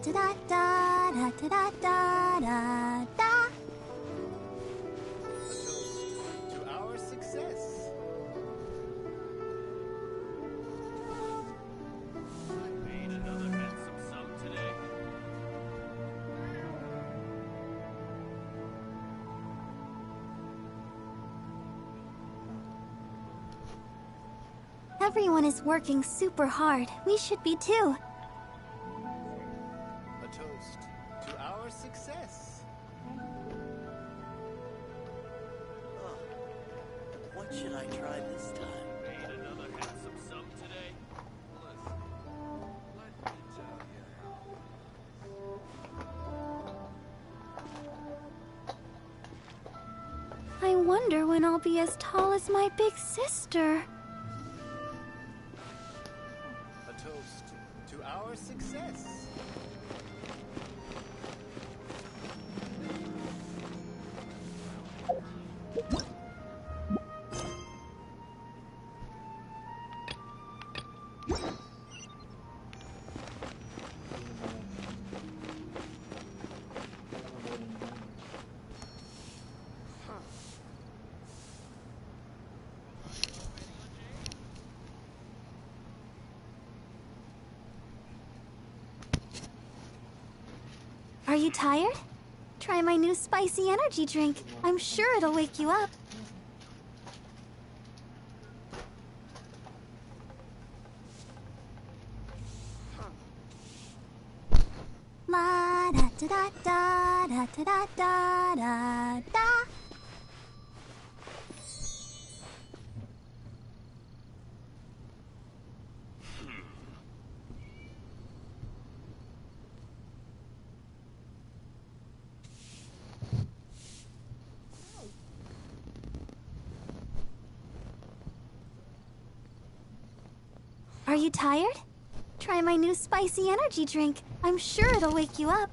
da da da da da da da da da. A toast to our success. I made another handsome sum today. Everyone is working super hard. We should be too. A toast to our success. Oh, what should I try this time? Made another handsome sum today. Listen, let me tell you how. I wonder when I'll be as tall as my big sister. A toast to our success. Are you tired? Try my new spicy energy drink. I'm sure it'll wake you up. La da da da da da da da da da. Are you tired? Try my new spicy energy drink. I'm sure it'll wake you up.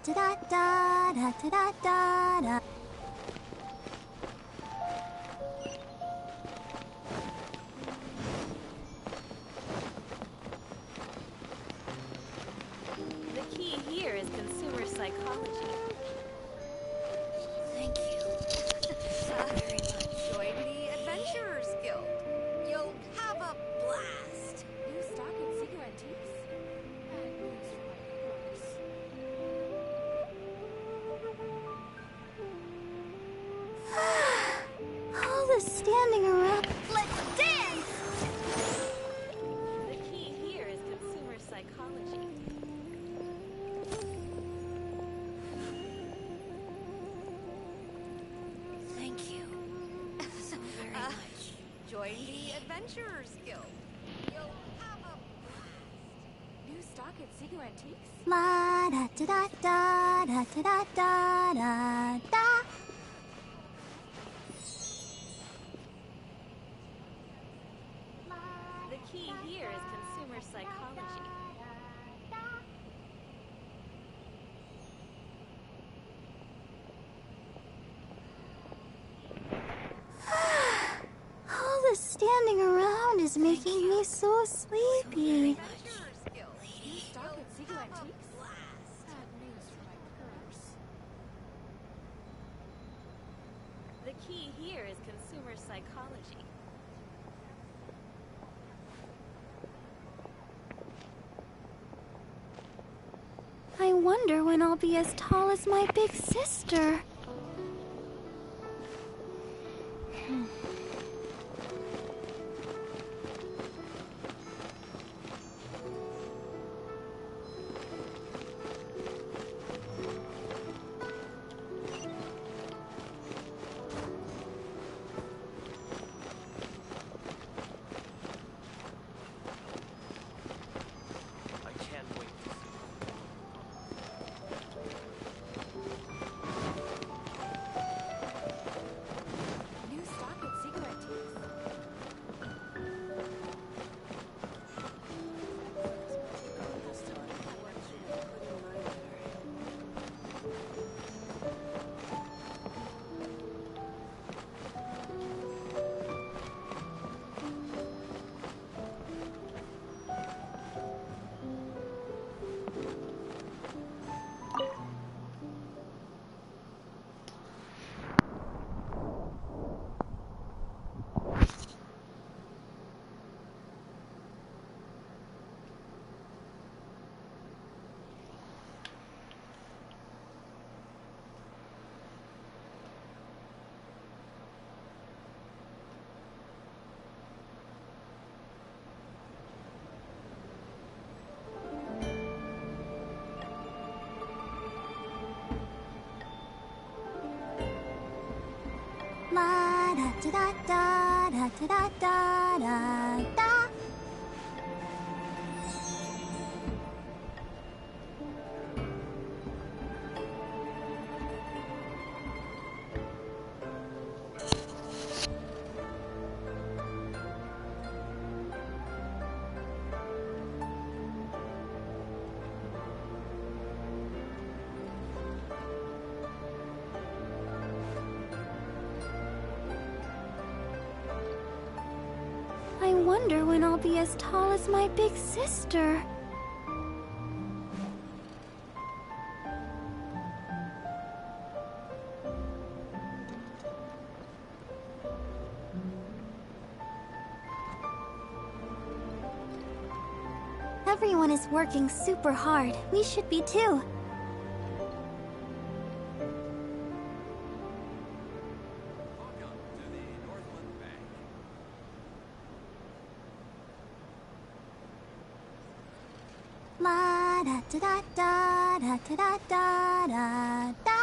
da da da da da da da. The key here is consumer psychology. Thank you. Very much. Join the Adventurers Guild. You'll have a blast. New stock at Seeker Antiques? Bad news for my purse. All this standing around. Let's dance! The key here is consumer psychology. Thank you. So very much. Join the Adventurers Guild. You'll have a blast. New stock at Seeker Antiques? La da da da da da da da da da. The key here is consumer psychology. All this standing around is making me so sleepy. Adventurers Guild. New stock at Seeker Antiques? Bad news for my purse. The key here is consumer psychology. I wonder when I'll be as tall as my big sister. I can't wait to see. New stock at Seeker Antiques? This time, I want you to put in my order. La da da da da da da da da da. I wonder when I'll be as tall as my big sister. Everyone is working super hard. We should be too. Welcome to the Northland Bank. La da da da da da da da da da.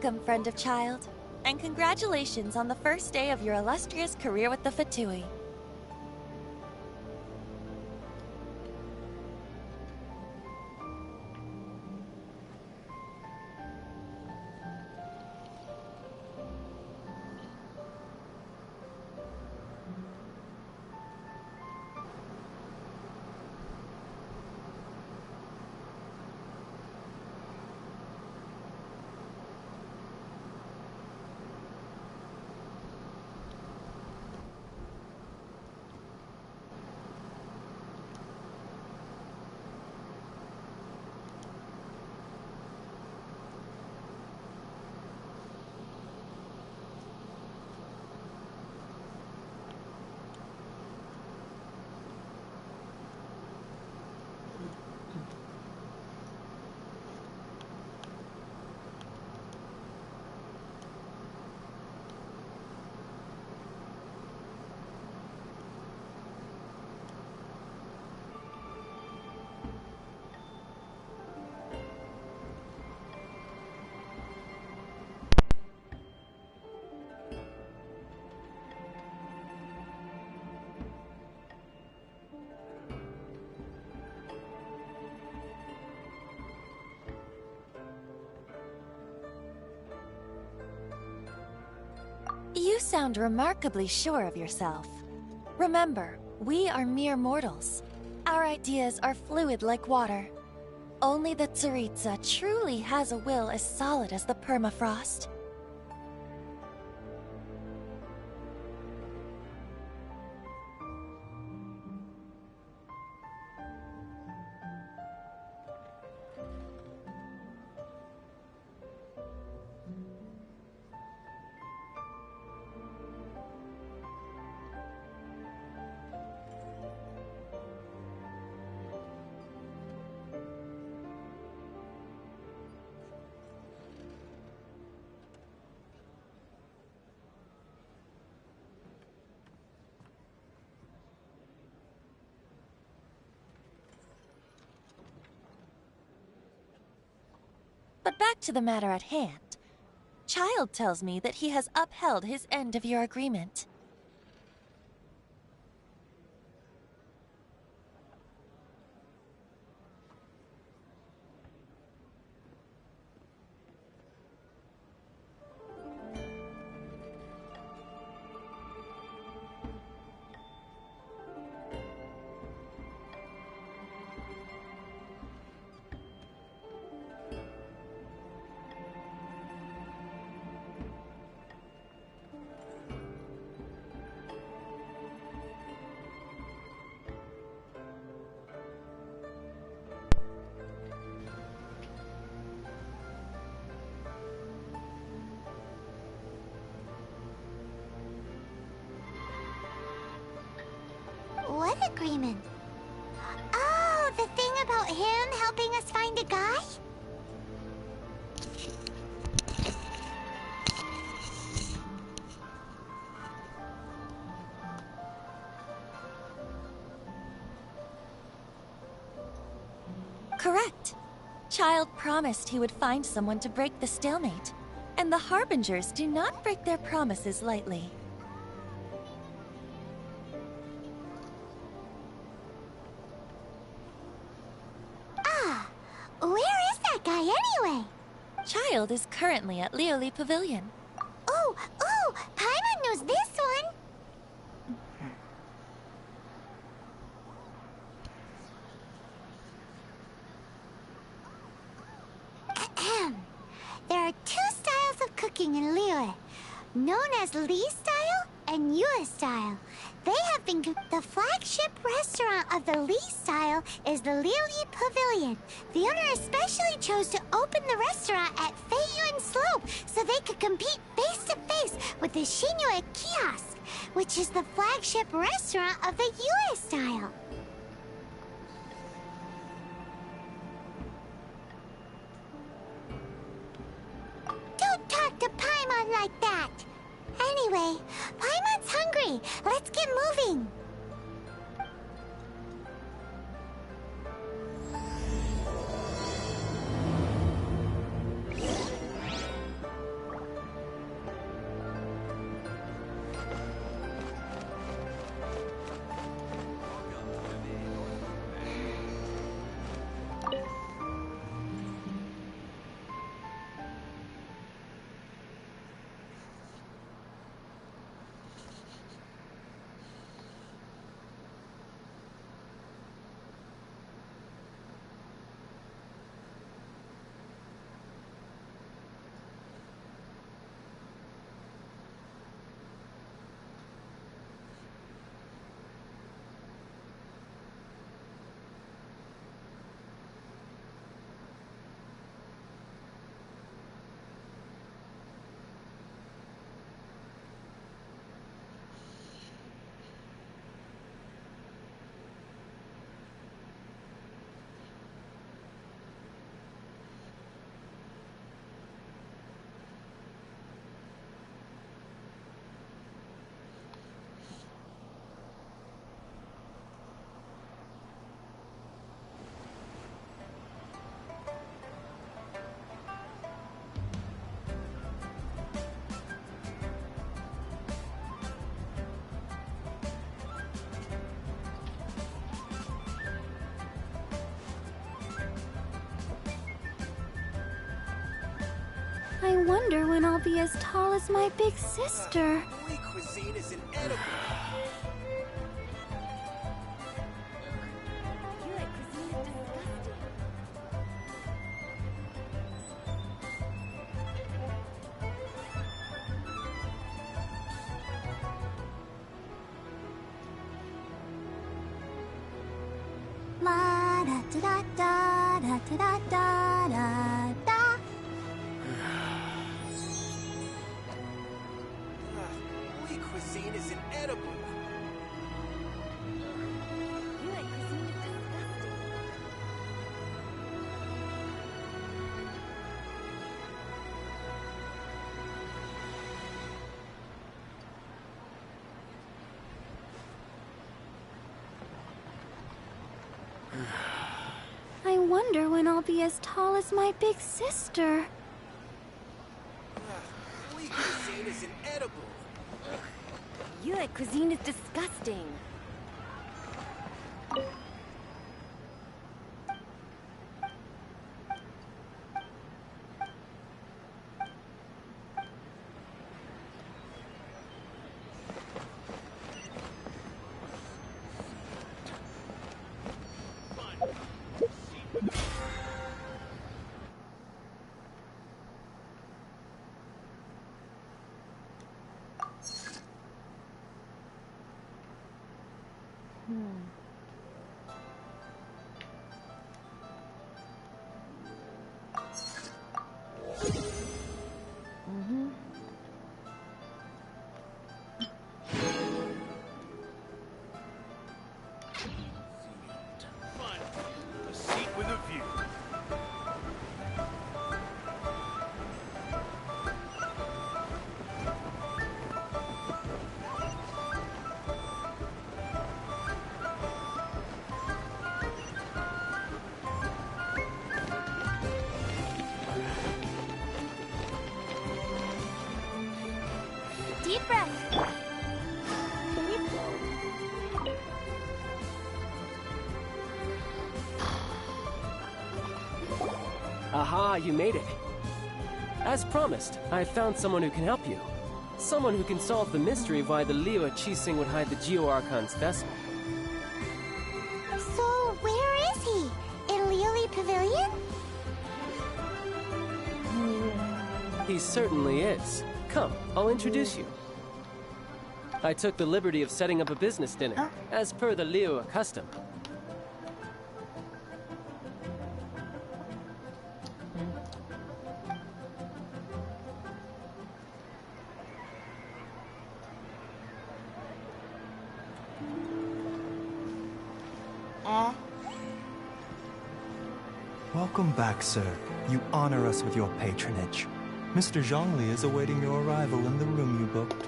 Welcome, friend of child, and congratulations on the first day of your illustrious career with the Fatui. You sound remarkably sure of yourself. Remember, we are mere mortals. Our ideas are fluid like water. Only the Tsaritsa truly has a will as solid as the permafrost. But back to the matter at hand. Child tells me that he has upheld his end of your agreement. What agreement? Oh, the thing about him helping us find a guy? Correct. Child promised he would find someone to break the stalemate, and the Harbingers do not break their promises lightly. Where is that guy anyway? Child is currently at Lioli Pavilion. Oh, Paimon knows this one. Ahem. There are two styles of cooking in Liyue, known as Li style and Yue style. They have been the flagship restaurant of the Li style is the Lioli Pavilion. The owner especially chose to open the restaurant at Feiyuan Slope so they could compete face to face with the Xinyue Kiosk, which is the flagship restaurant of the Yue style. Don't talk to Paimon like that! Anyway, Paimon's hungry. Let's get moving. I wonder when I'll be as tall as my big sister. Holy cuisine is inedible. La da da da da da da da da da. Holy cuisine is inedible. I wonder when I'll be as tall as my big sister. Holy cuisine is inedible. That cuisine is disgusting. Fine. A seat with a view. Deep breath. Aha, you made it. As promised, I found someone who can help you. Someone who can solve the mystery of why the OchoXIII would hide the Geo-Archon's vessel. So, where is he? In Lioli Pavilion? He certainly is. Come, I'll introduce you. I took the liberty of setting up a business dinner, as per the Liyue custom. Welcome back, sir. You honor us with your patronage. Mr. Zhongli is awaiting your arrival in the room you booked.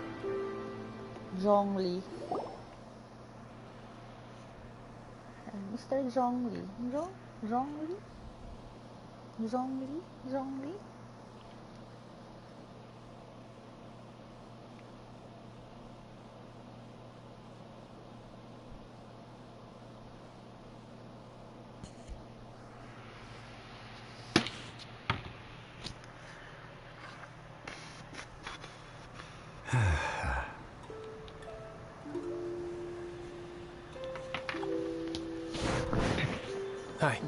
Zhongli. Mr. Zhongli. Zhongli? Zhongli? Zhongli? Hi.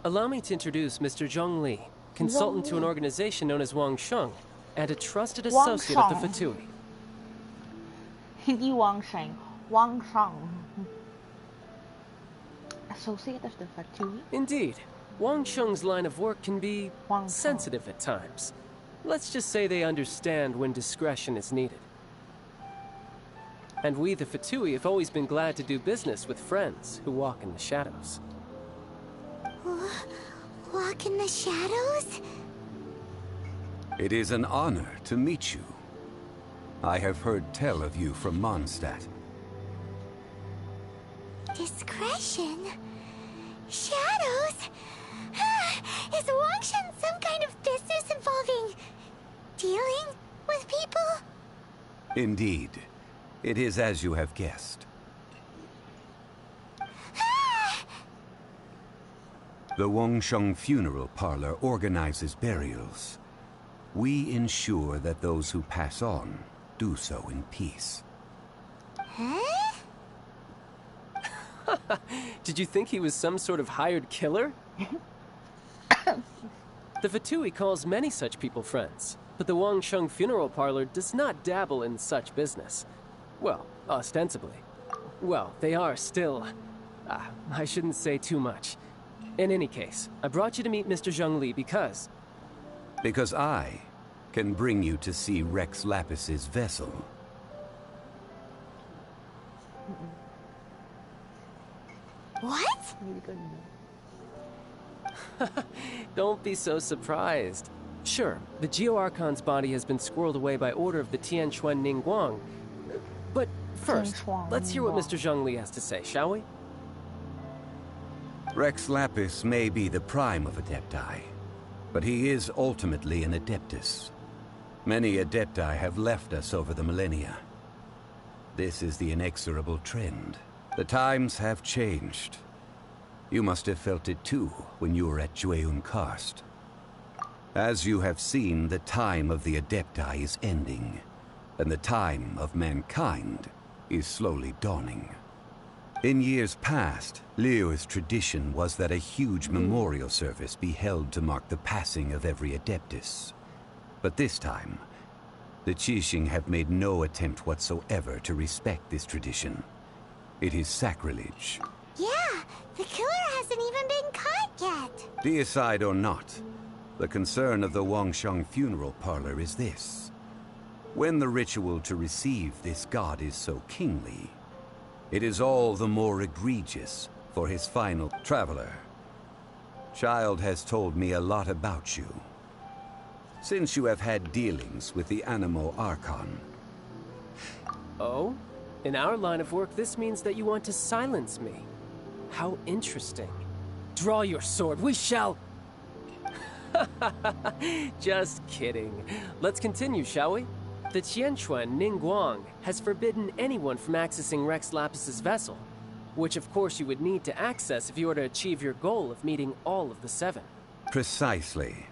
Allow me to introduce Mr. Zhongli, consultant to an organization known as Sheng, and a trusted associate of the Fatui. Hindi Wang Sheng. Wang Sheng. Associate of the Fatui? Indeed. Sheng's line of work can be sensitive at times. Let's just say they understand when discretion is needed. And we, the Fatui, have always been glad to do business with friends who walk in the shadows. Walk in the shadows? It is an honor to meet you. I have heard tell of you from Mondstadt. Discretion? Shadows? Is Wangshan some kind of business involving dealing with people? Indeed. It is as you have guessed. The Wangsheng Funeral Parlor organizes burials. We ensure that those who pass on do so in peace. Huh? Did you think he was some sort of hired killer? The Fatui calls many such people friends, but the Wangsheng Funeral Parlor does not dabble in such business. Well, ostensibly. Well, they are still... I shouldn't say too much. In any case, I brought you to meet Mr. Zhongli because... Because I can bring you to see Rex Lapis's vessel. What? Don't be so surprised. Sure, the Geo Archon's body has been squirreled away by order of the Tianquan Ningguang. But first, let's hear what Mr. Zhongli has to say, shall we? Rex Lapis may be the prime of Adepti, but he is ultimately an Adeptus. Many Adepti have left us over the millennia. This is the inexorable trend. The times have changed. You must have felt it too when you were at Jueyun Karst. As you have seen, the time of the Adepti is ending, and the time of mankind is slowly dawning. In years past, Liyue's tradition was that a huge memorial service be held to mark the passing of every Adeptus. But this time, the Qixing have made no attempt whatsoever to respect this tradition. It is sacrilege. Yeah, the killer hasn't even been caught yet. Deicide or not, the concern of the Wangsheng Funeral Parlor is this. When the ritual to receive this god is so kingly, it is all the more egregious for his final traveler. Child has told me a lot about you. Since you have had dealings with the Animo Archon. Oh? In our line of work, this means that you want to silence me. How interesting. Draw your sword, we shall... Just kidding. Let's continue, shall we? The Tianquan Ningguang has forbidden anyone from accessing Rex Lapis's vessel, which of course you would need to access if you were to achieve your goal of meeting all of the 7. Precisely.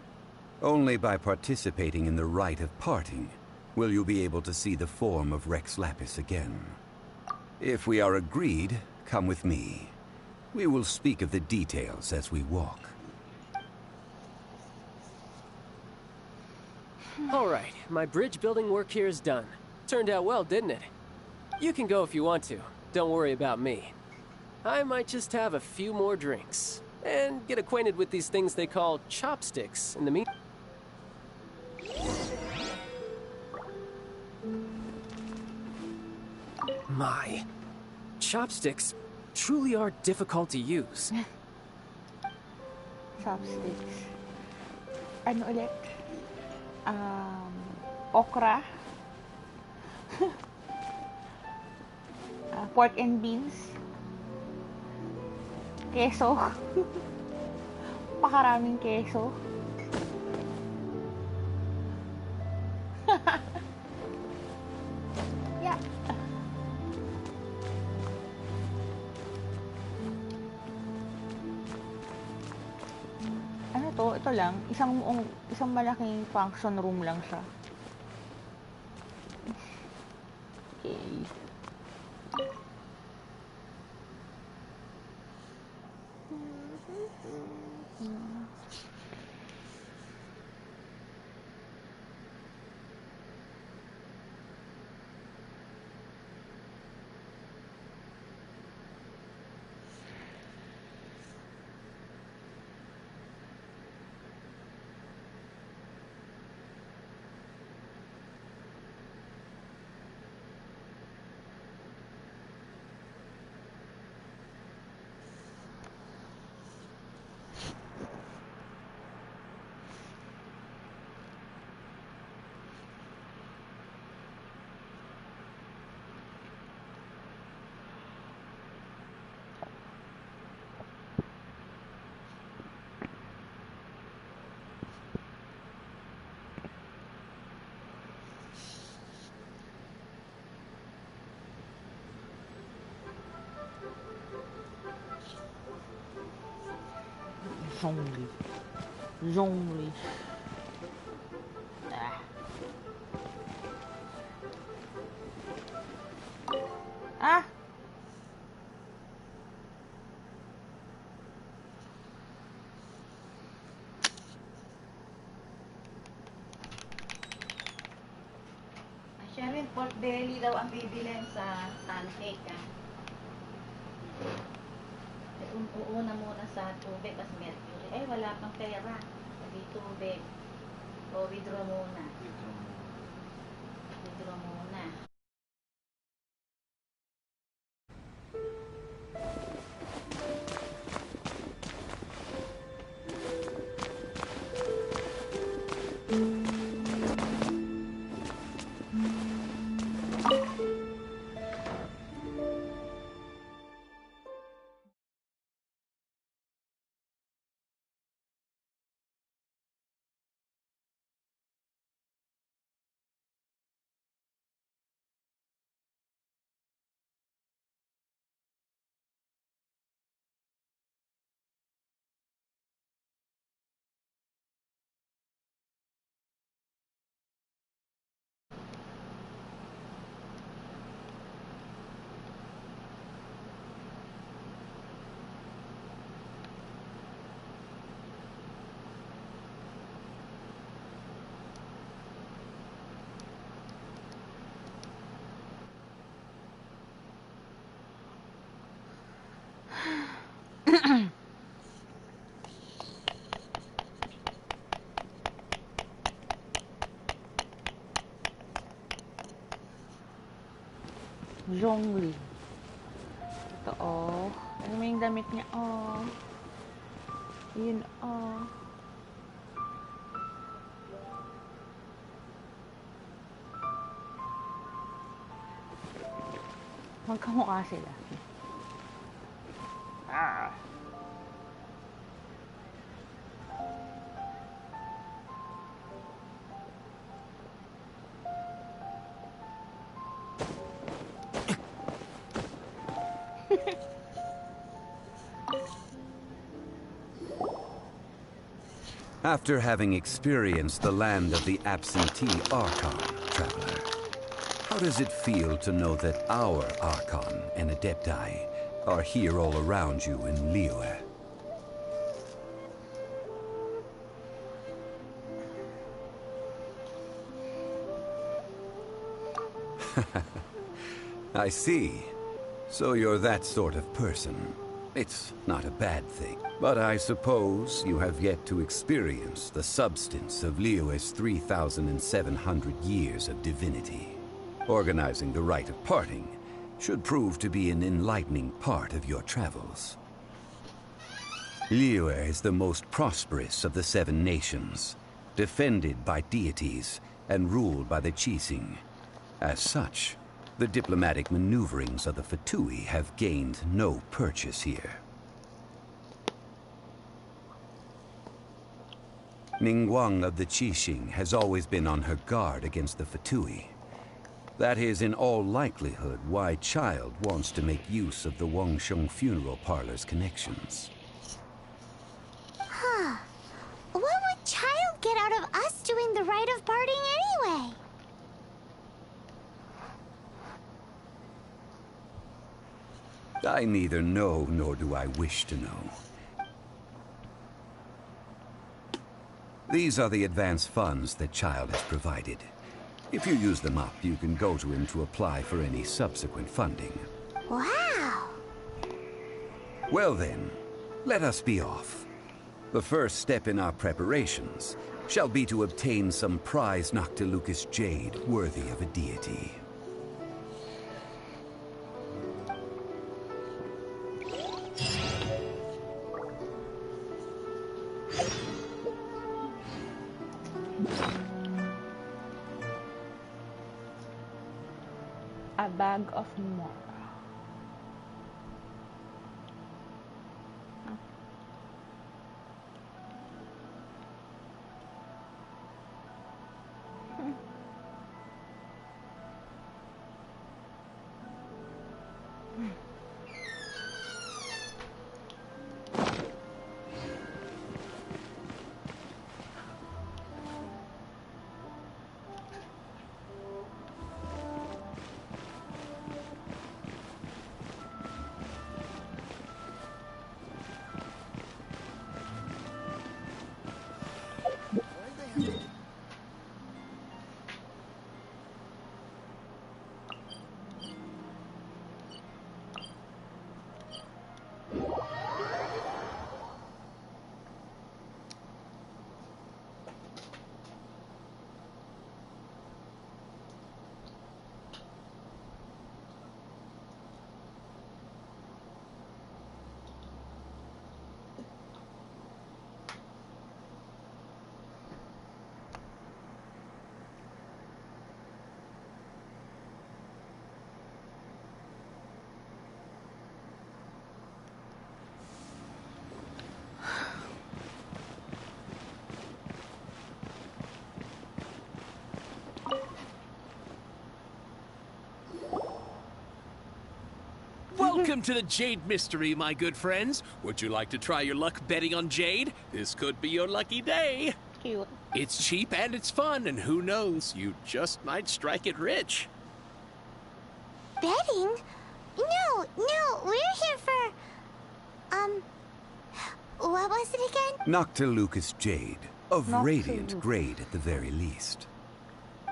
Only by participating in the rite of parting will you be able to see the form of Rex Lapis again. If we are agreed, come with me. We will speak of the details as we walk. All right, my bridge building work here is done. Turned out well, didn't it? You can go if you want to. Don't worry about me. I might just have a few more drinks and get acquainted with these things they call chopsticks in the meantime. My, chopsticks truly are difficult to use. Chopsticks. Ano ulit? Okra. Pork and beans. Keso. Pakaraming keso. Yeah. Ano to? Ito lang. Isang malaking function room lang siya. Okay. Zhongli. Zhongli. Ah! Sharon, pork belly daw ang bibilin sa pancake, ah. Uuna muna sa tubig, as mercury. Ay, wala pang pera. Hindi tubig. O, withdraw muna. Withdraw muna. Zhongli. Ito, oh. Ano mo yung damit niya, oh. Yun, oh. Magkamukha sila. Ah. After having experienced the land of the absentee Archon, traveler, how does it feel to know that our Archon and Adepti are here all around you in Liyue? I see. So you're that sort of person. It's not a bad thing. But I suppose you have yet to experience the substance of Liyue's 3,700 years of divinity. Organizing the rite of parting should prove to be an enlightening part of your travels. Liyue is the most prosperous of the 7 nations, defended by deities and ruled by the Qixing. As such, the diplomatic maneuverings of the Fatui have gained no purchase here. Ningguang of the Qixing has always been on her guard against the Fatui. That is in all likelihood why Child wants to make use of the Wangsheng funeral parlor's connections. Huh. What would Child get out of us doing the rite of parting anyway? I neither know nor do I wish to know. These are the advance funds that Child has provided. If you use them up, you can go to him to apply for any subsequent funding. Wow! Well then, let us be off. The first step in our preparations shall be to obtain some prized Noctilucous jade worthy of a deity. A bag of more. Welcome to the Jade Mystery, my good friends. Would you like to try your luck betting on Jade? This could be your lucky day. Cute. It's cheap and it's fun, and who knows, you just might strike it rich. Betting? No, we're here for... What was it again? Noctilucous Jade, of Noctilucous. radiant grade at the very least.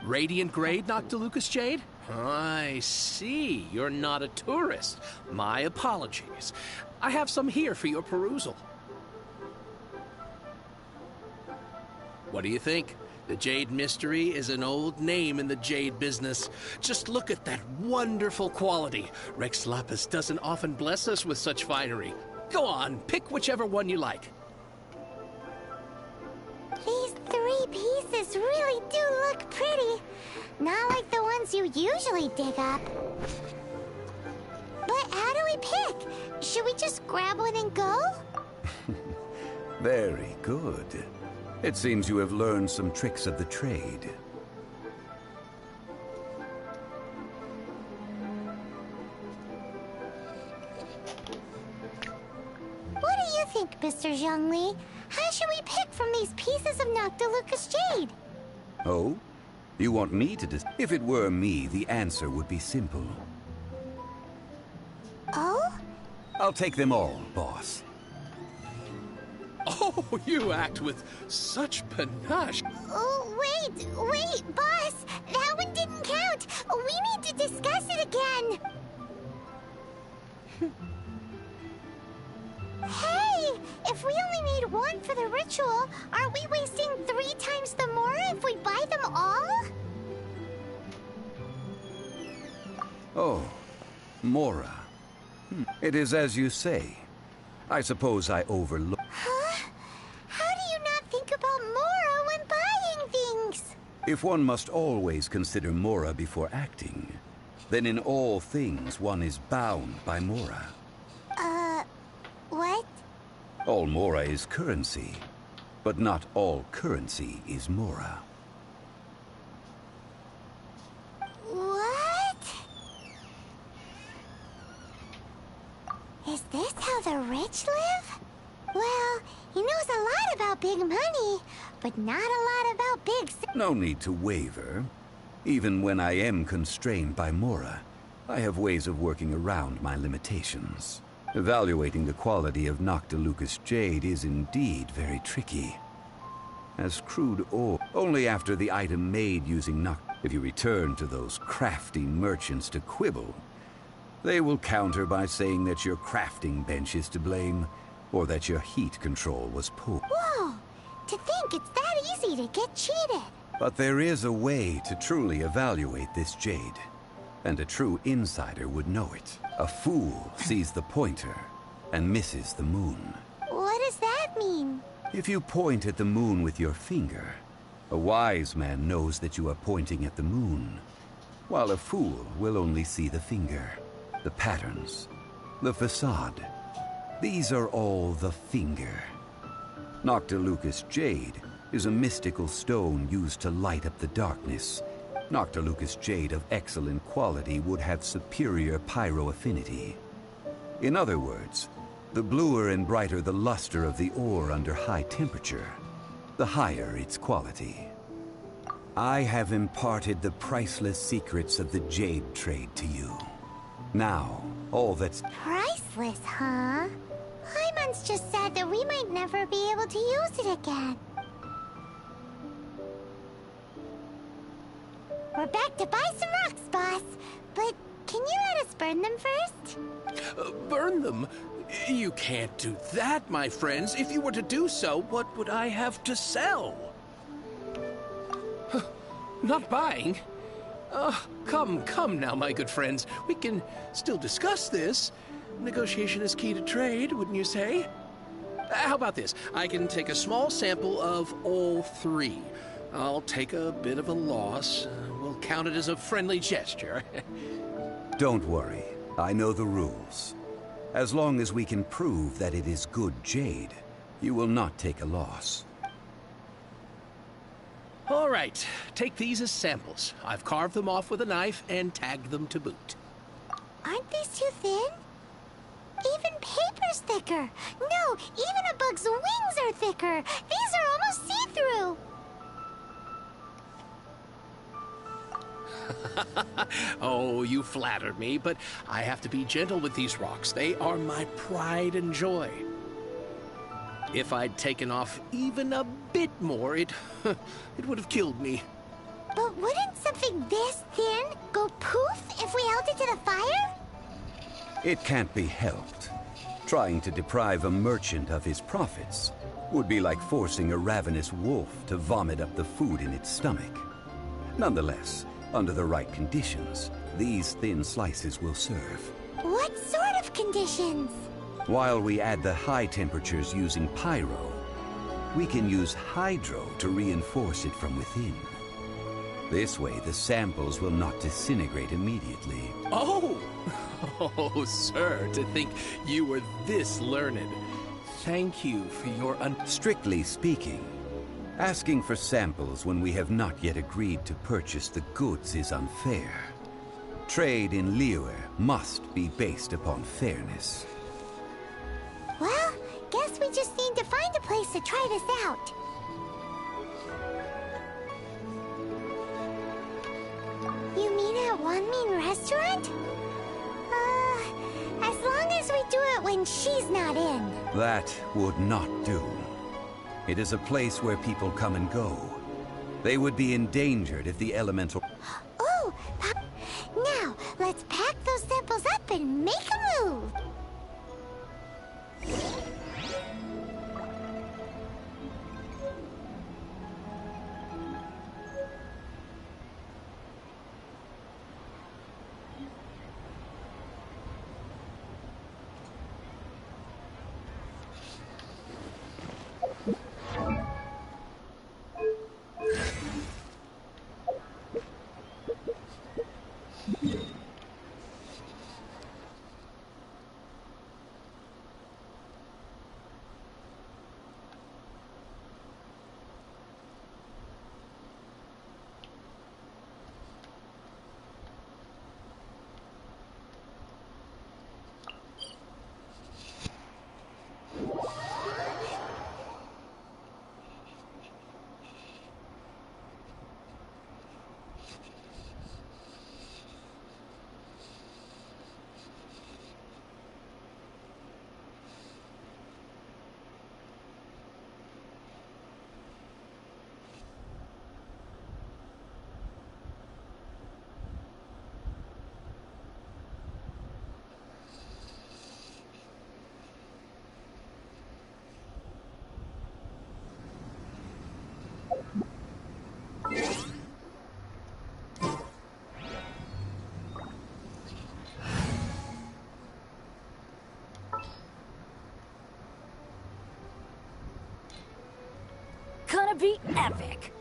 Radiant grade, Noctilucous Jade? I see. You're not a tourist. My apologies. I have some here for your perusal. What do you think? The Jade Mystery is an old name in the jade business. Just look at that wonderful quality. Rex Lapis doesn't often bless us with such finery. Go on, pick whichever one you like. These 3 pieces really do look pretty. Not like the ones you usually dig up. But how do we pick? Should we just grab one and go? Very good. It seems you have learned some tricks of the trade. What do you think, Mr. Zhongli? How should we pick from these pieces of Noctilucous Jade? Oh? You want me to If it were me, the answer would be simple. Oh? I'll take them all, boss. Oh, you act with such panache. Oh, wait, boss! That one didn't count! We need to discuss it again! Hey! If we only need one for the ritual, aren't we wasting 3 times the Mora if we buy them all? Oh, Mora. It is as you say. I suppose I overlooked. Huh? How do you not think about Mora when buying things? If one must always consider Mora before acting, then in all things one is bound by Mora. What? All Mora is currency, but not all currency is Mora. What? Is this how the rich live? Well, he knows a lot about big money, but not a lot about big... No need to waver. Even when I am constrained by Mora, I have ways of working around my limitations. Evaluating the quality of Noctilucous Jade is indeed very tricky. As crude ore, only after the item made using if you return to those crafty merchants to quibble, they will counter by saying that your crafting bench is to blame, or that your heat control was poor. Whoa! To think it's that easy to get cheated! But there is a way to truly evaluate this jade, and a true insider would know it. A fool sees the pointer and misses the moon. What does that mean? If you point at the moon with your finger, a wise man knows that you are pointing at the moon, while a fool will only see the finger, the patterns, the facade. These are all the finger. Noctilucous Jade is a mystical stone used to light up the darkness. Noctilucous Jade of excellent quality would have superior pyro affinity. In other words, the bluer and brighter the luster of the ore under high temperature, the higher its quality. I have imparted the priceless secrets of the jade trade to you. Now, all that's... Priceless, huh? Hyman's just said that we might never be able to use it again. We're back to buy some rocks, boss. But can you let us burn them first? Burn them? You can't do that, my friends. If you were to do so, what would I have to sell? Not buying? Come now, my good friends. We can still discuss this. Negotiation is key to trade, wouldn't you say? How about this? I can take a small sample of all 3. I'll take a bit of a loss. We'll count it as a friendly gesture. Don't worry. I know the rules. As long as we can prove that it is good jade, you will not take a loss. All right. Take these as samples. I've carved them off with a knife and tagged them to boot. Aren't these too thin? Even paper's thicker. No, even a bug's wings are thicker. These are almost see-through. Oh, you flattered me, but I have to be gentle with these rocks. They are my pride and joy. If I'd taken off even a bit more, it would have killed me. But wouldn't something this thin go poof if we held it to the fire? It can't be helped. Trying to deprive a merchant of his profits would be like forcing a ravenous wolf to vomit up the food in its stomach. Nonetheless, under the right conditions, these thin slices will serve. What sort of conditions? While we add the high temperatures using pyro, we can use hydro to reinforce it from within. This way, the samples will not disintegrate immediately. Oh! Oh, sir, to think you were this learned. Thank you for your Strictly speaking, asking for samples when we have not yet agreed to purchase the goods is unfair. Trade in Liyue must be based upon fairness. Well, guess we just need to find a place to try this out. You mean at Wanmin Restaurant? As long as we do it when she's not in. That would not do. It is a place where people come and go. They would be endangered if the elemental... Oh! Now, let's pack those samples up and make a move! Gonna be epic.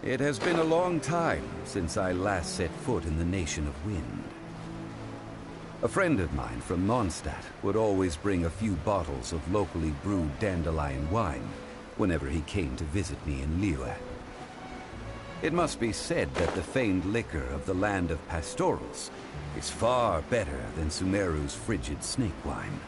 It has been a long time since I last set foot in the Nation of Wind. A friend of mine from Mondstadt would always bring a few bottles of locally brewed dandelion wine whenever he came to visit me in Liyue. It must be said that the famed liquor of the land of pastorals is far better than Sumeru's frigid snake wine.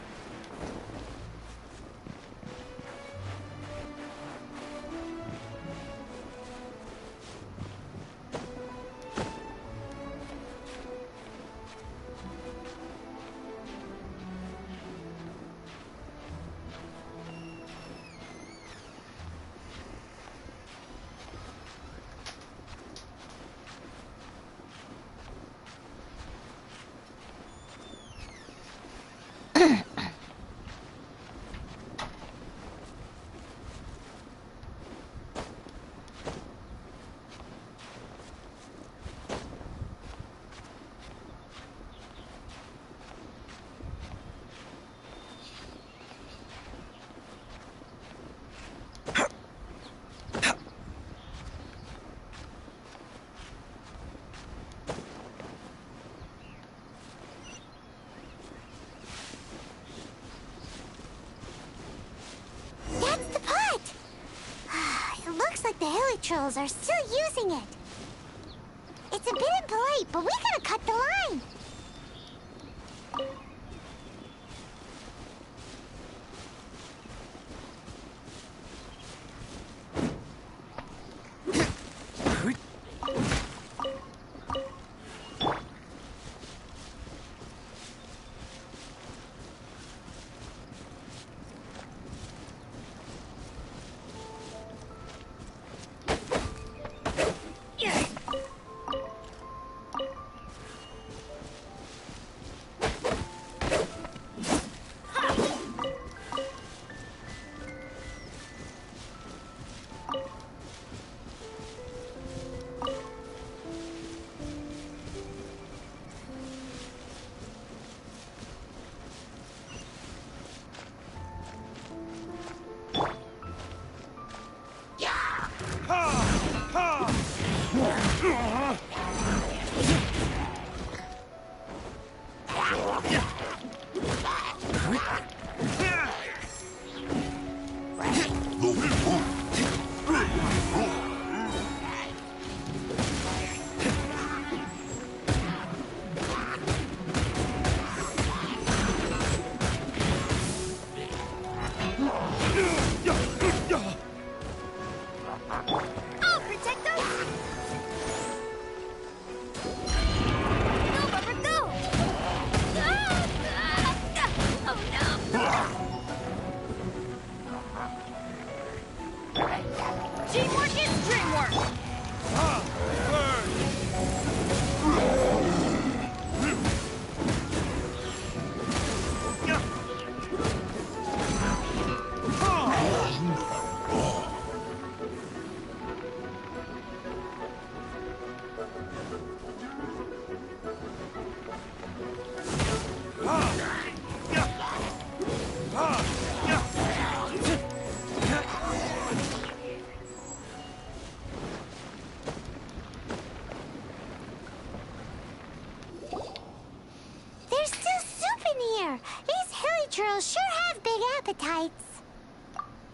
trolls are still using it. It's a bit impolite, but we gotta cut the line.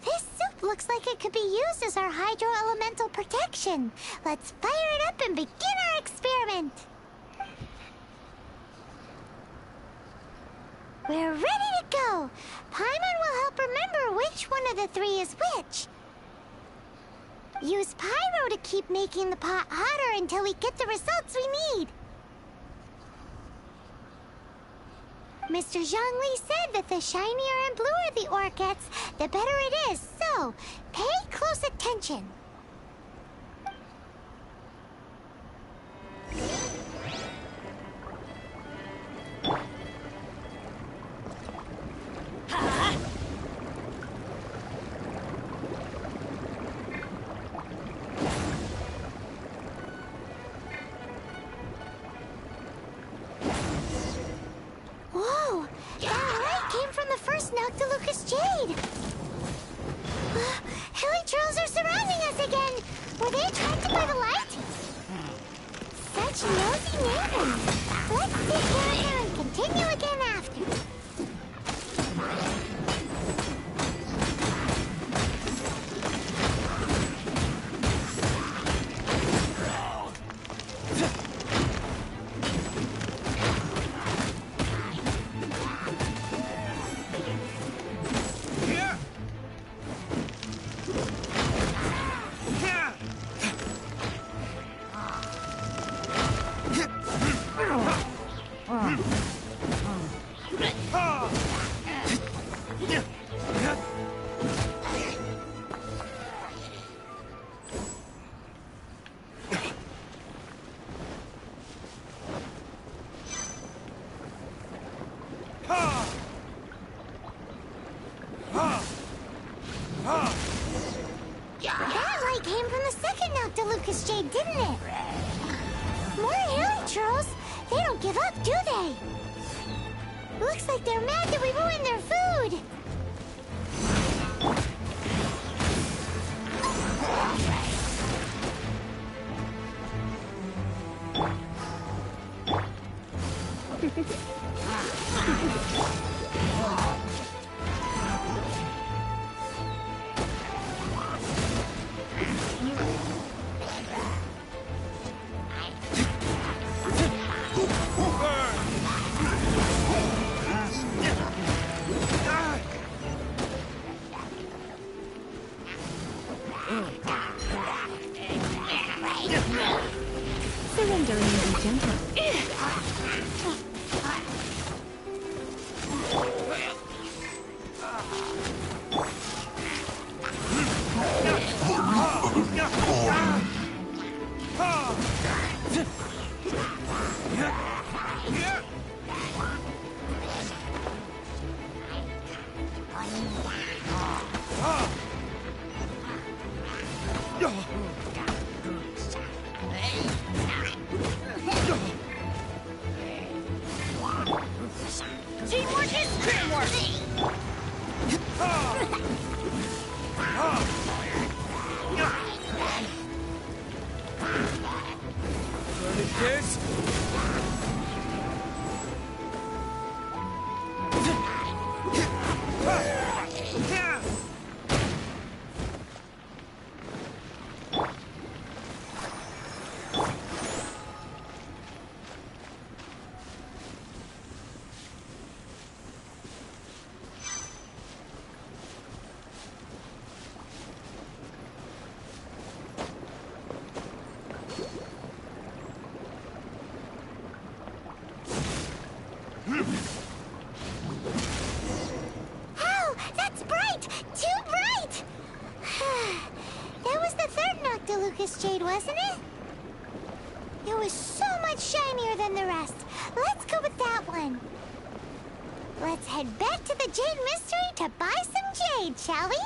This soup looks like it could be used as our hydro-elemental protection. Let's fire it up and begin our experiment. We're ready to go. Paimon will help remember which one of the three is which. Use pyro to keep making the pot hotter until we get the results we need. Mr. Zhongli said that the shinier and bluer the ore gets, the better it is. So, pay close attention. Whoa! That light came from the first Noctilucous Jade! Helitrolls are surrounding us again! Were they attracted by the light? Such nosy neighbors! Let's dig down here and continue again after. That light came from the second Noctilucous Jade, didn't it? More Helitrolls? They don't give up, do they? Looks like they're mad that we ruined their food. Killing will be gentle. Teamwork is teamwork! Learning this? Oh, that's bright! Too bright! That was the third Noctilucous Jade, wasn't it? It was so much shinier than the rest. Let's go with that one. Let's head back to the Jade Mystery to buy some jade, shall we?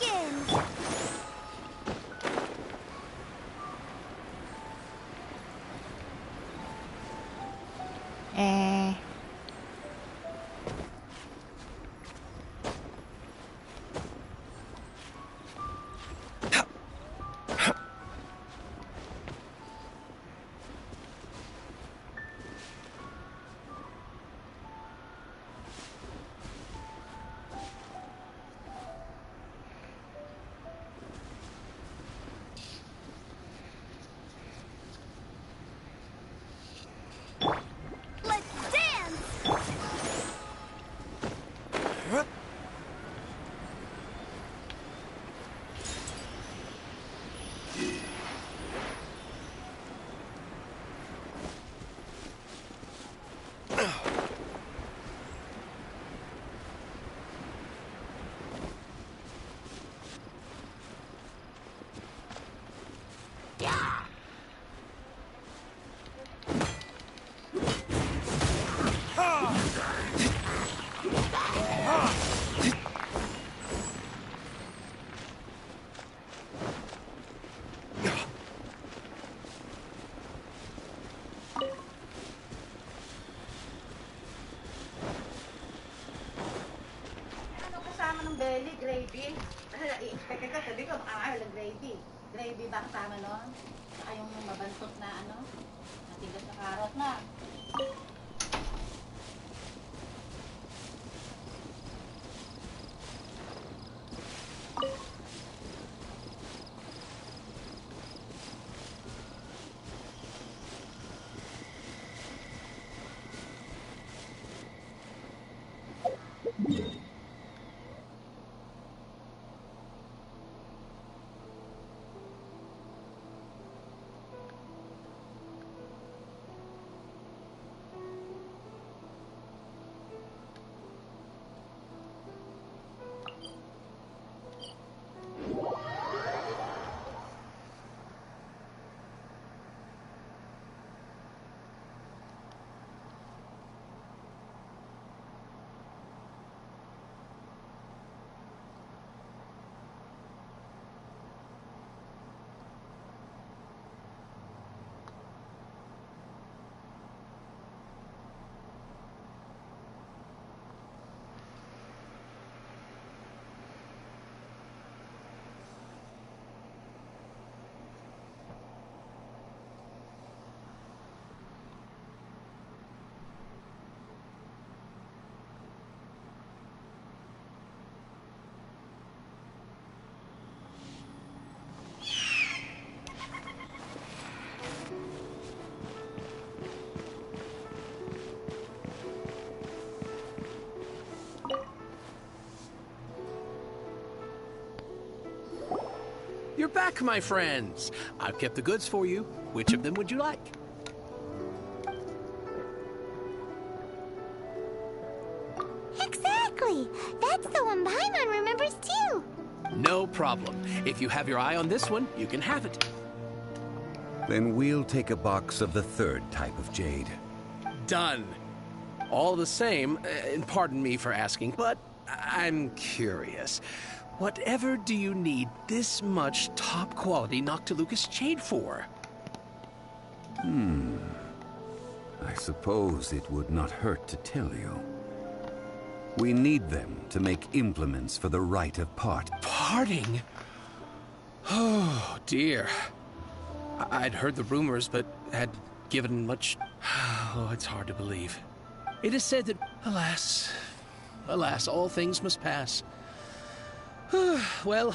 begins! Let's dance! Ano kasama ng belly? Gravy? I-expect ka, sabi ko, baka walang gravy. Gravy ba kasama nun? Saka yung mabantot na ano? Natigas na karot na. You're back, my friends. I've kept the goods for you. Which of them would you like? Exactly! That's the one Paimon remembers too! No problem. If you have your eye on this one, you can have it. Then we'll take a box of the third type of jade. Done. All the same, and pardon me for asking, but I'm curious. Whatever do you need this much top-quality Noctilucous jade for? I suppose it would not hurt to tell you. We need them to make implements for the rite of part. Parting? Oh, dear. I'd heard the rumors, but had given much... Oh, it's hard to believe. It is said that, alas, all things must pass. Well,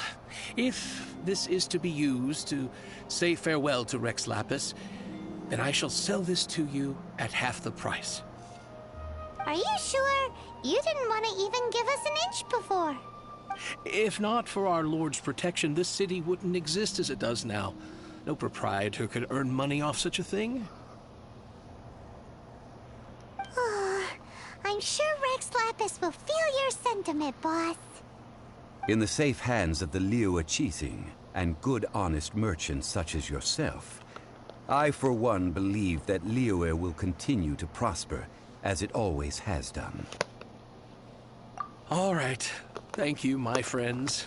if this is to be used to say farewell to Rex Lapis, then I shall sell this to you at half the price. Are you sure? You didn't want to even give us an inch before. If not for our Lord's protection, this city wouldn't exist as it does now. No proprietor could earn money off such a thing. I'm sure Rex Lapis will feel your sentiment, boss. In the safe hands of the OchoXIII and good honest merchants such as yourself, I for one believe that Liyue will continue to prosper as it always has done. All right. Thank you, my friends.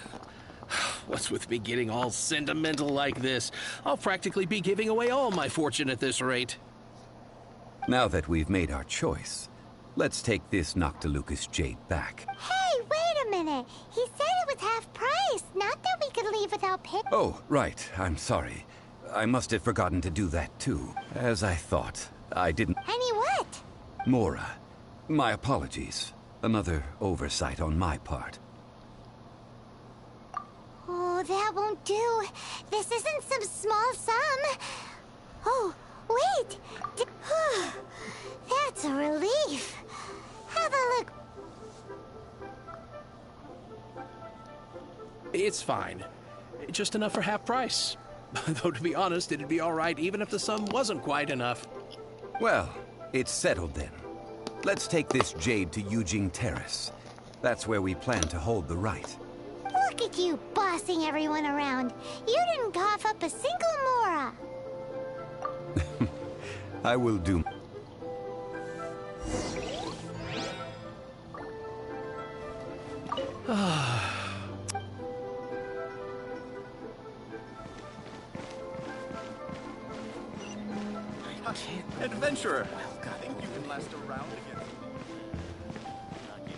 What's with me getting all sentimental like this? I'll practically be giving away all my fortune at this rate. Now that we've made our choice, let's take this Noctilucous jade back. Hey, wait a minute. He said it was half price, not that we could leave without pay. Oh, right. I'm sorry. I must have forgotten to do that too. As I thought, I didn't... Any what? Mora, my apologies. Another oversight on my part. Oh, that won't do. This isn't some small sum. Oh, wait. That's a relief. Have a look. It's fine. Just enough for half price. Though, to be honest, it'd be all right even if the sum wasn't quite enough. Well, it's settled then. Let's take this jade to Yujing Terrace. That's where we plan to hold the rite. Look at you bossing everyone around. You didn't cough up a single Mora. I will do... Adventurer! I think you can last a round again. Not yet.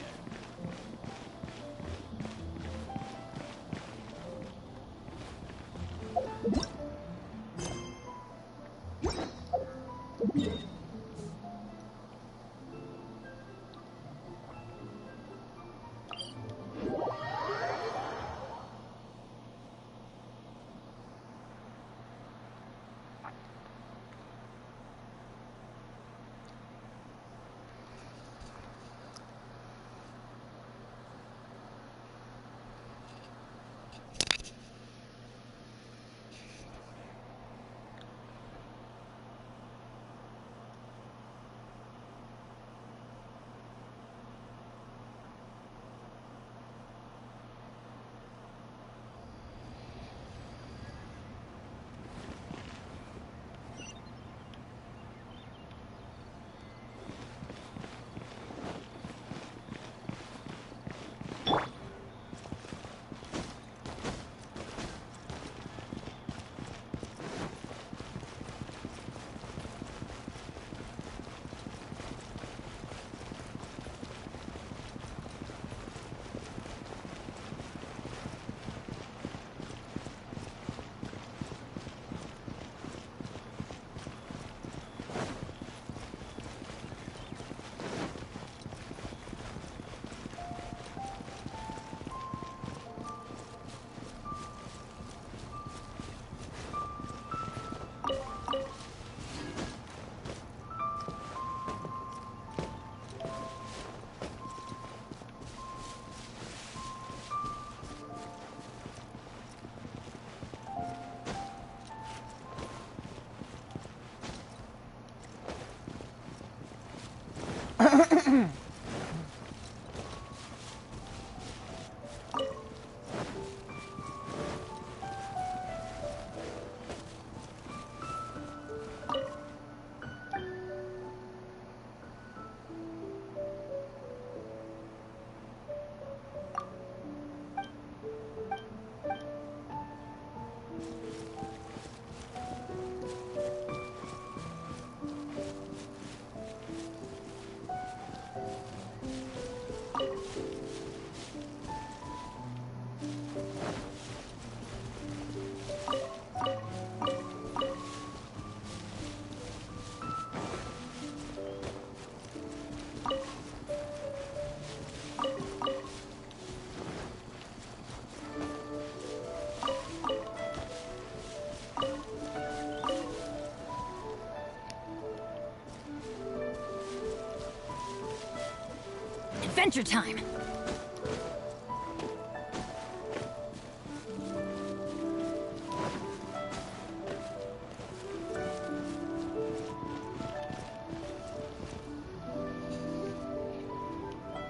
Adventure time!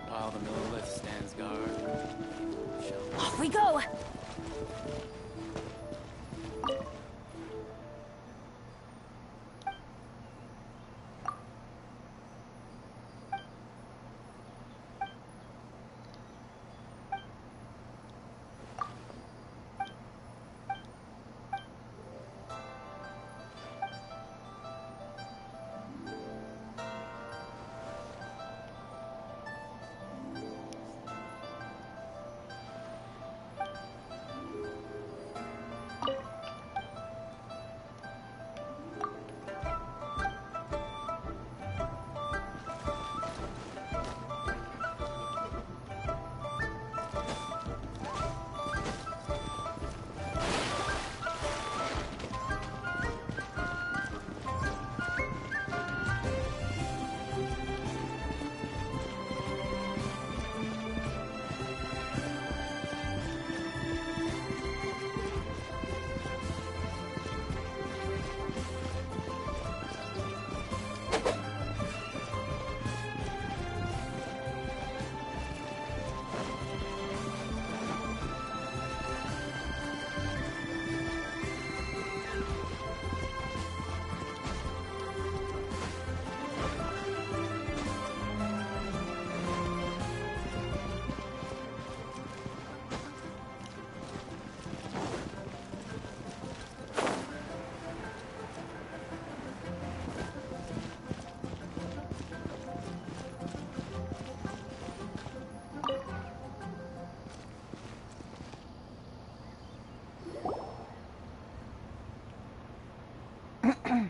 While the Millilith stands guard. Off we go!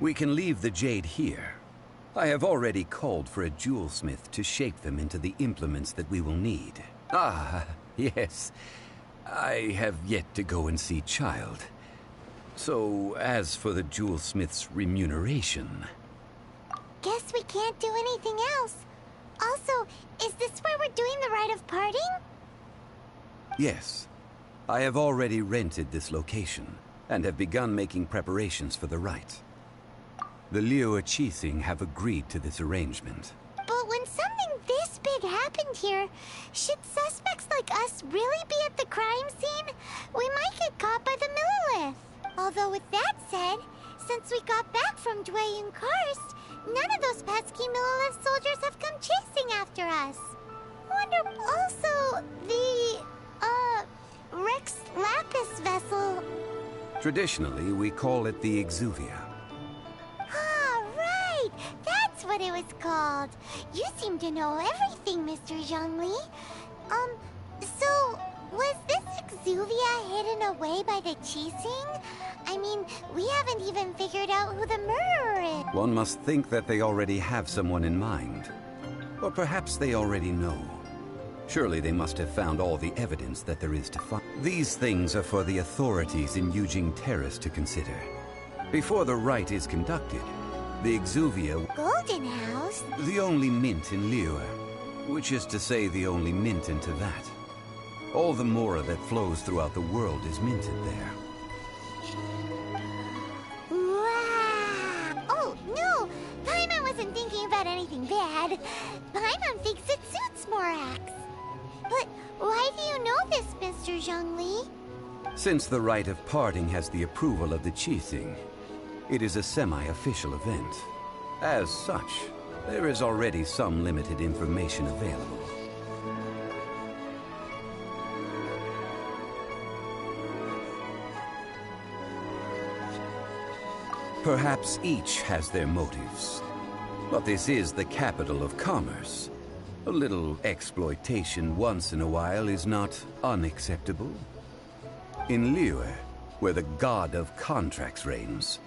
We can leave the jade here. I have already called for a jewelsmith to shape them into the implements that we will need. Ah, yes. I have yet to go and see Child. So, as for the jewelsmith's remuneration... Guess we can't do anything else. Also, is this where we're doing the rite of parting? Yes. I have already rented this location, and have begun making preparations for the rite. The OchoXIII have agreed to this arrangement. But when something this big happened here, should suspects like us really be at the crime scene? We might get caught by the Millilith. Although with that said, since we got back from Dwayne Karst, none of those pesky Millilith soldiers have come chasing after us. Wonder also the, Rex Lapis vessel. Traditionally, we call it the Exuvia. Ah, right! That's what it was called. You seem to know everything, Mr. Zhongli. So, was this Exuvia hidden away by the Qixing? I mean, we haven't even figured out who the murderer is. One must think that they already have someone in mind. Or perhaps they already know. Surely they must have found all the evidence that there is to find. These things are for the authorities in Yujing Terrace to consider. Before the rite is conducted, the Exuvia... Golden House? The only mint in Liyue, which is to say the only mint in Teyvat. All the mora that flows throughout the world is minted there. Wow! Oh, no! Paimon wasn't thinking about anything bad. Paimon thinks it suits Morax. But why do you know this, Mr. Zhongli? Since the rite of parting has the approval of the Qixing, it is a semi-official event. As such, there is already some limited information available. Perhaps each has their motives. But this is the capital of commerce. A little exploitation once in a while is not unacceptable. In Liyue, where the god of contracts reigns,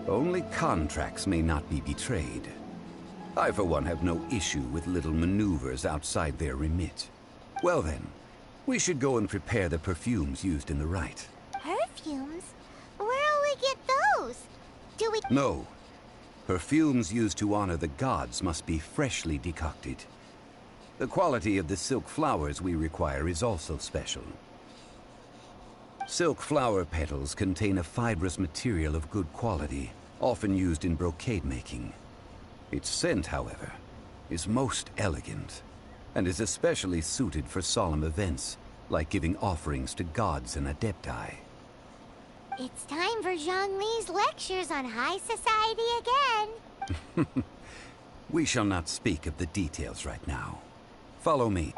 only contracts may not be betrayed. I, for one, have no issue with little maneuvers outside their remit. Well then, we should go and prepare the perfumes used in the rite. Perfumes? Where'll we get those? Do we... No. Perfumes used to honor the gods must be freshly decocted. The quality of the silk flowers we require is also special. Silk flower petals contain a fibrous material of good quality, often used in brocade making. Its scent, however, is most elegant, and is especially suited for solemn events, like giving offerings to gods and adepti. It's time for Zhongli's lectures on high society again. We shall not speak of the details right now. Follow me.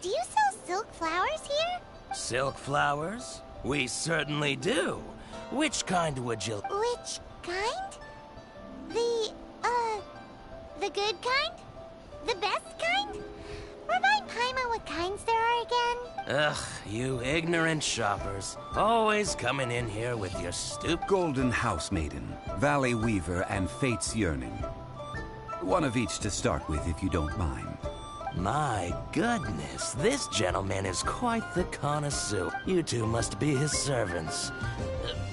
Do you sell silk flowers here? Silk flowers? We certainly do. Which kind would you... Which kind? The good kind? The best kind? Remind Paimon what kinds there are again? Ugh, you ignorant shoppers. Always coming in here with your Golden House Maiden, Valley Weaver, and Fate's Yearning. One of each to start with, if you don't mind. My goodness, this gentleman is quite the connoisseur. You two must be his servants.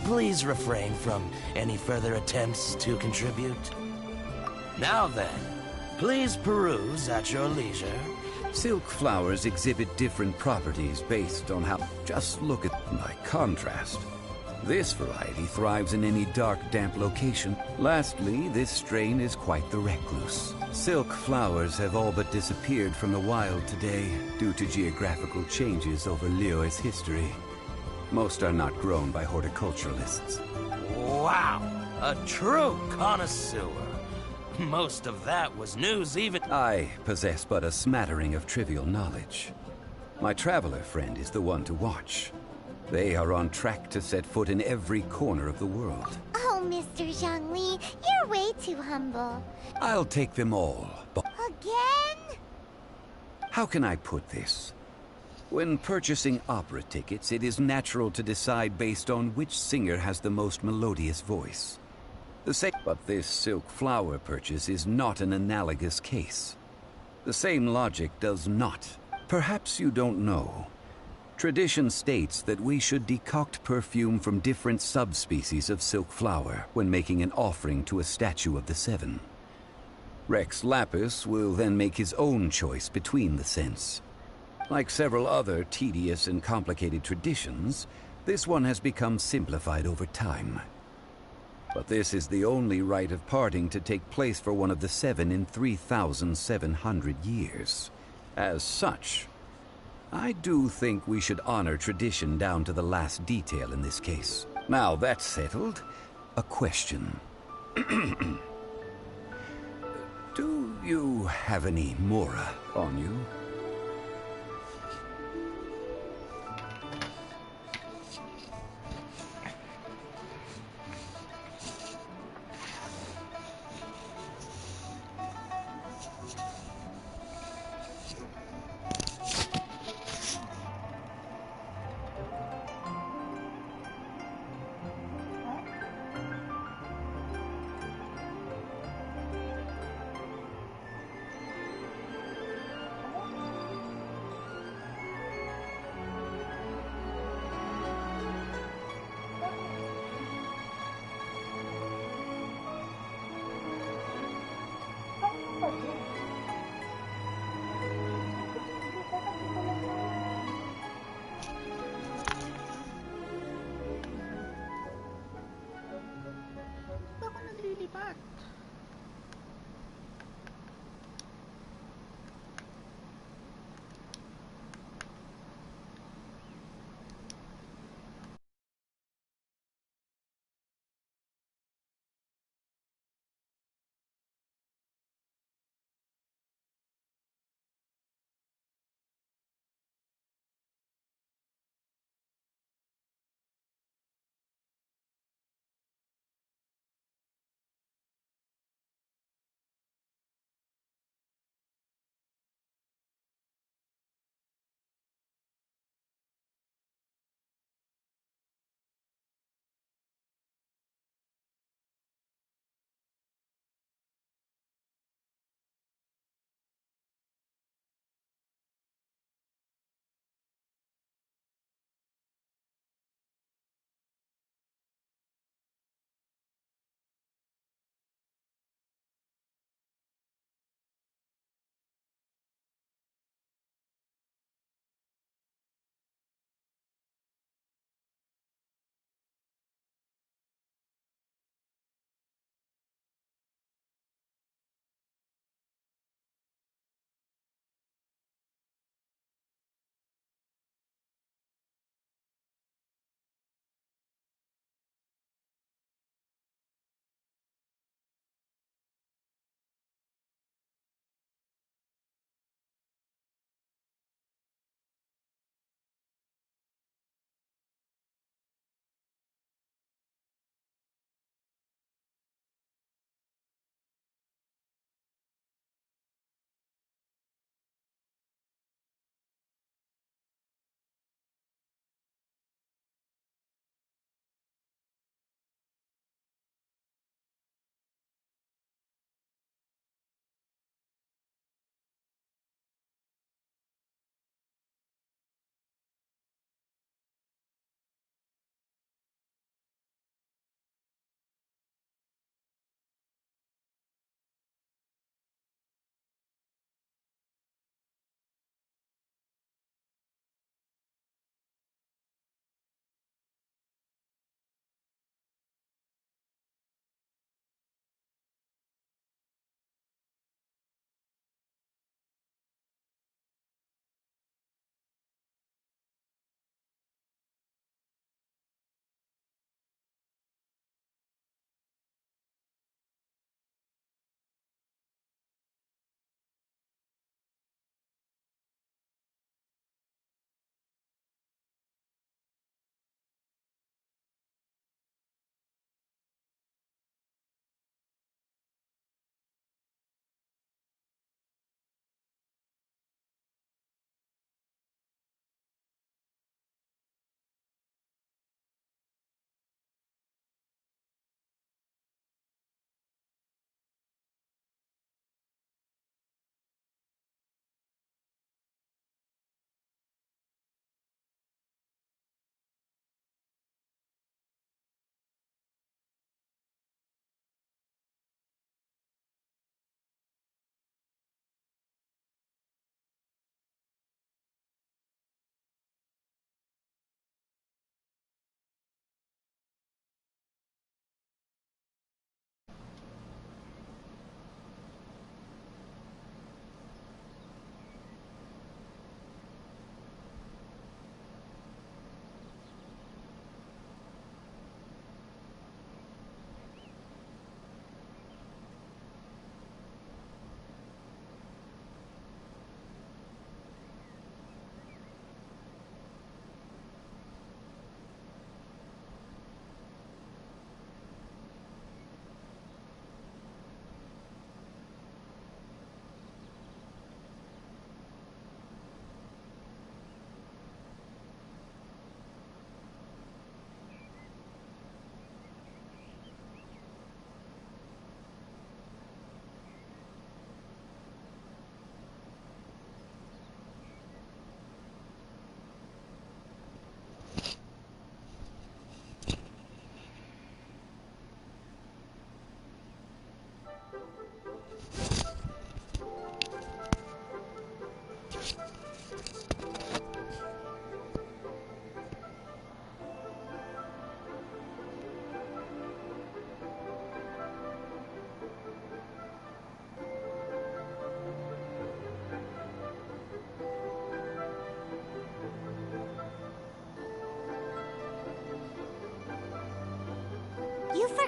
Please refrain from any further attempts to contribute. Now then, please peruse at your leisure. Silk flowers exhibit different properties based on how... Just look at, by contrast. This variety thrives in any dark, damp location. Lastly, this strain is quite the recluse. Silk flowers have all but disappeared from the wild today due to geographical changes over Liyue's history. Most are not grown by horticulturalists. Wow! A true connoisseur. Most of that was news even... I possess but a smattering of trivial knowledge. My traveler friend is the one to watch. They are on track to set foot in every corner of the world. Oh, Mr. Zhongli, you're way too humble. I'll take them all, but... Again? How can I put this? When purchasing opera tickets, it is natural to decide based on which singer has the most melodious voice. But this silk flower purchase is not an analogous case. The same logic does not. Perhaps you don't know. Tradition states that we should decoct perfume from different subspecies of silk flower when making an offering to a statue of the seven. Rex Lapis will then make his own choice between the scents. Like several other tedious and complicated traditions, this one has become simplified over time. But this is the only rite of parting to take place for one of the seven in 3,700 years. As such, I do think we should honor tradition down to the last detail in this case. Now that's settled, a question. Do you have any Mora on you?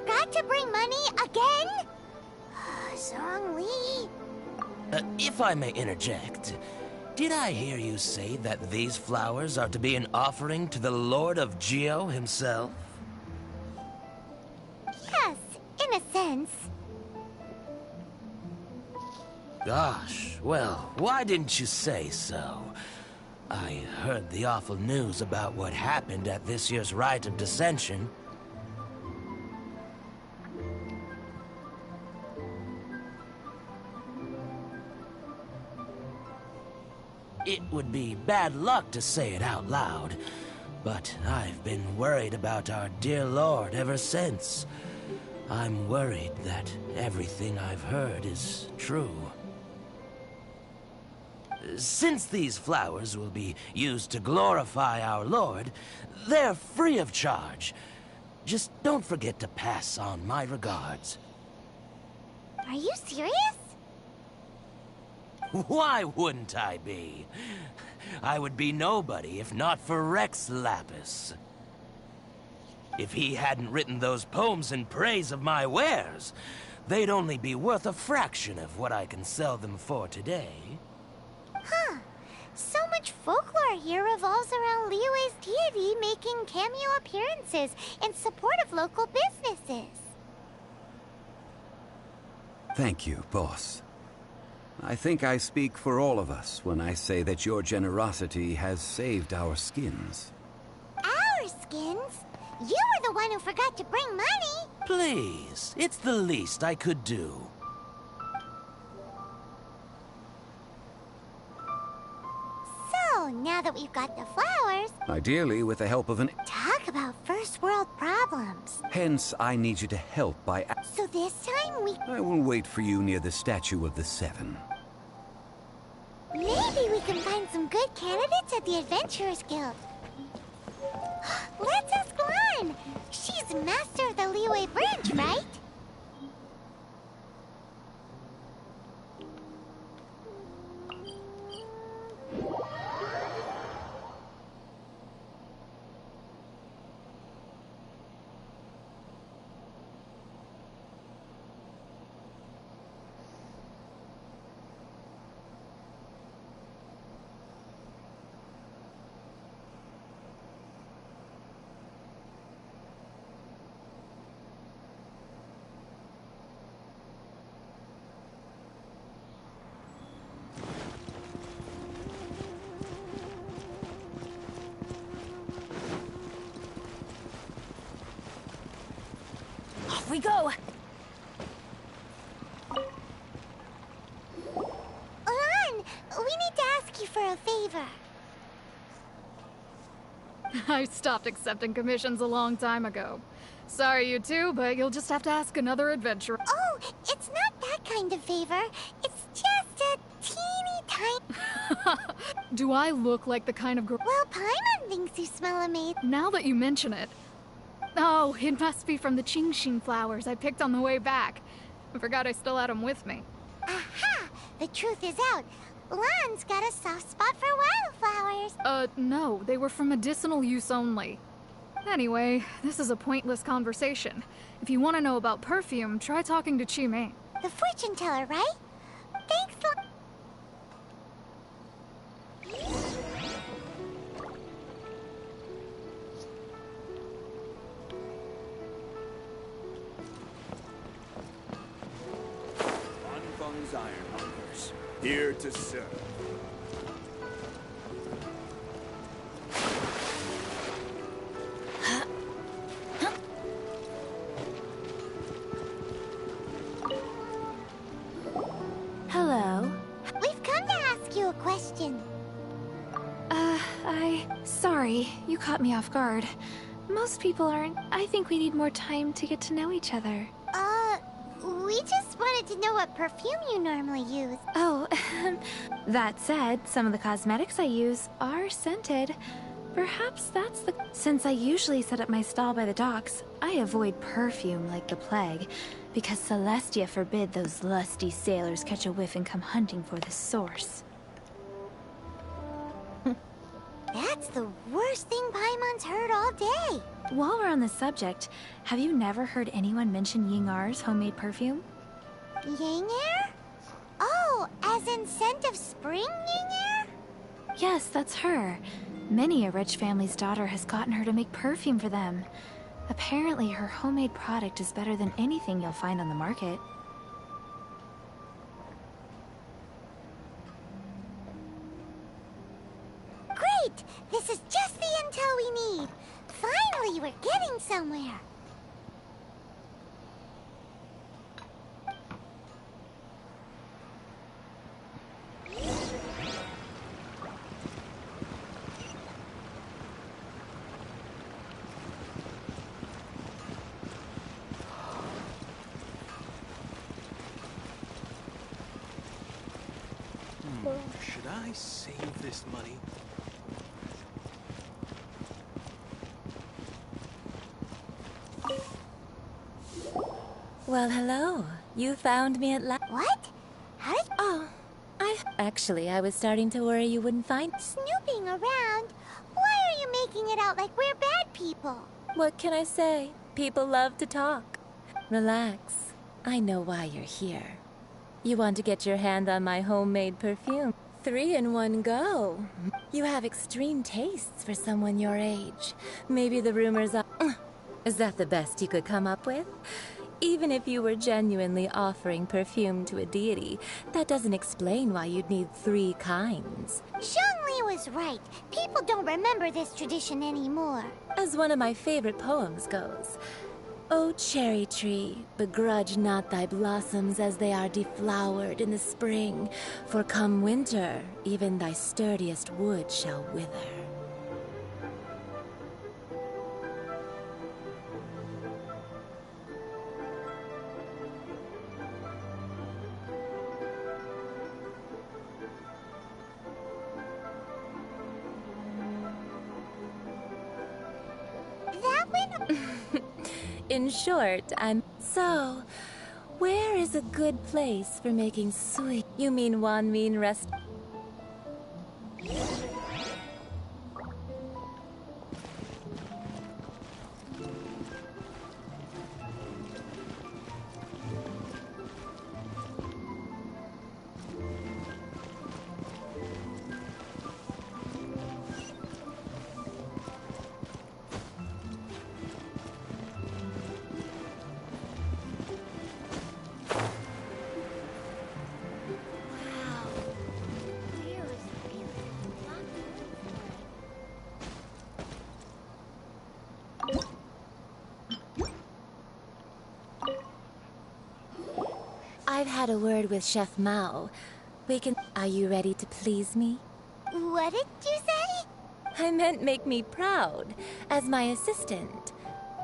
forgot to bring money again? Zhongli. If I may interject, did I hear you say that these flowers are to be an offering to the Lord of Geo himself? Yes, in a sense. Gosh, well, why didn't you say so? I heard the awful news about what happened at this year's Rite of Dissension. It would be bad luck to say it out loud, but I've been worried about our dear Lord ever since. I'm worried that everything I've heard is true. Since these flowers will be used to glorify our Lord, they're free of charge. Just don't forget to pass on my regards. Are you serious? Why wouldn't I be? I would be nobody if not for Rex Lapis. If he hadn't written those poems in praise of my wares, they'd only be worth a fraction of what I can sell them for today. Huh. So much folklore here revolves around Liyue's deity making cameo appearances in support of local businesses. Thank you, boss. I think I speak for all of us when I say that your generosity has saved our skins. Our skins? You were the one who forgot to bring money. Please, it's the least I could do. So, now that we've got the flowers... Ideally with the help of an... Talk about first world problems. Hence, I need you to help by... So this time we... I will wait for you near the statue of the Seven. Maybe we can find some good candidates at the Adventurers Guild. Let's ask Lan. She's master of the Liyue branch, right? Off we go! Lan, we need to ask you for a favor. I stopped accepting commissions a long time ago. Sorry, you two, but you'll just have to ask another adventurer. Oh, it's not that kind of favor. It's just a teeny tiny... Do I look like the kind of girl... Well, Paimon thinks you smell amazing. Now that you mention it... Oh, it must be from the Genshin flowers I picked on the way back. I forgot I still had them with me. Aha! The truth is out. Lan's got a soft spot for wildflowers. No, they were for medicinal use only. Anyway, this is a pointless conversation. If you want to know about perfume, try talking to Qimei. The fortune teller, right? Thanks, Anfeng's Ironmongers, here to serve. Hello. We've come to ask you a question. Sorry, you caught me off guard. Most people aren't. I think we need more time to get to know each other. We just wanted to know what perfume you normally use. Oh, that said, some of the cosmetics I use are scented. Perhaps that's the... Since I usually set up my stall by the docks, I avoid perfume like the plague, because Celestia forbid those lusty sailors catch a whiff and come hunting for the source. That's the worst thing Paimon's heard all day. While we're on the subject, have you never heard anyone mention Yingar's homemade perfume? Yingar? Oh, as in scent of spring, Yingar? Yes, that's her. Many a rich family's daughter has gotten her to make perfume for them. Apparently, her homemade product is better than anything you'll find on the market. Great! This is just the intel we need. Finally, we're getting somewhere. Should I save this money? Well, hello. You found me at last. What? How did... Oh, Actually, I was starting to worry you wouldn't find... Snooping around? Why are you making it out like we're bad people? What can I say? People love to talk. Relax. I know why you're here. You want to get your hand on my homemade perfume. 3 in one go. You have extreme tastes for someone your age. Maybe the rumors are... Is that the best you could come up with? Even if you were genuinely offering perfume to a deity, that doesn't explain why you'd need 3 kinds. Zhongli was right. People don't remember this tradition anymore. As one of my favorite poems goes, O cherry tree, begrudge not thy blossoms as they are deflowered in the spring, for come winter, even thy sturdiest wood shall wither. In short, I'm... So, where is a good place for making sweet... You mean Wanmin rest... I've had a word with Chef Mao. We can... Are you ready to please me? What did you say? I meant make me proud, as my assistant,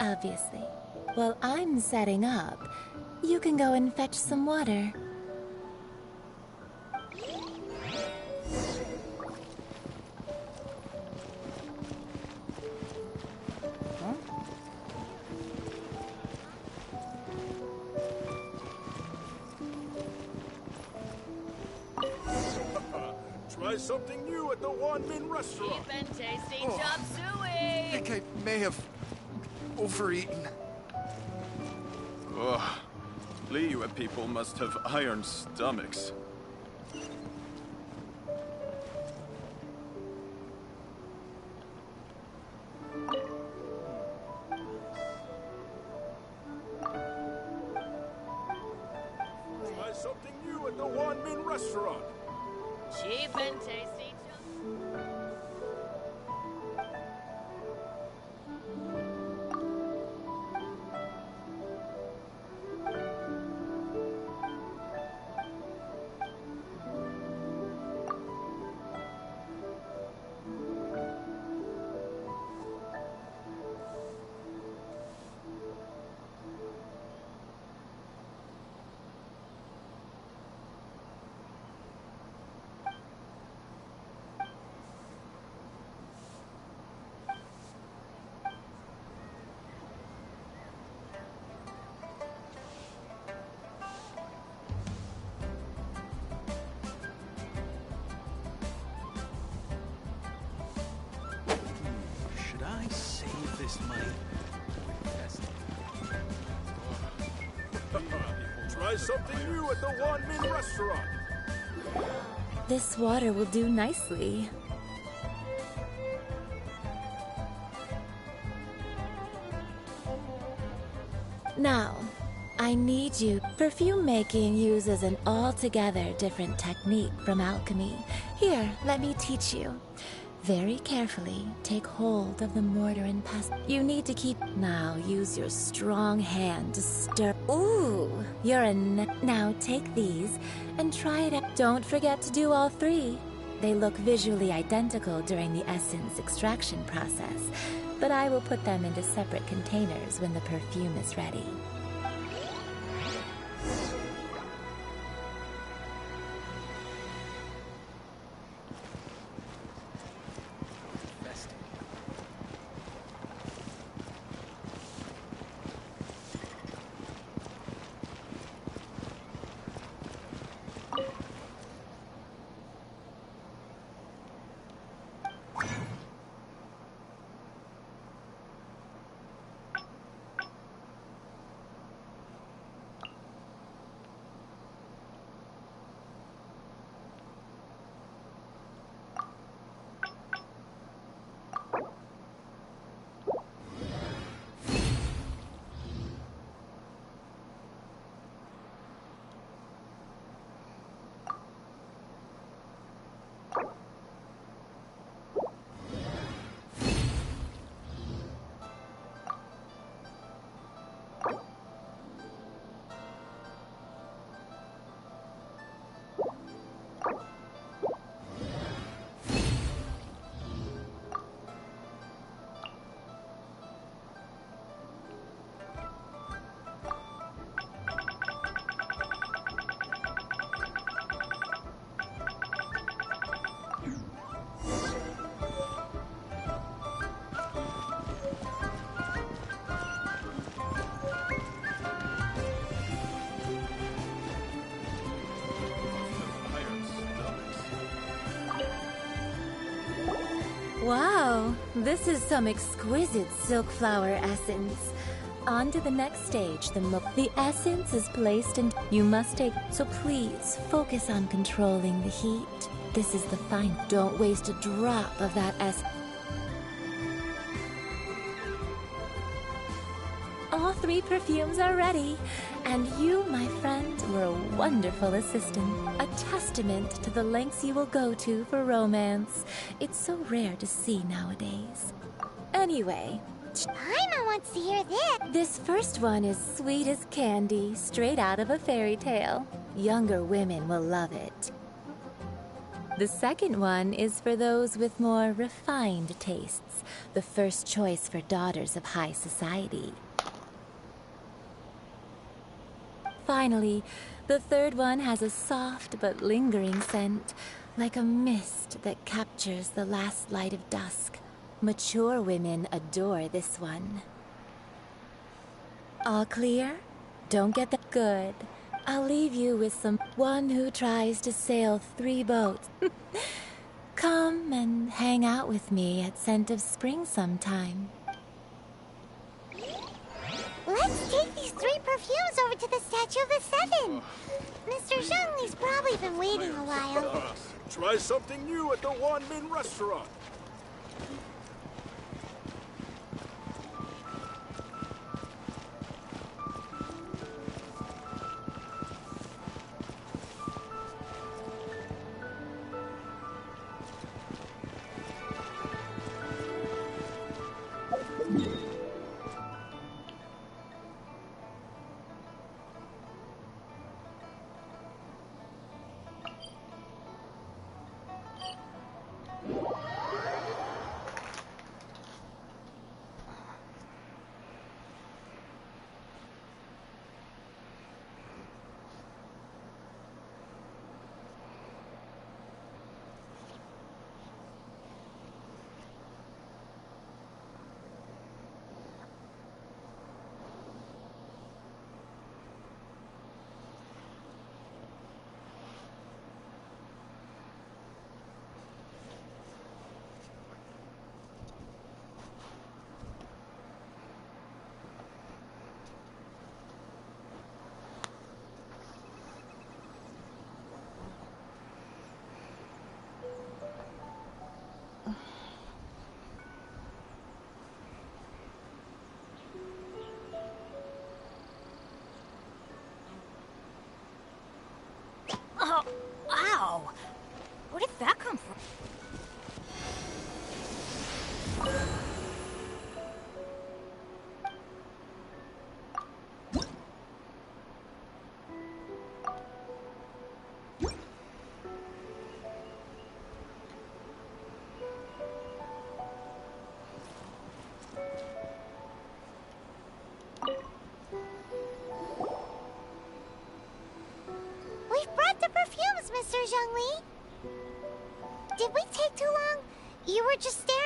obviously. While I'm setting up, you can go and fetch some water. Try something new at the Wanmin restaurant. Cheap and tasty Oh. chop I suey. think I may have overeaten. Ugh. Liyue people must have iron stomachs. Try something new at the Wanmin restaurant. Cheap and tasty chop. this money. Try something new at the Wan Min restaurant. This water will do nicely. Now, I need you. Perfume making uses an altogether different technique from alchemy. Here, let me teach you. Very carefully, take hold of the mortar and pestle. You need to keep... Now, use your strong hand to stir... Ooh, you're a... Now, take these and try it out. Don't forget to do all three. They look visually identical during the essence extraction process, but I will put them into separate containers when the perfume is ready. Wow, this is some exquisite silk flower essence. On to the next stage, the essence is placed in... You must take... So please, focus on controlling the heat. This is the fine... Don't waste a drop of that essence. All three perfumes are ready, and you, my friend, were a wonderful assistant. A testament to the lengths you will go to for romance. It's so rare to see nowadays. Anyway... Paimon wants to hear this. This first one is sweet as candy, straight out of a fairy tale. Younger women will love it. The second one is for those with more refined tastes. The first choice for daughters of high society. Finally, the third one has a soft but lingering scent, like a mist that captures the last light of dusk. Mature women adore this one. All clear? Don't get that good. I'll leave you with one who tries to sail 3 boats. Come and hang out with me at Scent of Spring sometime. Let's take these 3 perfumes over to the Statue of the Seven. Mr. Zhongli's probably been waiting a while. Try something new at the Wan Min restaurant.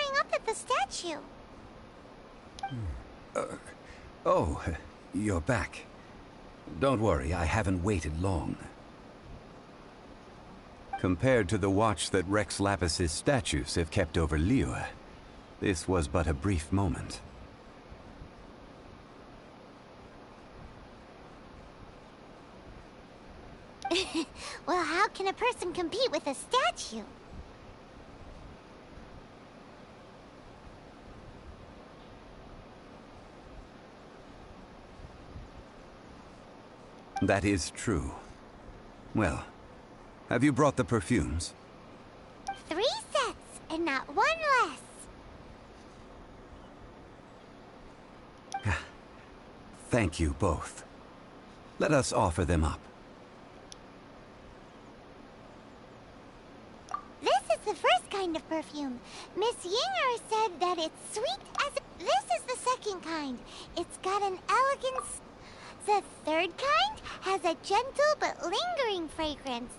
staring up at the statue? Oh, you're back. Don't worry, I haven't waited long. Compared to the watch that Rex Lapis's statues have kept over Liyue, this was but a brief moment. Well, how can a person compete with a statue? That is true. Well, have you brought the perfumes? 3 sets, and not 1 less. Thank you both. Let us offer them up. This is the first kind of perfume. Miss Yinger said that it's sweet as... This is the second kind. It's got an elegance... The third kind has a gentle but lingering fragrance.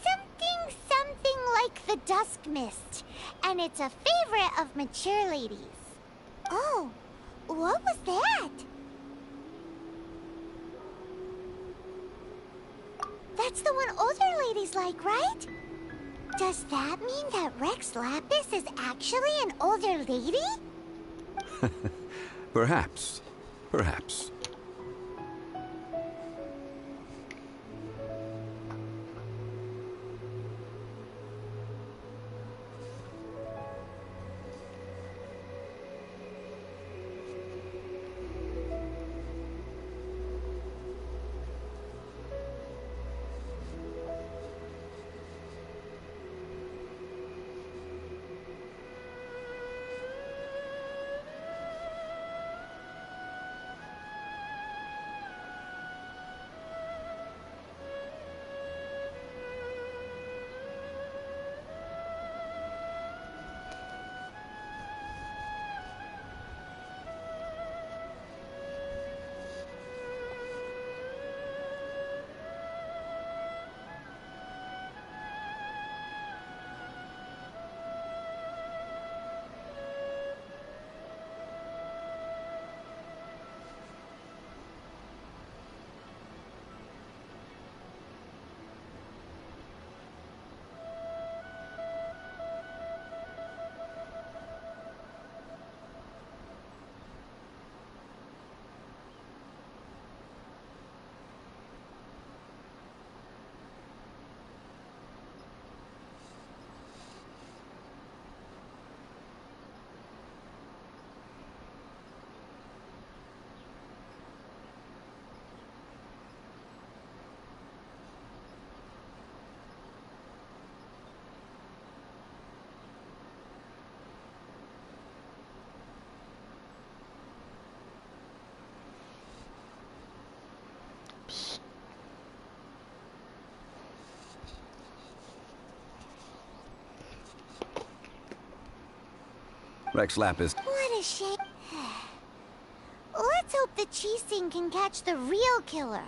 Something like the dusk mist. And it's a favorite of mature ladies. Oh, what was that? That's the one older ladies like, right? Does that mean that Rex Lapis is actually an older lady? Perhaps. Perhaps. Rex Lapis. What a shame. Let's hope the Qixing can catch the real killer.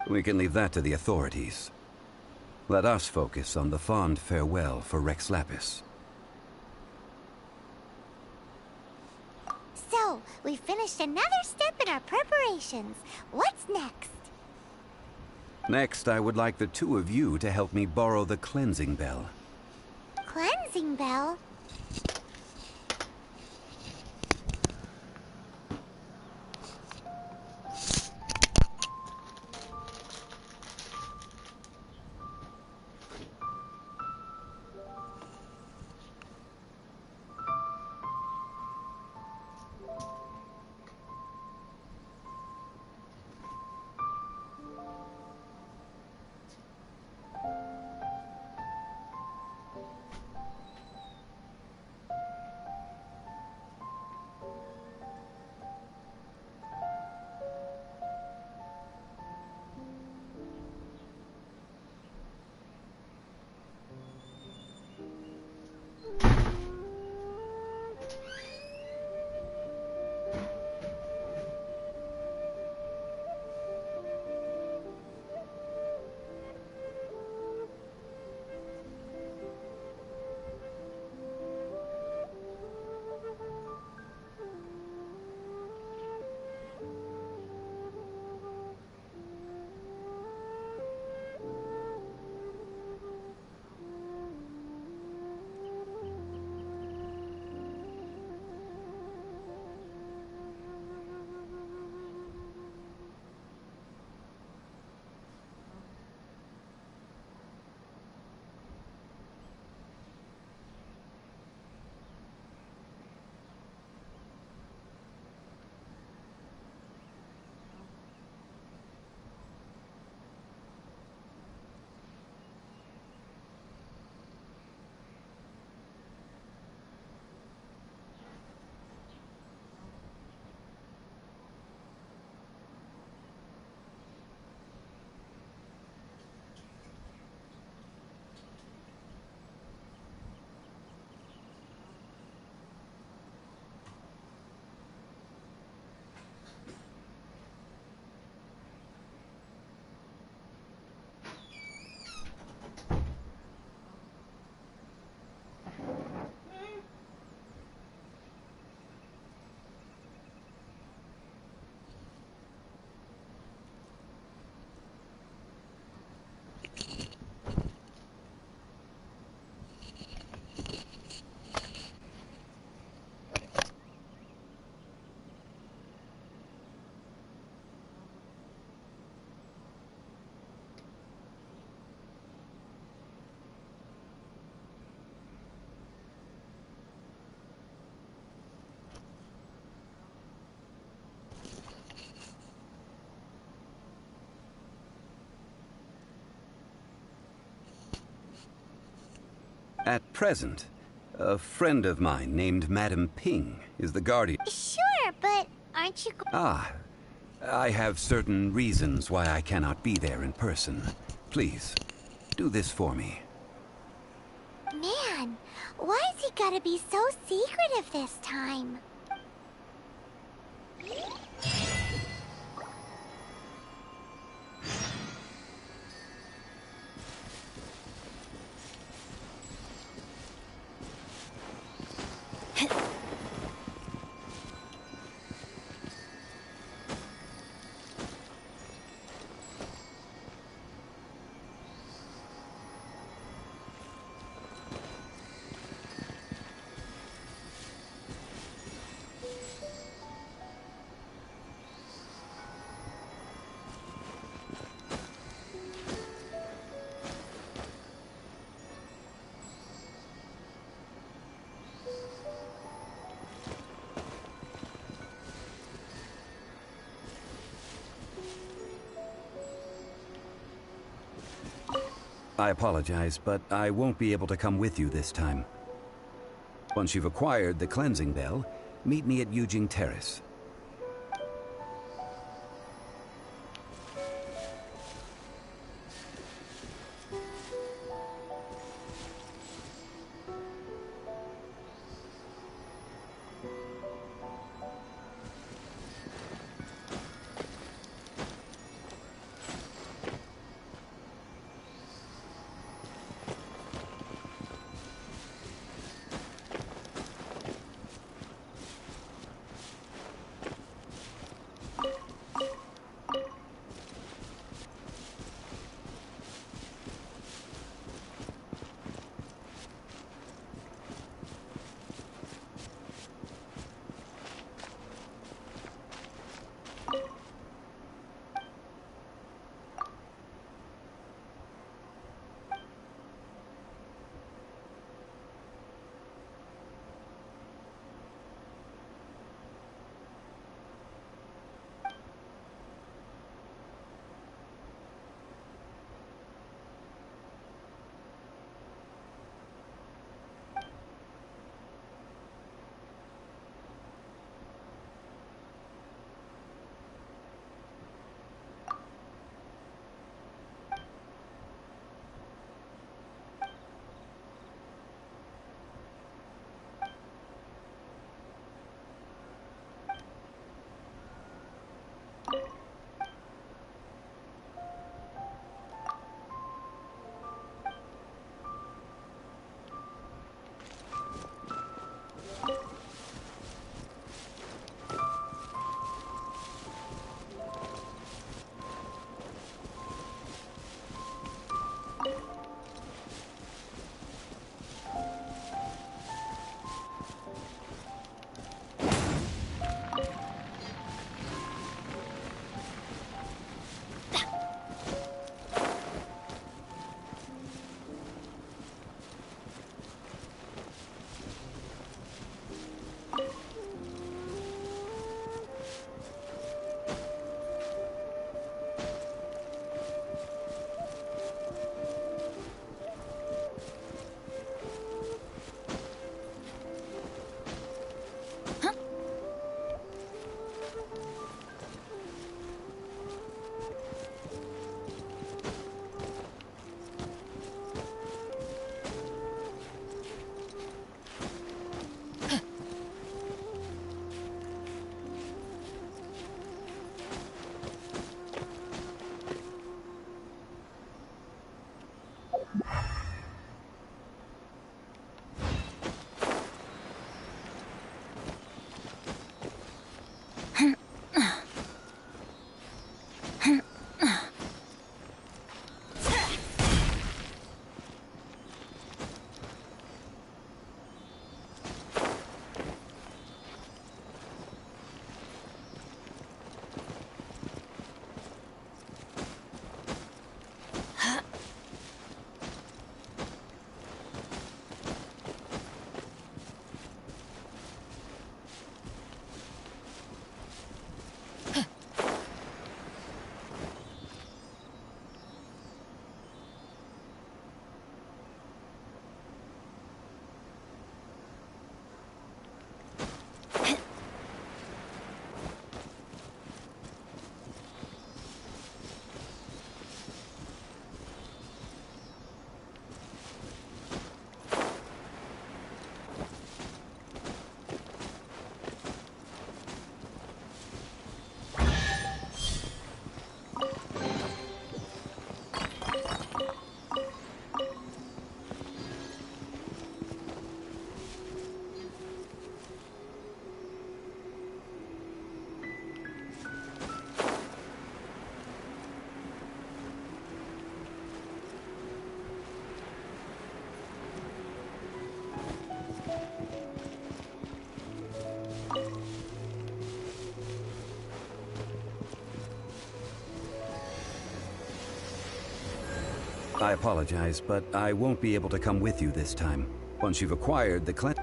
We can leave that to the authorities. Let us focus on the fond farewell for Rex Lapis. So, we finished another step in our preparations. What's next? Next, I would like the two of you to help me borrow the cleansing bell. Cleansing bell? At present, a friend of mine named Madame Ping is the guardian. Sure, but aren't you... I have certain reasons why I cannot be there in person. Please, do this for me. Man, why has he gotta be so secretive this time? I apologize, but I won't be able to come with you this time. Once you've acquired the cleansing bell, meet me at Yujing Terrace. I apologize, but I won't be able to come with you this time. Once you've acquired the cleanse...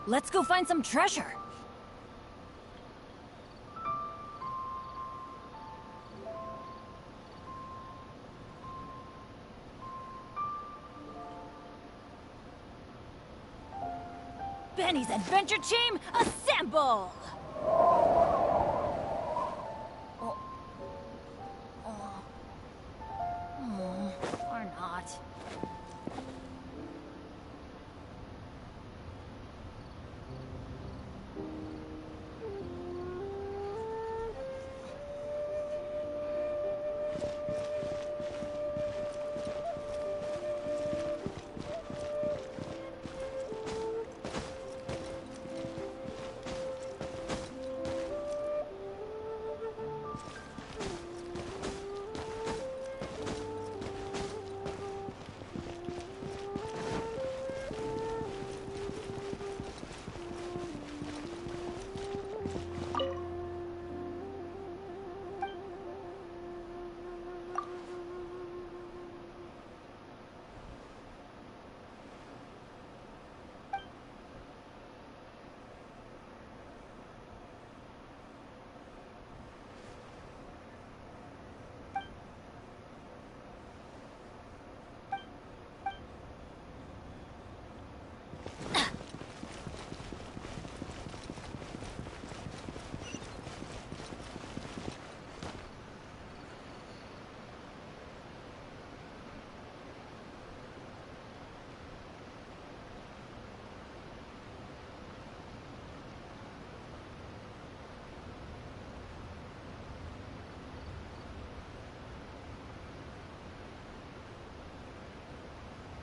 Let's go find some treasure. Benny's adventure team, assemble! Or not.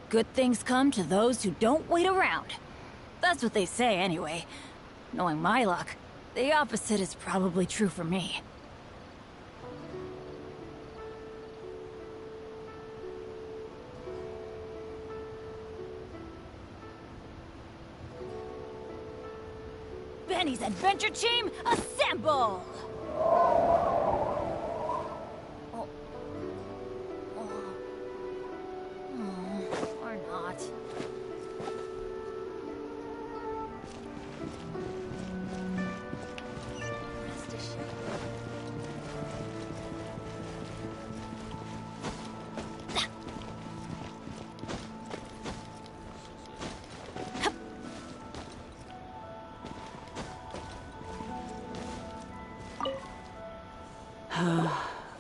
Good things come to those who don't wait around. That's what they say anyway. Knowing my luck, the opposite is probably true for me. Benny's adventure team, assemble! Or not.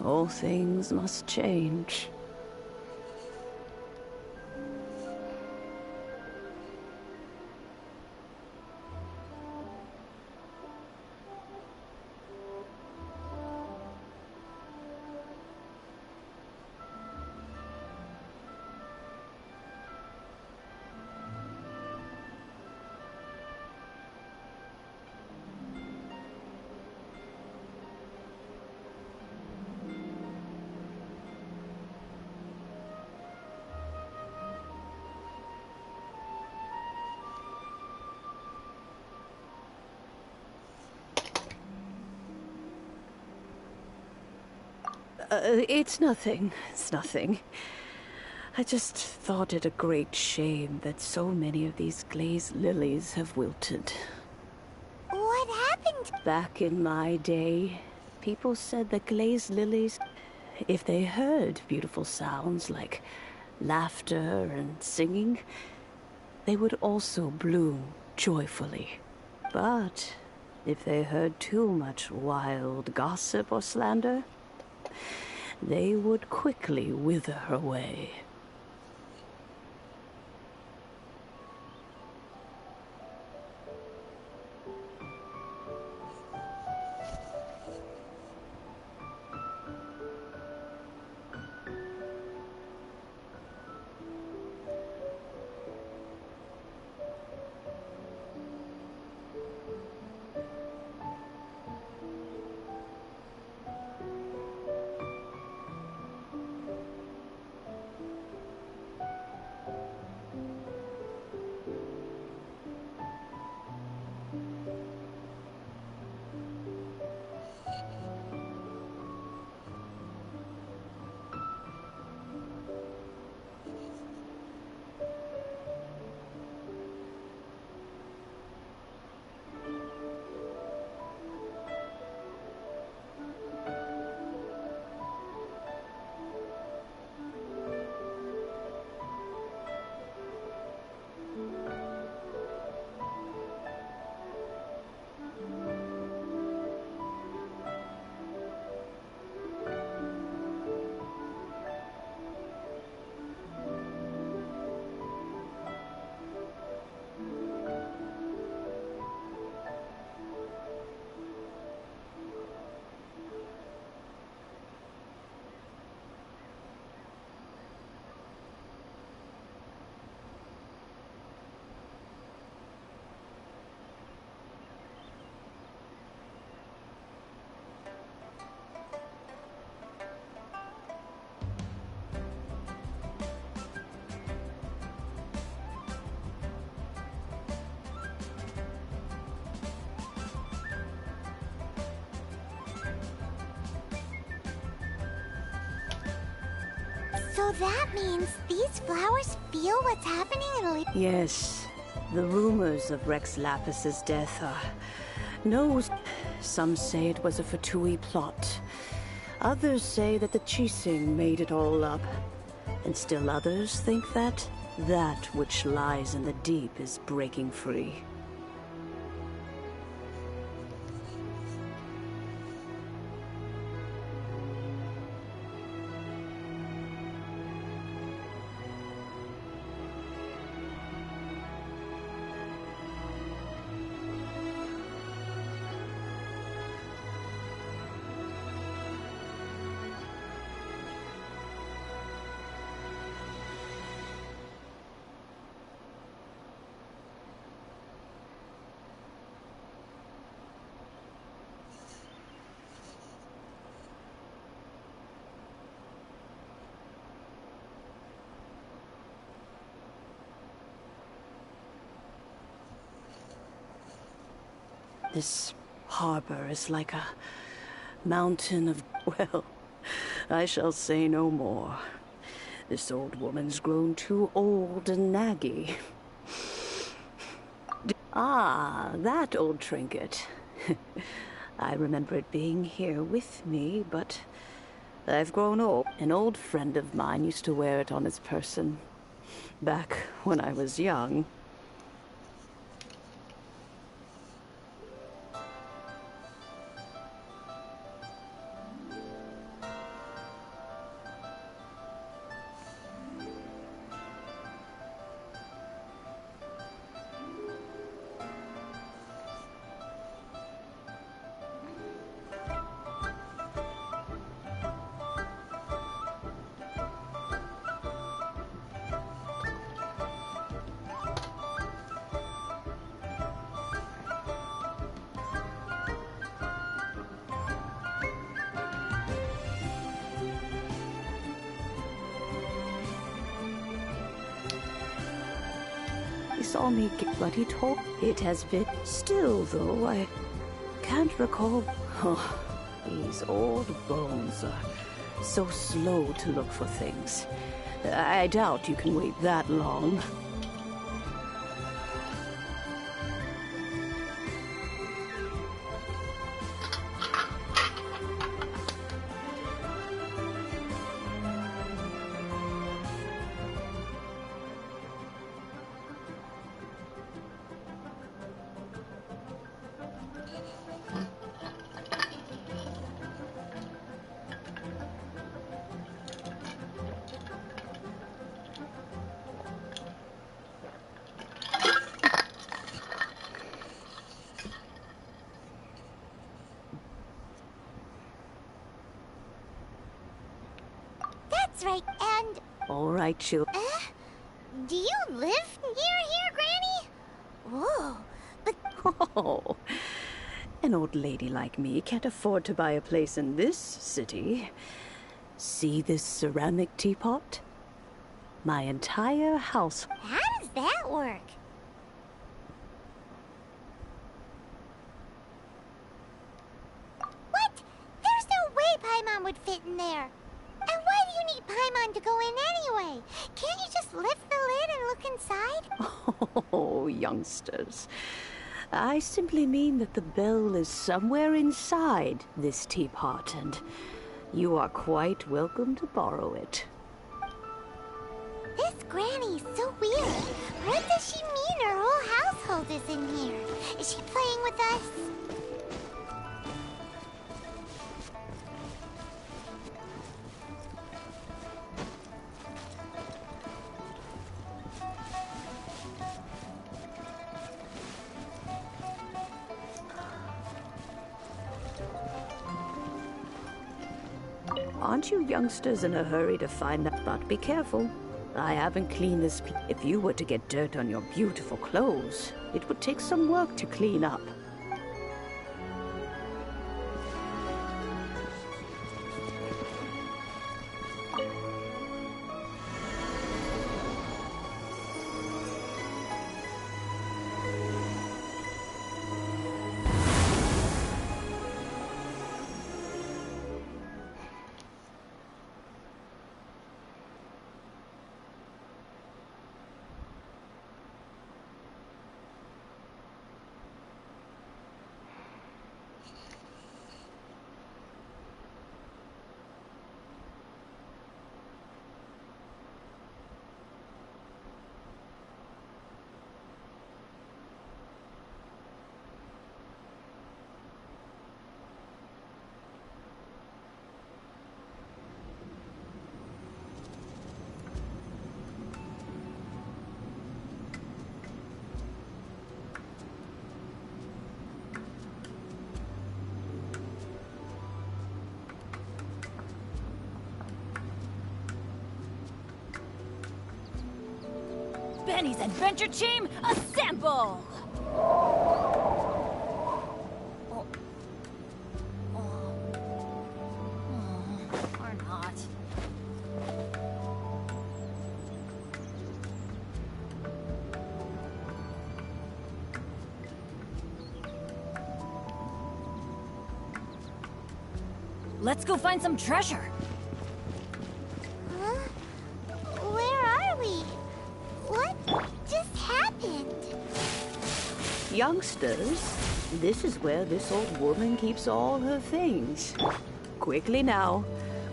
All things must change. It's nothing. It's nothing. I just thought it a great shame that so many of these glazed lilies have wilted. What happened? Back in my day, people said that glazed lilies, if they heard beautiful sounds like laughter and singing, they would also bloom joyfully. But if they heard too much wild gossip or slander, they would quickly wither away. So that means these flowers feel what's happening in Liyue? Yes, the rumors of Rex Lapis's death are... No, some say it was a Fatui plot. Others say that the Qixing made it all up. And still others think that that which lies in the deep is breaking free. This harbor is like a mountain of... Well, I shall say no more. This old woman's grown too old and naggy. Ah, that old trinket. I remember it being here with me, but I've grown old. An old friend of mine used to wear it on his person. Back when I was young. He saw me, but he told... It has been... Still, though, I can't recall... Oh, these old bones are So slow to look for things. I doubt you can wait that long. That's right, and... All right, children. Do you live near here, Granny? Whoa, but... Oh, an old lady like me can't afford to buy a place in this city. See this ceramic teapot? My entire house. How does that work? What? There's no way Paimon would fit in there. And why do you need Paimon to go in anyway? Can't you just lift the lid and look inside? Oh, youngsters. I simply mean that the bell is somewhere inside this teapot, and you are quite welcome to borrow it. This Granny's so weird. What does she mean her whole household is in here? Is she playing with us? Aren't you youngsters in a hurry to find that? But be careful. I haven't cleaned this. If you were to get dirt on your beautiful clothes, it would take some work to clean up. Benny's Adventure Team, assemble! Or not. Let's go find some treasure. Huh? Where are we? What just happened? Youngsters, this is where this old woman keeps all her things. Quickly now,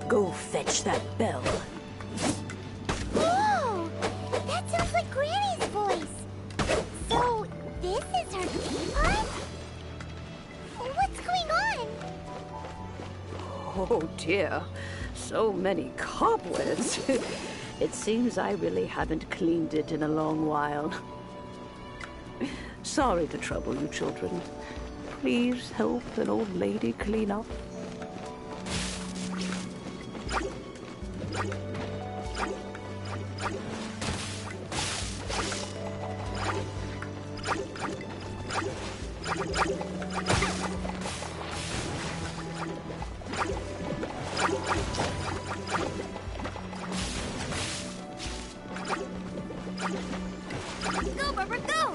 go fetch that bell. Whoa! That sounds like Granny's voice. So, this is her teapot? What's going on? Oh dear, so many cobwebs. It seems I really haven't cleaned it in a long while. Sorry to trouble you, children. Please help an old lady clean up. Go, Barbara, go!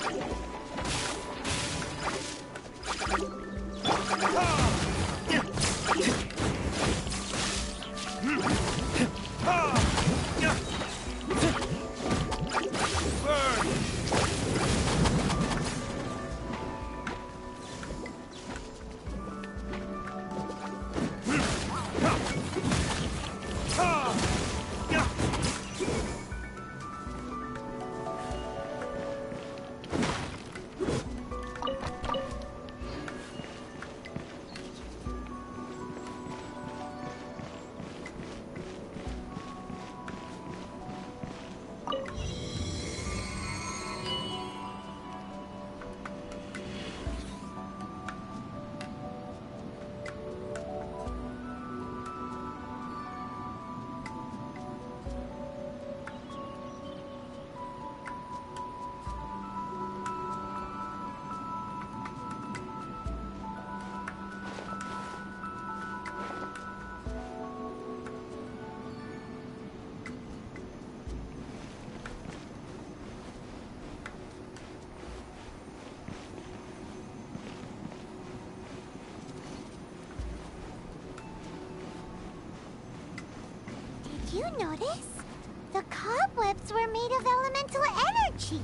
you notice? The cobwebs were made of elemental energy.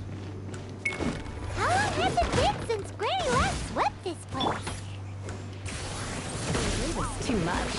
How long has it been since Granny last swept this place? It was too much.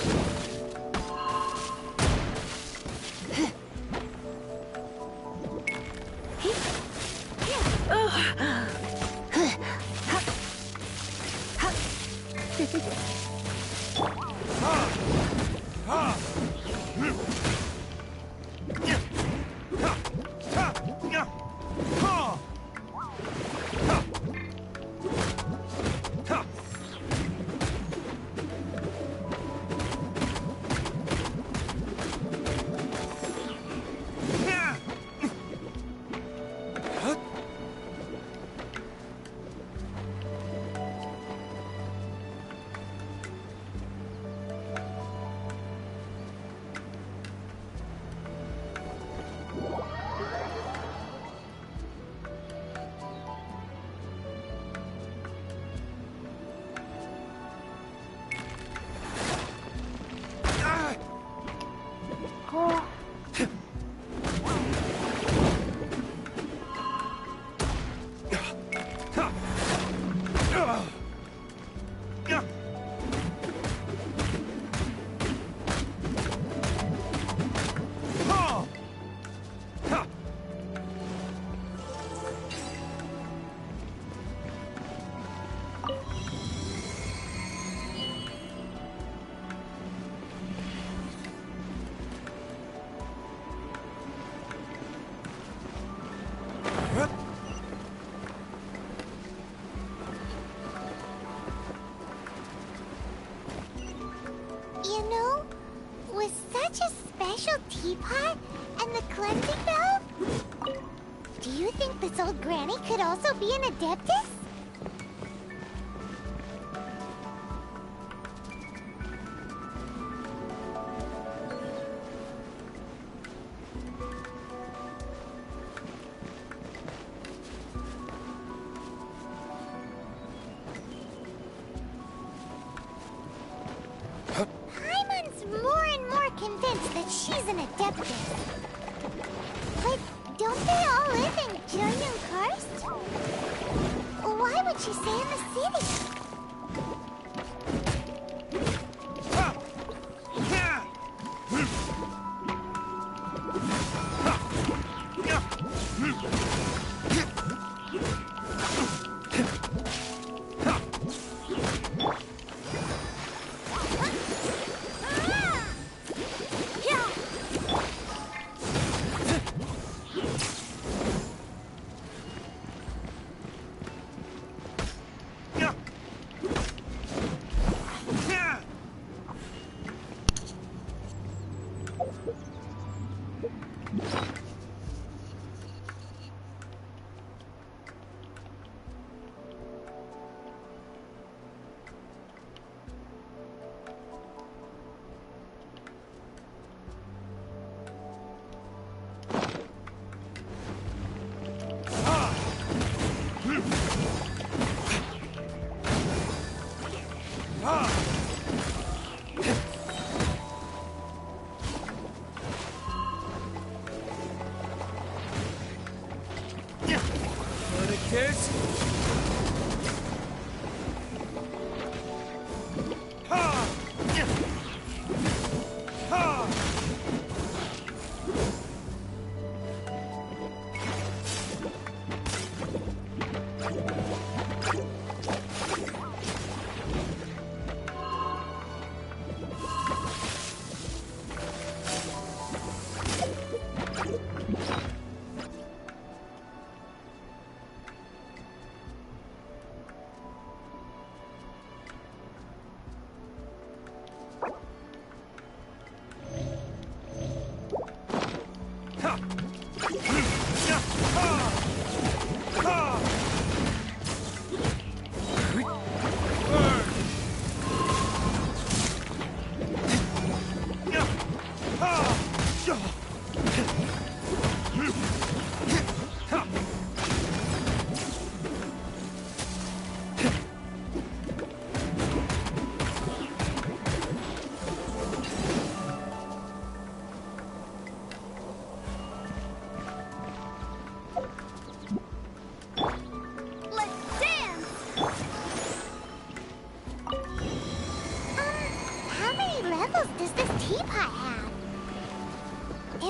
You know, with such a special teapot and the cleansing bell, do you think this old granny could also be an adeptus? Paimon's more and more convinced that she's an adeptus. But don't they all live in Junyun Karst? Why would she stay in the city?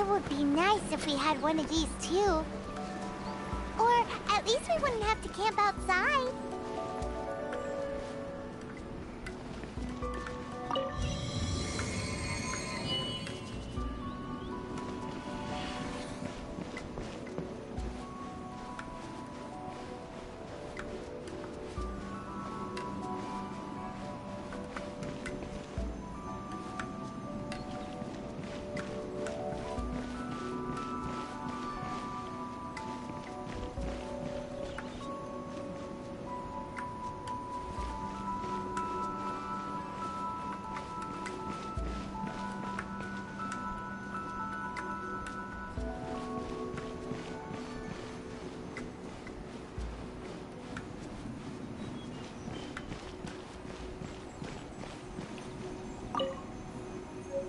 It would be nice if we had one of these too. Or at least we wouldn't have to camp outside.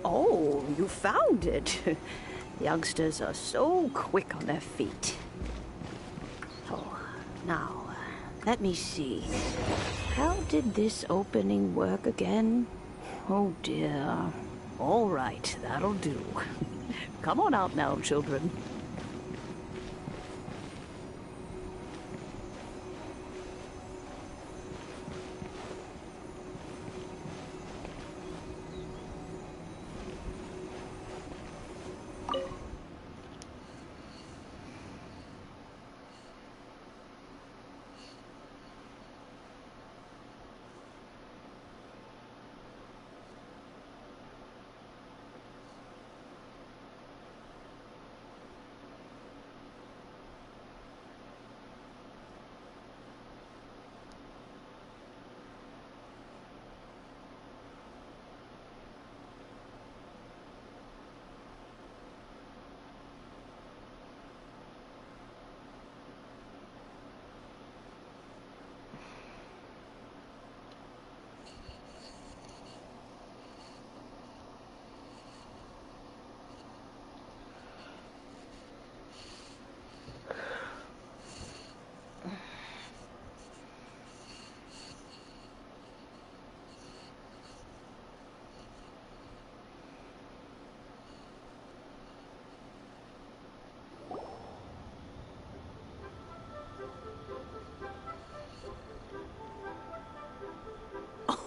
Oh, you found it. Youngsters are so quick on their feet. Oh, now, let me see. How did this opening work again? Oh dear. All right, that'll do. Come on out now, children.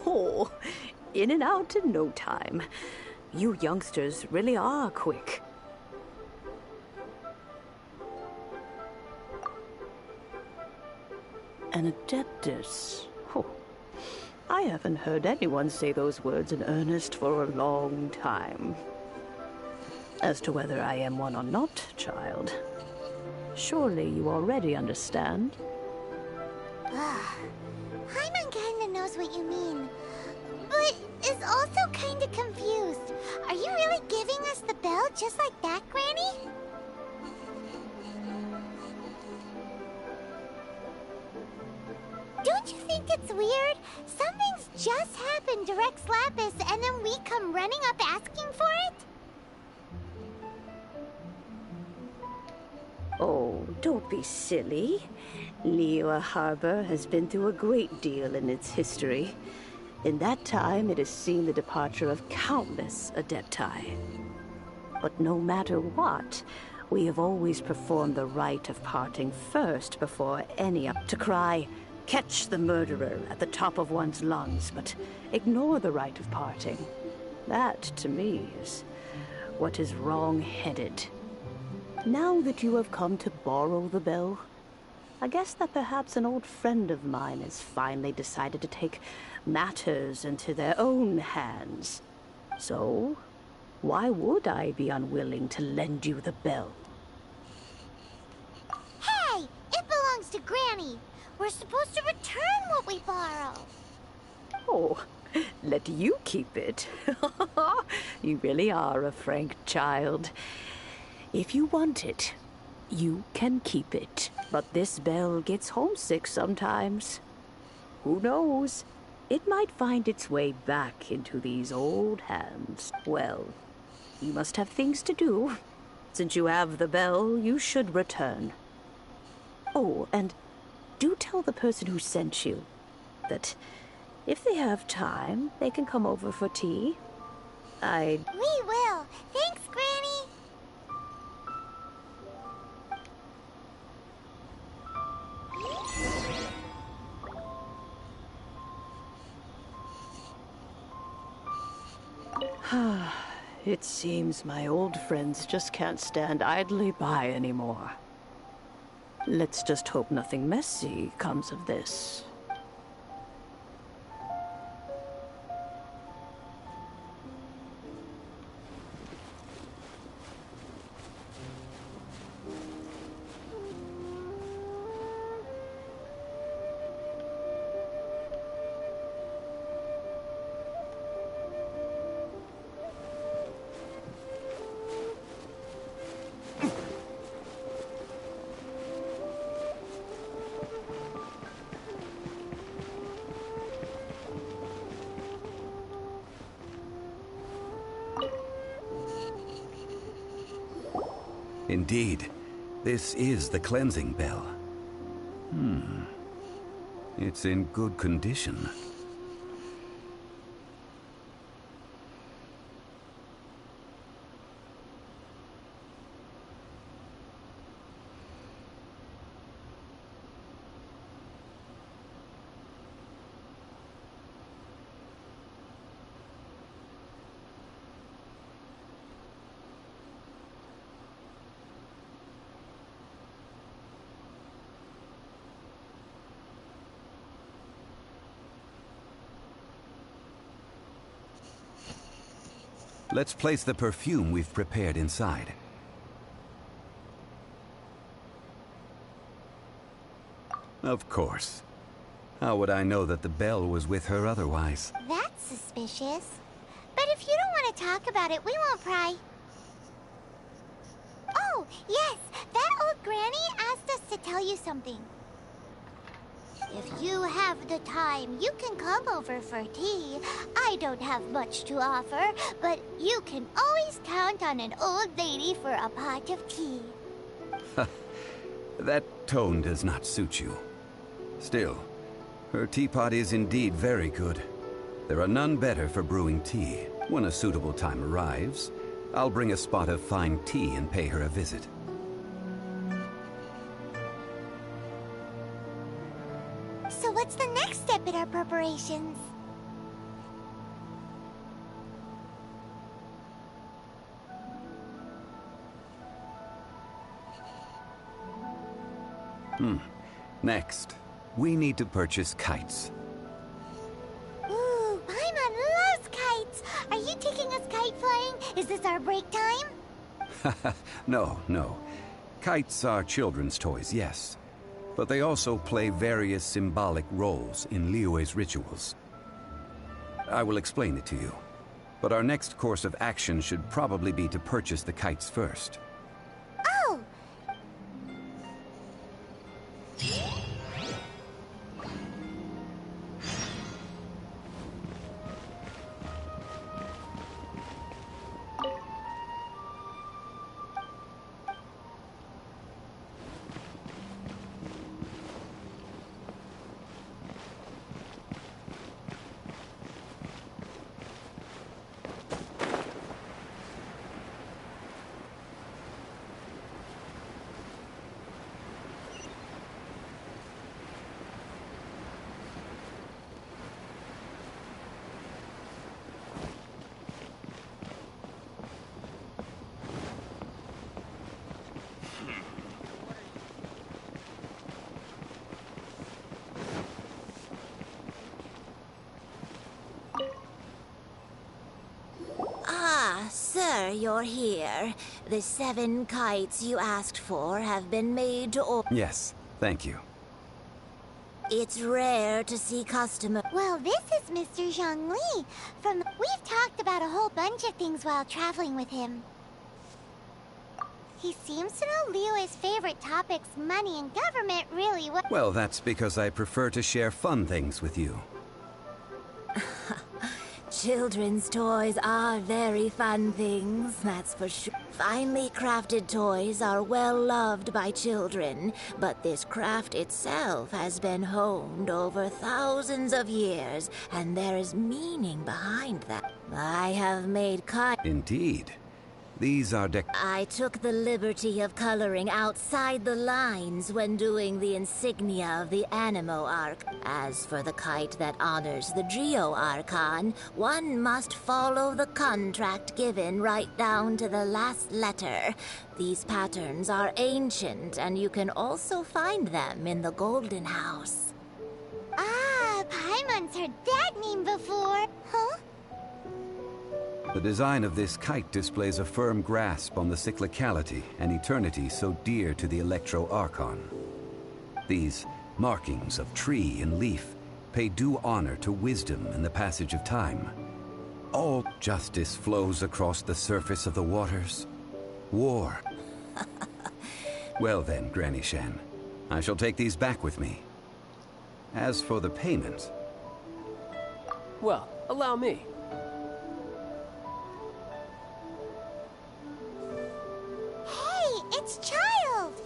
Oh, in and out in no time. You youngsters really are quick. An adeptus. Oh, I haven't heard anyone say those words in earnest for a long time. As to whether I am one or not, child, surely you already understand. Paimon kinda knows what you mean, but is also kinda confused. Are you really giving us the bell just like that, Granny? Don't you think it's weird? Something's just happened to Rex Lapis and then we come running up asking for it? Oh, don't be silly. Liyue Harbor has been through a great deal in its history. In that time, it has seen the departure of countless Adepti. But no matter what, we have always performed the rite of parting first before any to cry, "Catch the murderer," at the top of one's lungs, but ignore the rite of parting. That, to me, is what is wrong-headed. Now that you have come to borrow the bell, I guess that perhaps an old friend of mine has finally decided to take matters into their own hands. So, why would I be unwilling to lend you the bell? Hey! It belongs to Granny! We're supposed to return what we borrow! Oh, let you keep it. You really are a frank child. If you want it, you can keep it. But this bell gets homesick sometimes. Who knows? It might find its way back into these old hands. Well, you must have things to do. Since you have the bell, you should return. Oh, and do tell the person who sent you that if they have time, they can come over for tea. We will. Thanks, Granny. It seems my old friends just can't stand idly by anymore. Let's just hope nothing messy comes of this. Indeed, this is the cleansing bell. It's in good condition. Let's place the perfume we've prepared inside. Of course. How would I know that the bell was with her otherwise? That's suspicious. But if you don't want to talk about it, we won't pry. Oh, yes! That old granny asked us to tell you something. If you have the time, you can come over for tea. I don't have much to offer, but you can always count on an old lady for a pot of tea. That tone does not suit you. Still, her teapot is indeed very good. There are none better for brewing tea. When a suitable time arrives, I'll bring a spot of fine tea and pay her a visit. So what's the next step in our preparations? Next, we need to purchase kites. Ooh, Paimon loves kites! Are you taking us kite flying? Is this our break time? No. Kites are children's toys, yes. But they also play various symbolic roles in Liyue's rituals. I will explain it to you. But our next course of action should probably be to purchase the kites first. Oh! Sir, you're here. The 7 kites you asked for have been made to order. Yes, thank you. It's rare to see customers. Well, this is Mr. Zhongli. We've talked about a whole bunch of things while traveling with him. He seems to know Liyue's favorite topics, money and government, really well. Well, that's because I prefer to share fun things with you. Children's toys are very fun things, that's for sure. Finely crafted toys are well loved by children, but this craft itself has been honed over thousands of years, and there is meaning behind that. I have made Indeed. These are I took the liberty of coloring outside the lines when doing the insignia of the Animo Arc. As for the kite that honors the Geo Archon, one must follow the contract given right down to the last letter. These patterns are ancient, and you can also find them in the Golden House. Ah, Paimon's heard that name before. Huh? The design of this kite displays a firm grasp on the cyclicality and eternity so dear to the Electro Archon. These markings of tree and leaf pay due honor to wisdom and the passage of time. All justice flows across the surface of the waters. War. Well then, Granny Shan, I shall take these back with me. As for the payment... Well, allow me. It's Child!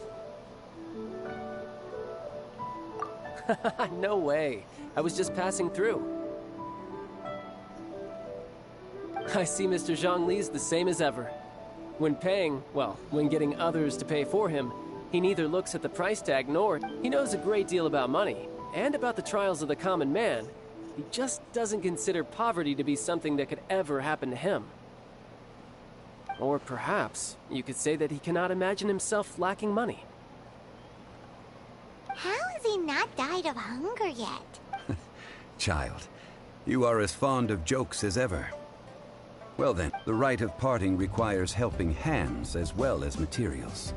No way. I was just passing through. I see Mr. Zhongli's the same as ever. When paying, well, when getting others to pay for him, he neither looks at the price tag nor... He knows a great deal about money, and about the trials of the common man. He just doesn't consider poverty to be something that could ever happen to him. Or perhaps you could say that he cannot imagine himself lacking money. How has he not died of hunger yet? Child, you are as fond of jokes as ever. Well then, the rite of parting requires helping hands as well as materials.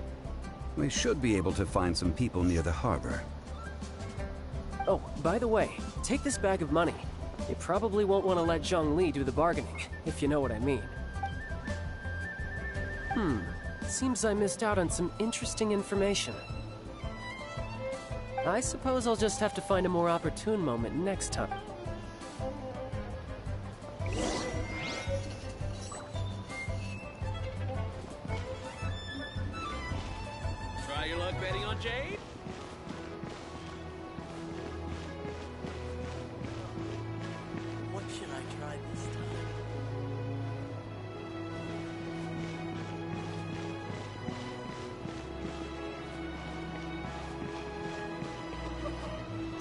We should be able to find some people near the harbor. Oh, by the way, take this bag of money. You probably won't want to let Zhongli do the bargaining, if you know what I mean. Seems I missed out on some interesting information. I suppose I'll just have to find a more opportune moment next time. Try your luck betting on Jade? What should I try this time?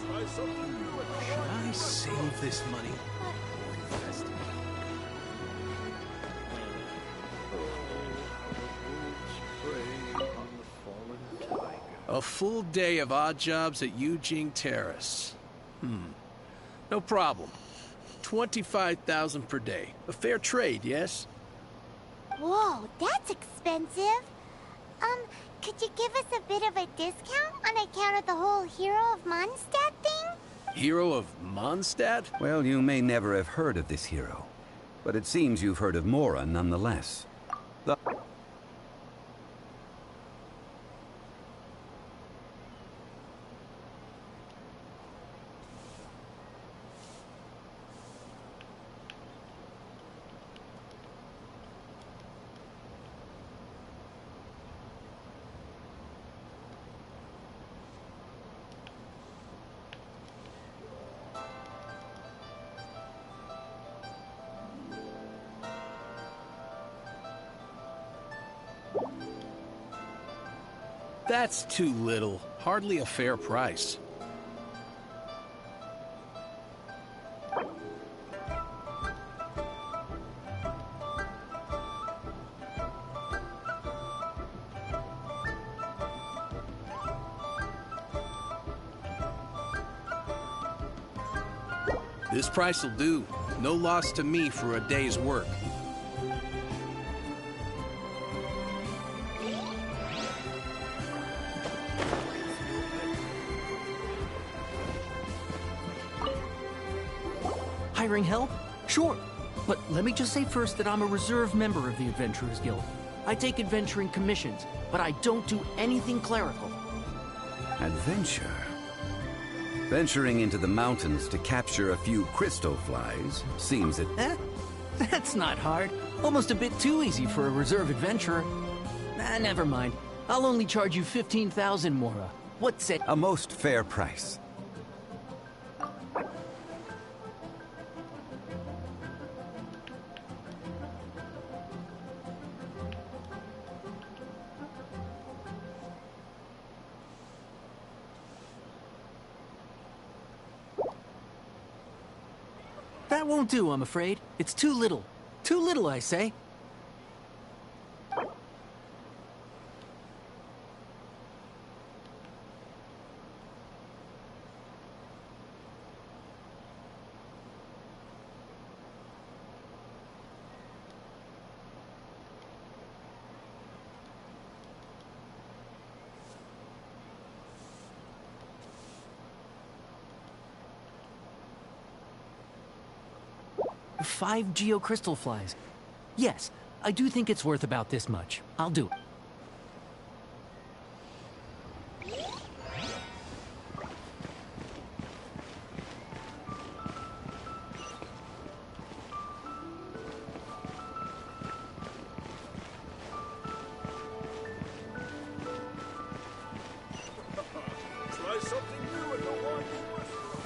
Try something new at the Should I save this money? A full day of odd jobs at Yujing Terrace. No problem. 25,000 per day. A fair trade, yes? Whoa, that's expensive. Could you give us a bit of a discount on account of the whole Hero of Mondstadt thing? Hero of Mondstadt? Well, you may never have heard of this hero, but it seems you've heard of Mora nonetheless. That's too little. Hardly a fair price. This price will do. No loss to me for a day's work. Hiring help? Sure. But let me just say first that I'm a reserve member of the Adventurers Guild. I take adventuring commissions, but I don't do anything clerical. Adventure? Venturing into the mountains to capture a few crystal flies seems That's not hard. Almost a bit too easy for a reserve adventurer. Never mind. I'll only charge you 15,000 Mora. What's it? A most fair price. That won't do, I'm afraid. It's too little. Too little, I say. Five geocrystal flies. Yes, I do think it's worth about this much. I'll do it. Try something new at the one restaurant.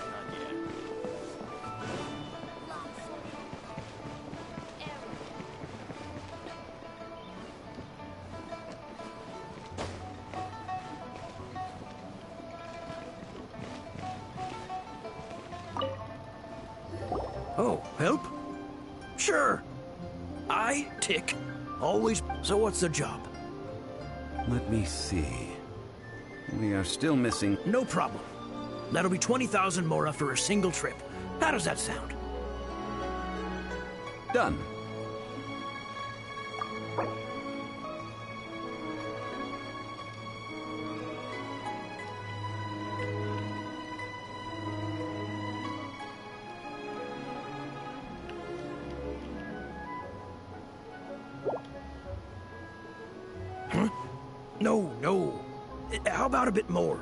Not yet. Oh, help? Sure. I, Tick, always... So what's the job? Let me see. We are still missing... No problem. That'll be 20,000 mora for a single trip. How does that sound? Done. No. How about a bit more?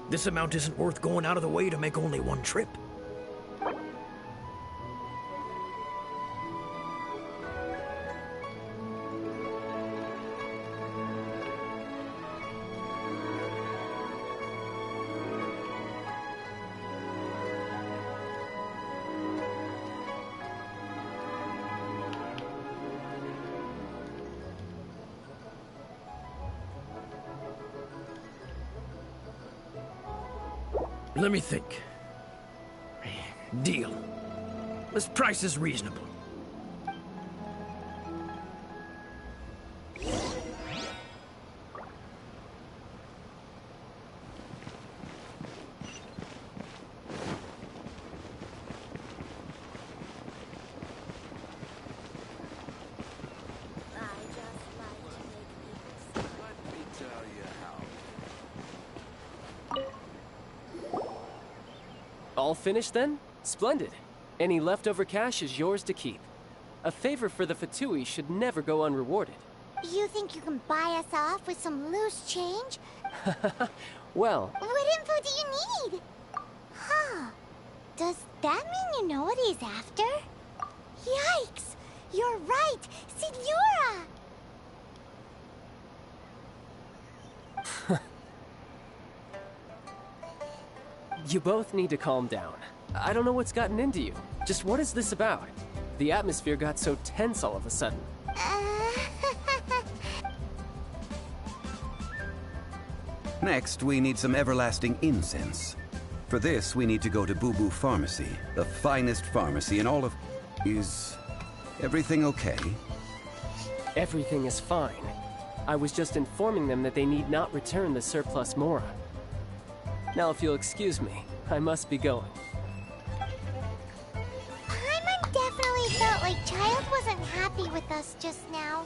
This amount isn't worth going out of the way to make only one trip. Let me think. Deal. This price is reasonable. All finished then? Splendid. Any leftover cash is yours to keep. A favor for the Fatui should never go unrewarded. You think you can buy us off with some loose change? Well... What info do you need? Huh. Does that mean you know what he's after? Yikes! You're right! Signora! You both need to calm down. I don't know what's gotten into you. Just what is this about? The atmosphere got so tense all of a sudden. Next, we need some everlasting incense. For this, we need to go to Boo Boo Pharmacy, the finest pharmacy in all of... Is everything okay? Everything is fine. I was just informing them that they need not return the surplus Mora. Now, if you'll excuse me, I must be going. Paimon definitely felt like Child wasn't happy with us just now.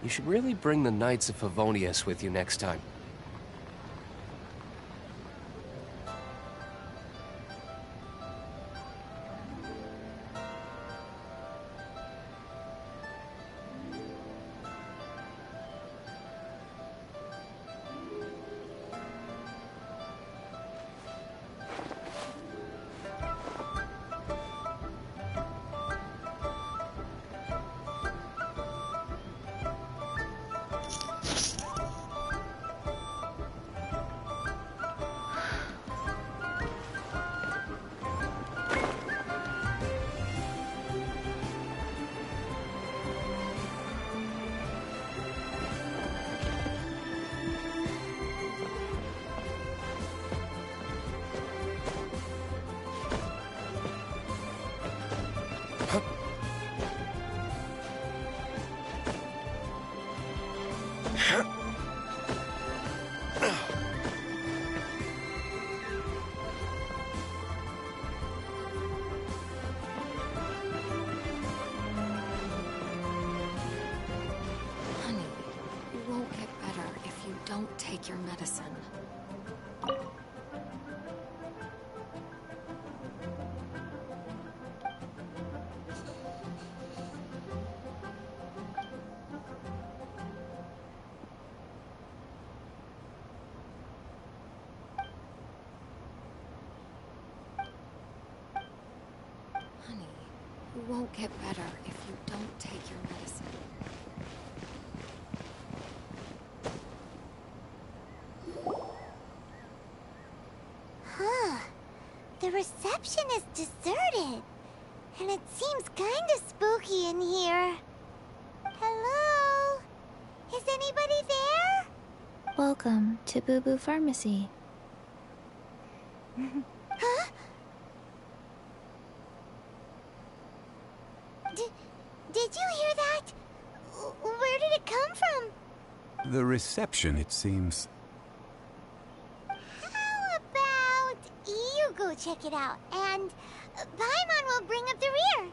You should really bring the Knights of Favonius with you next time. Don't take your medicine. Honey, you won't get better if you don't take your medicine. The reception is deserted, and it seems kinda spooky in here. Hello? Is anybody there? Welcome to Boo Boo Pharmacy. Huh? Did you hear that? Where did it come from? The reception, it seems. You go check it out, and Paimon will bring up the rear.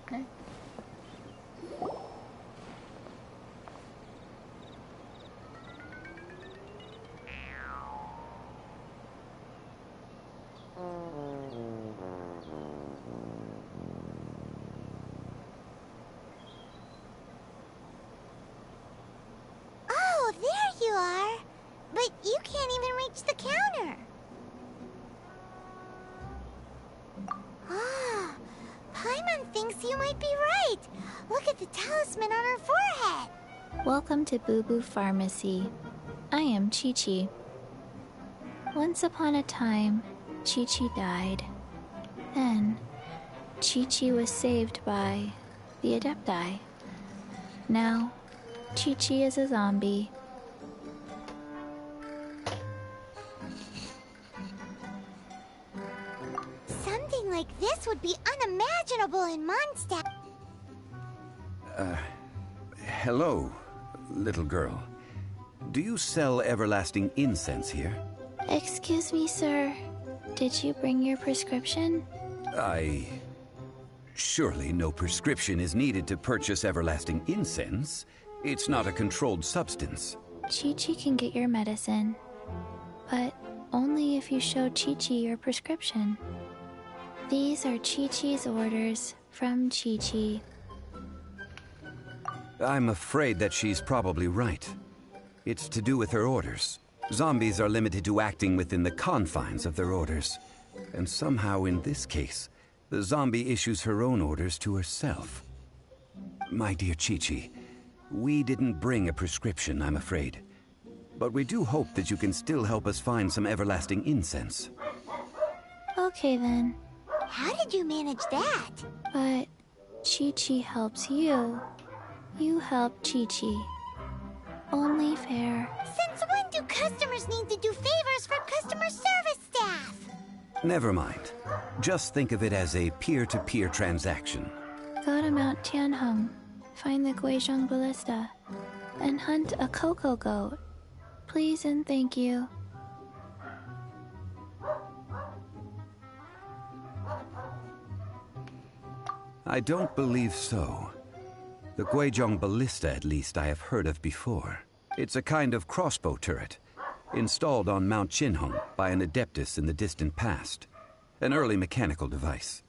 Okay. Oh, there you are. But you can't even reach the counter. Ah, Paimon thinks you might be right. Look at the talisman on her forehead. Welcome to Boo Boo Pharmacy. I am Chi-Chi. Once upon a time, Chi-Chi died. Then, Chi-Chi was saved by the Adepti. Now, Chi-Chi is a zombie. Something like this would be unimaginable in Mondstadt. Hello, little girl. Do you sell everlasting incense here? Excuse me, sir. Did you bring your prescription? Surely no prescription is needed to purchase everlasting incense. It's not a controlled substance. Chi-Chi can get your medicine, but only if you show Chi-Chi your prescription. These are Chi-Chi's orders from Chi-Chi. I'm afraid that she's probably right. It's to do with her orders. Zombies are limited to acting within the confines of their orders. And somehow in this case, the zombie issues her own orders to herself. My dear Chi-Chi, we didn't bring a prescription, I'm afraid. But we do hope that you can still help us find some everlasting incense. Okay then. How did you manage that? But Chi-Chi helps you. You help Chi-Chi. Only fair. Since when do customers need to do favors for customer service staff? Never mind. Just think of it as a peer-to-peer transaction. Go to Mount Tianheng. Find the Guizhong Ballista. and hunt a cocoa goat. Please and thank you. I don't believe so. The Guizhong Ballista, at least, I have heard of before. It's a kind of crossbow turret, installed on Mount Qinhong by an adeptus in the distant past. An early mechanical device.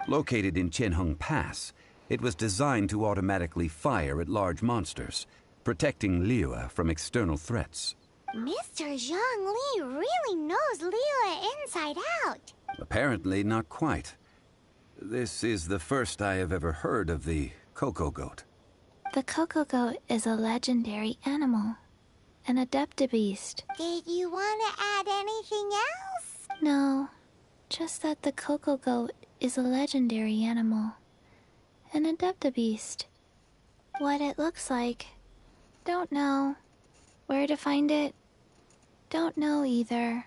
Located in Qinhong Pass, it was designed to automatically fire at large monsters, protecting Liyue from external threats. Mr. Zhang Li really knows Liyue inside out. Apparently not quite. This is the first I have ever heard of the cocoa goat. The cocoa goat is a legendary animal. An adeptabeast. Did you want to add anything else? No, just that the cocoa goat is a legendary animal. An adeptabeast. What it looks like? Don't know. Where to find it? Don't know either.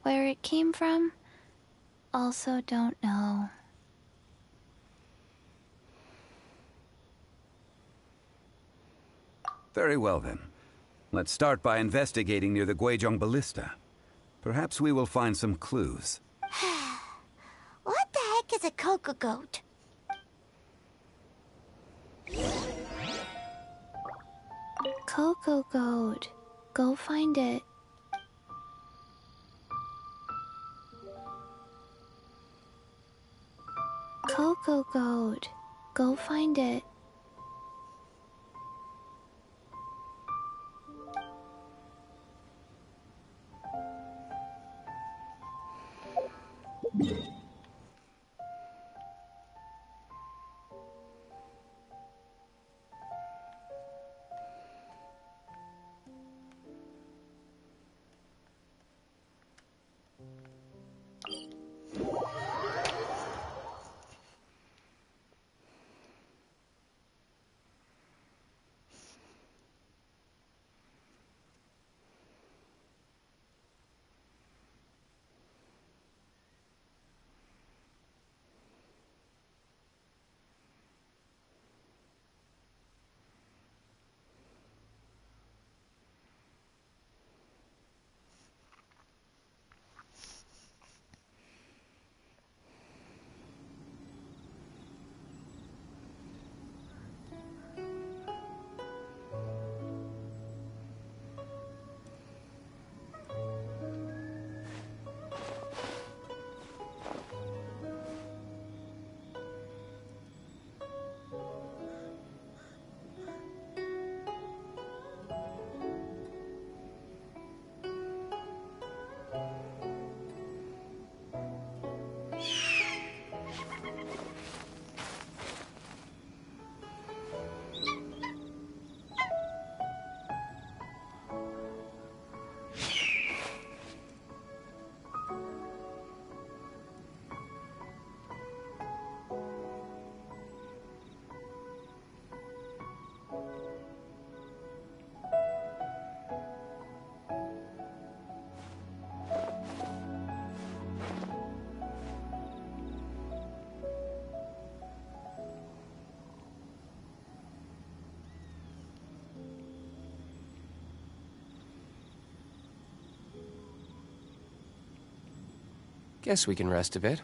Where it came from? Also don't know. Very well then. Let's start by investigating near the Guizhong Ballista. Perhaps we will find some clues. What the heck is a cocoa goat? Cocoa goat. Go find it. Cocoa goat. Go find it. Guess we can rest a bit.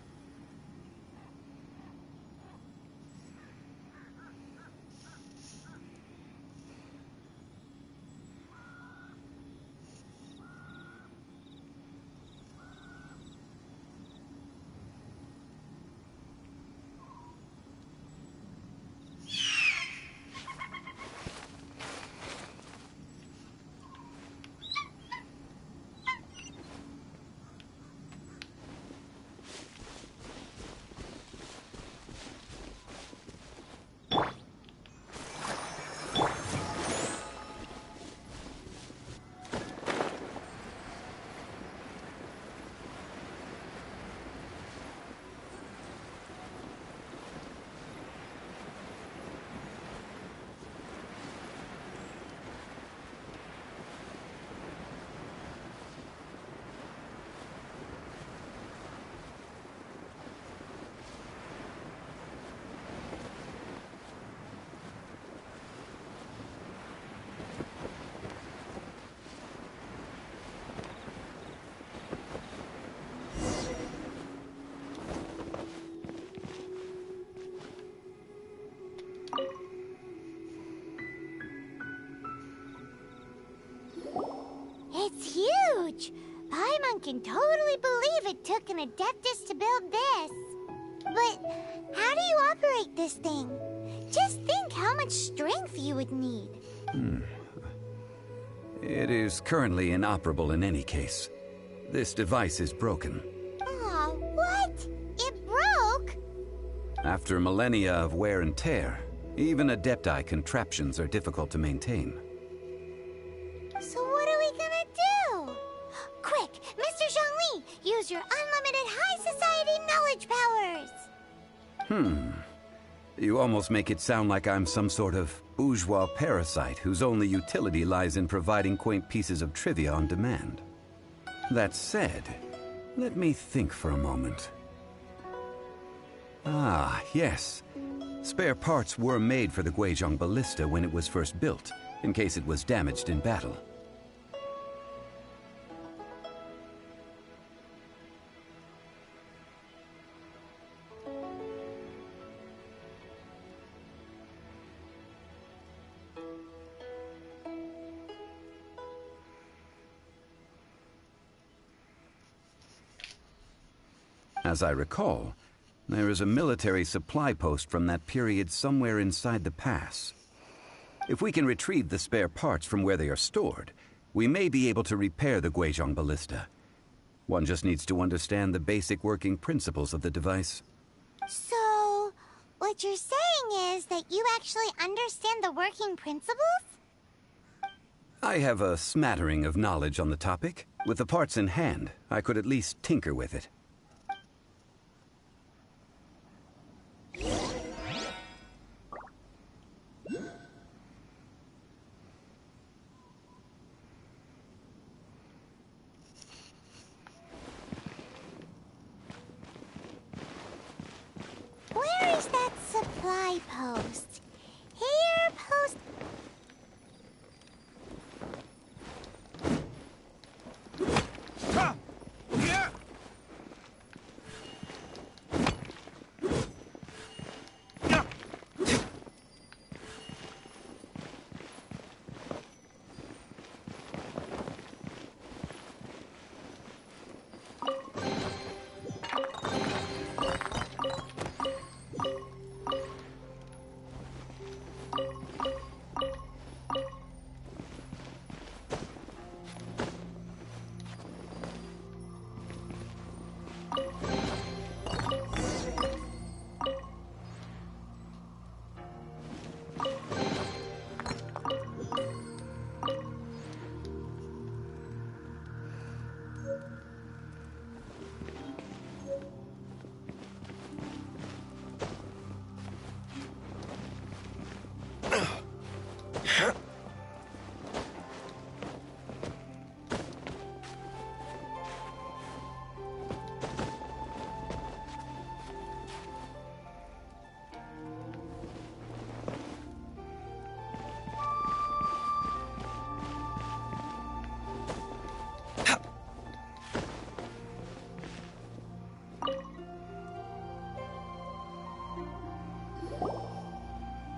can totally believe it took an Adeptus to build this. But how do you operate this thing? Just think how much strength you would need. It is currently inoperable in any case. This device is broken. Aw, what? It broke? After millennia of wear and tear, even Adepti contraptions are difficult to maintain. So what are we gonna do? Quick, Mr. Zhongli, use your unlimited high society knowledge powers! You almost make it sound like I'm some sort of bourgeois parasite whose only utility lies in providing quaint pieces of trivia on demand. That said, let me think for a moment. Ah, yes. Spare parts were made for the Guizhong ballista when it was first built, in case it was damaged in battle. As I recall, there is a military supply post from that period somewhere inside the pass. If we can retrieve the spare parts from where they are stored, we may be able to repair the Guizhong ballista. One just needs to understand the basic working principles of the device. So, what you're saying is that you actually understand the working principles? I have a smattering of knowledge on the topic. With the parts in hand, I could at least tinker with it. Where is that supply post? Here, post...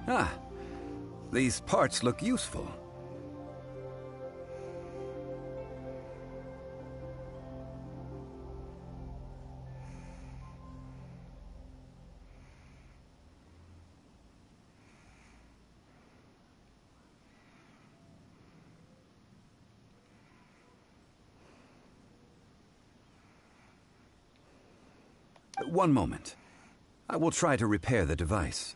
Ah, these parts look useful. One moment. I will try to repair the device.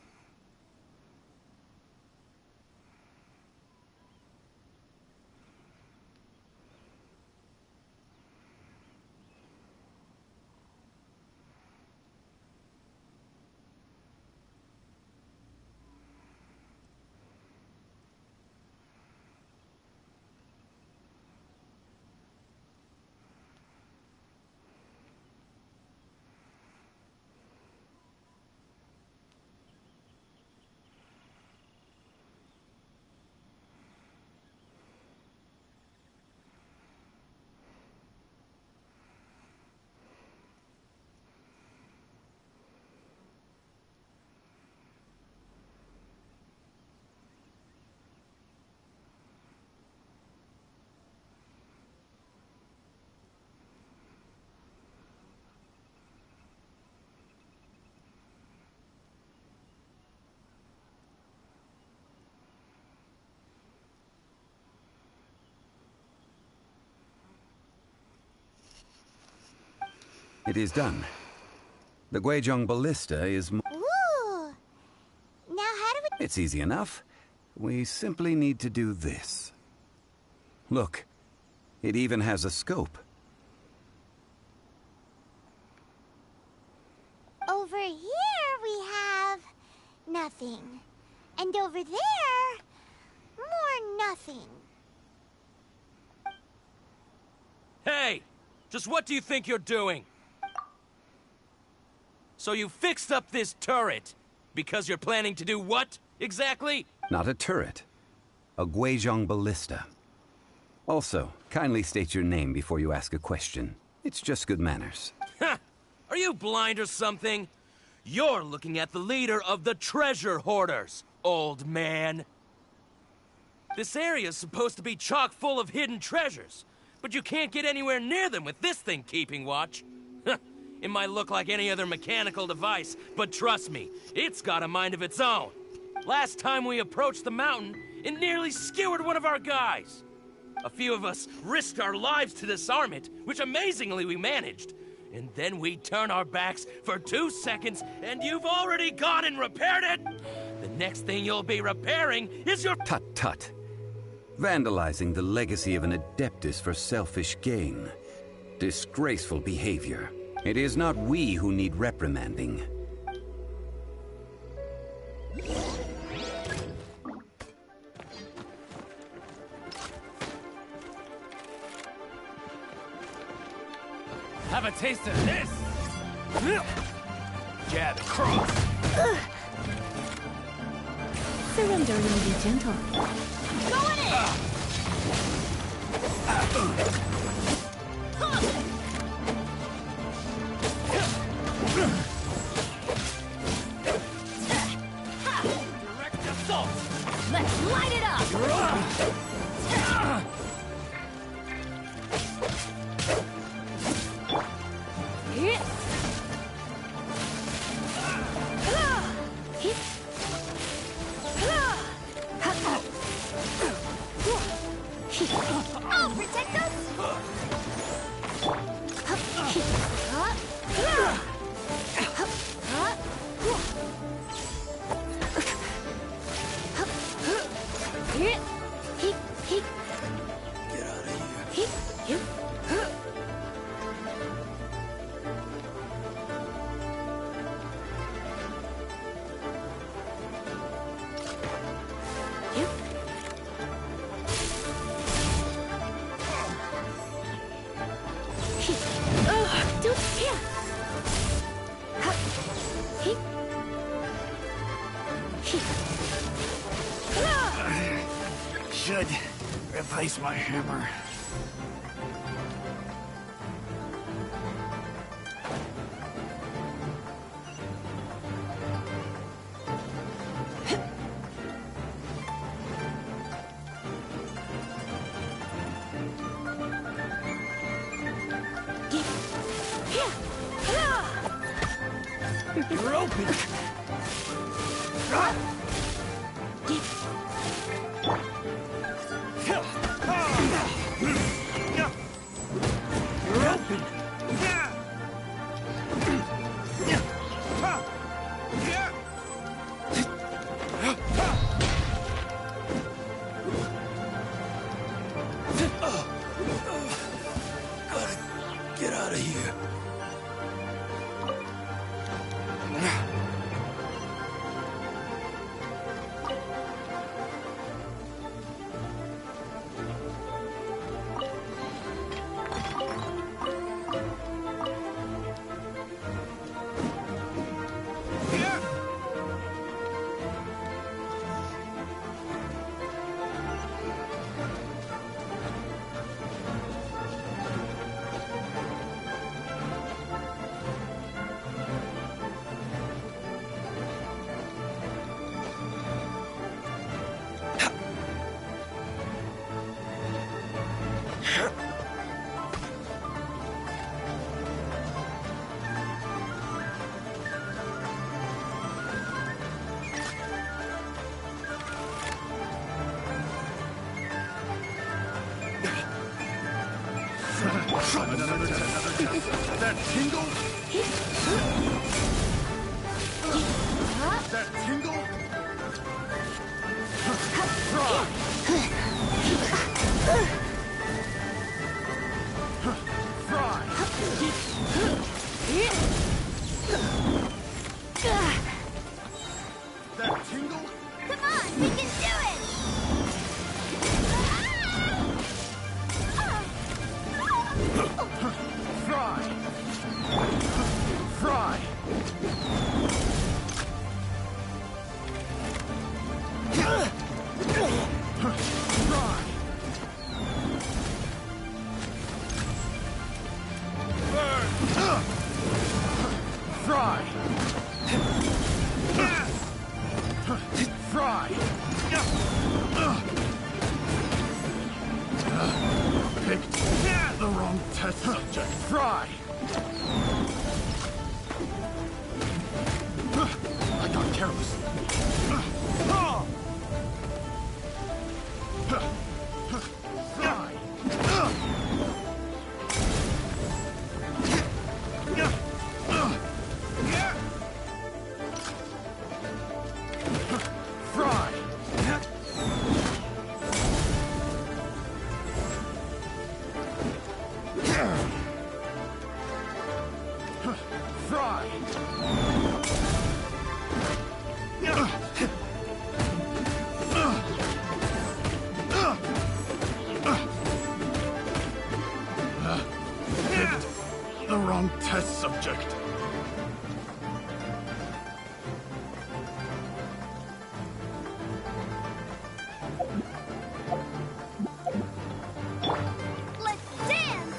It is done. The Guizhong Ballista is... Ooh! Now how do we... It's easy enough. We simply need to do this. Look, it even has a scope. Over here we have... nothing. And over there... more nothing. Hey! Just what do you think you're doing? So you fixed up this turret because you're planning to do what, exactly? Not a turret. A Guizhong Ballista. Also, kindly state your name before you ask a question. It's just good manners. Ha! Are you blind or something? You're looking at the leader of the treasure hoarders, old man. This area's supposed to be chock full of hidden treasures, but you can't get anywhere near them with this thing keeping watch. It might look like any other mechanical device, but trust me, it's got a mind of its own. Last time we approached the mountain, it nearly skewered one of our guys. A few of us risked our lives to disarm it, which amazingly we managed. And then we turn our backs for 2 seconds, and you've already gone and repaired it! The next thing you'll be repairing is your— Tut tut. Vandalizing the legacy of an Adeptus for selfish gain. Disgraceful behavior. It is not we who need reprimanding. Have a taste of this! Jab and cross! Surrender and be gentle. Go in! Direct assault! Let's light it up! I'll protect us! Get out of here. Should replace my hammer. You're open. You're open. Gotta get out of here. Another test. That tingle? That tingle? Fry! Fry! That tingle? Come on, we can do it! Fry! Fry! Fry! Burn! Fry! Fry! Picked the wrong test subject. Fry! I got careless. Fry! Fry! Fry! Picked the wrong test subject. Let's dance!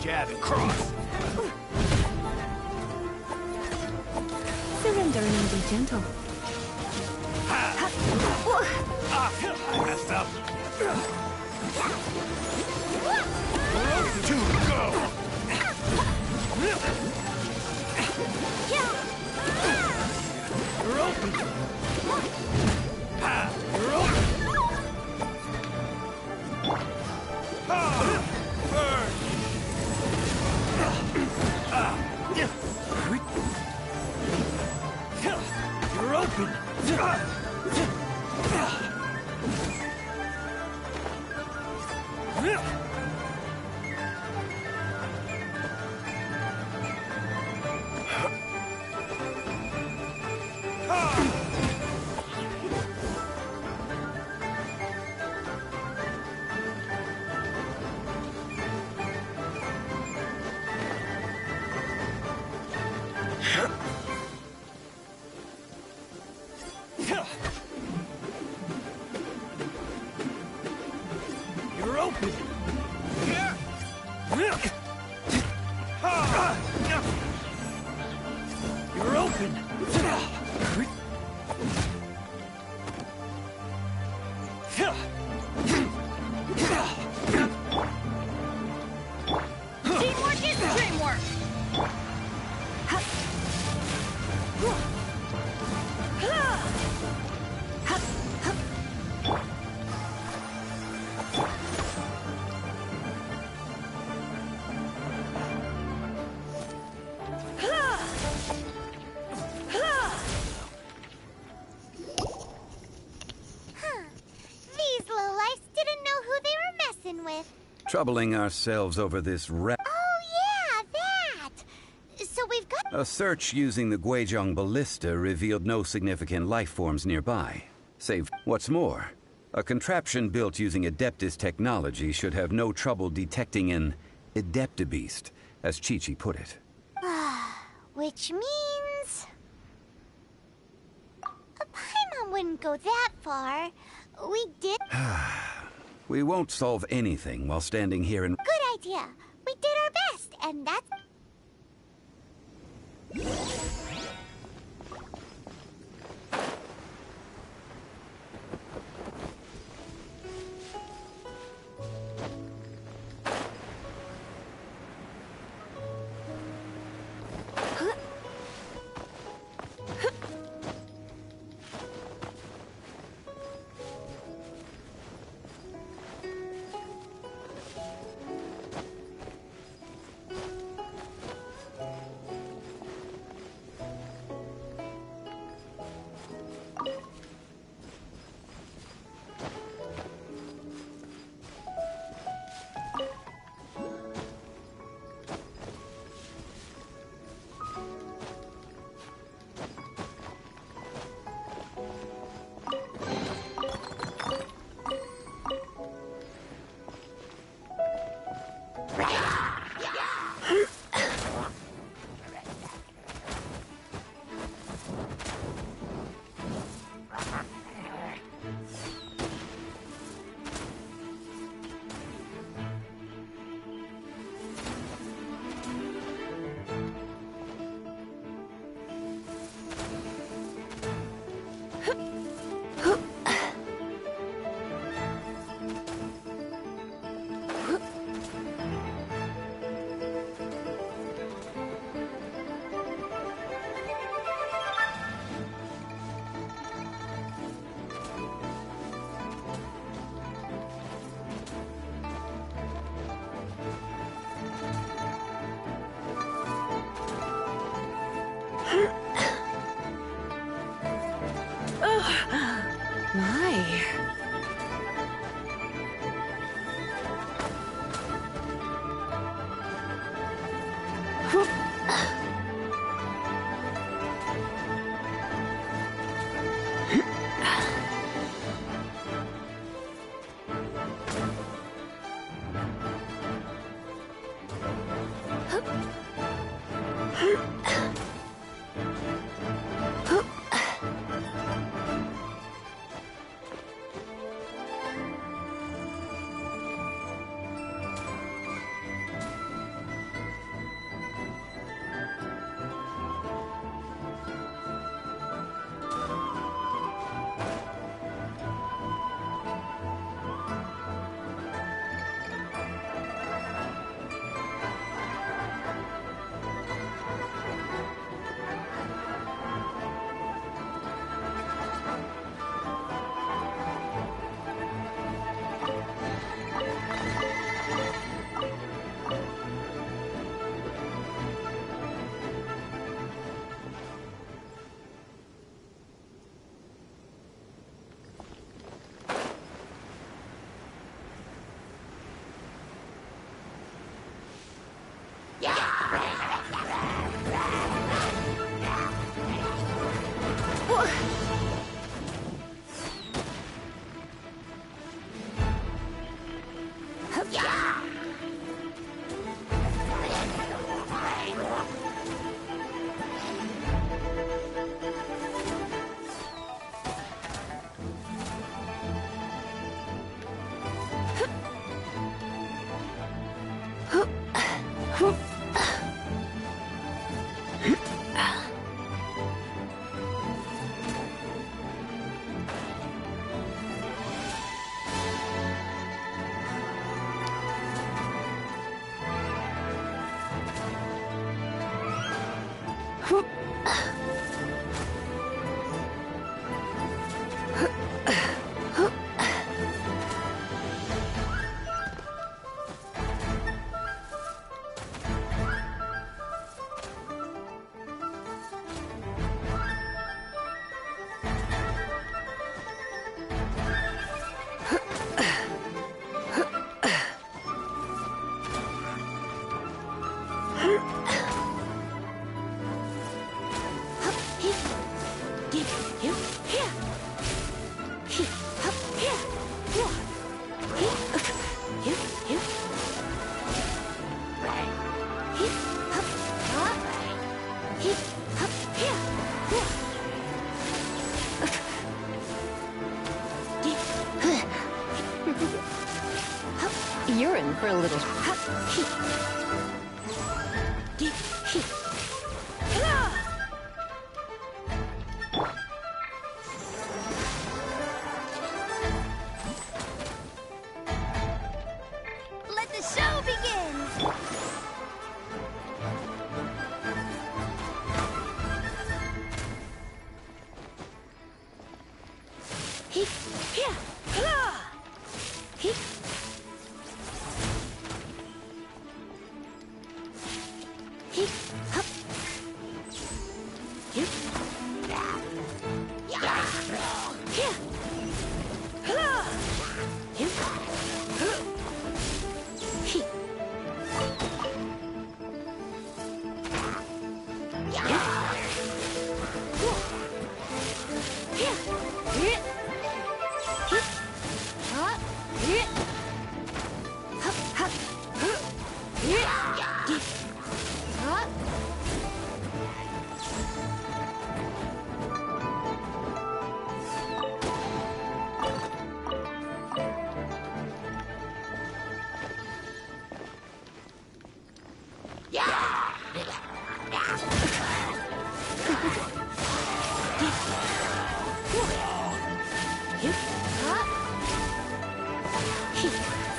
Jab and cross. Surrender and be gentle. I messed up. Two, go. You're open. You're open. Burn. You're open. You're open. You're open. Teamwork is dreamwork! Ah! Troubling ourselves over this rat. Oh, yeah, that! So we've got... A search using the Guizhong ballista revealed no significant life forms nearby. Save what's more, a contraption built using Adeptus technology should have no trouble detecting an Adeptabeast, as Chi-Chi put it. Which means... A Paimon wouldn't go that far. We did... We won't solve anything while standing here and... Good idea. We did our best, and that's... You're in for a little... Let the show begin!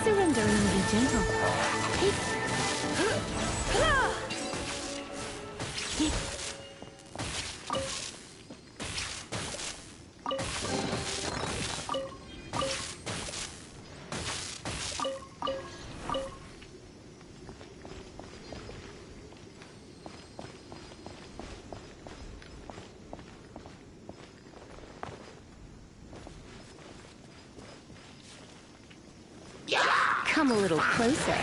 Surrendering will be gentle. Come a little closer.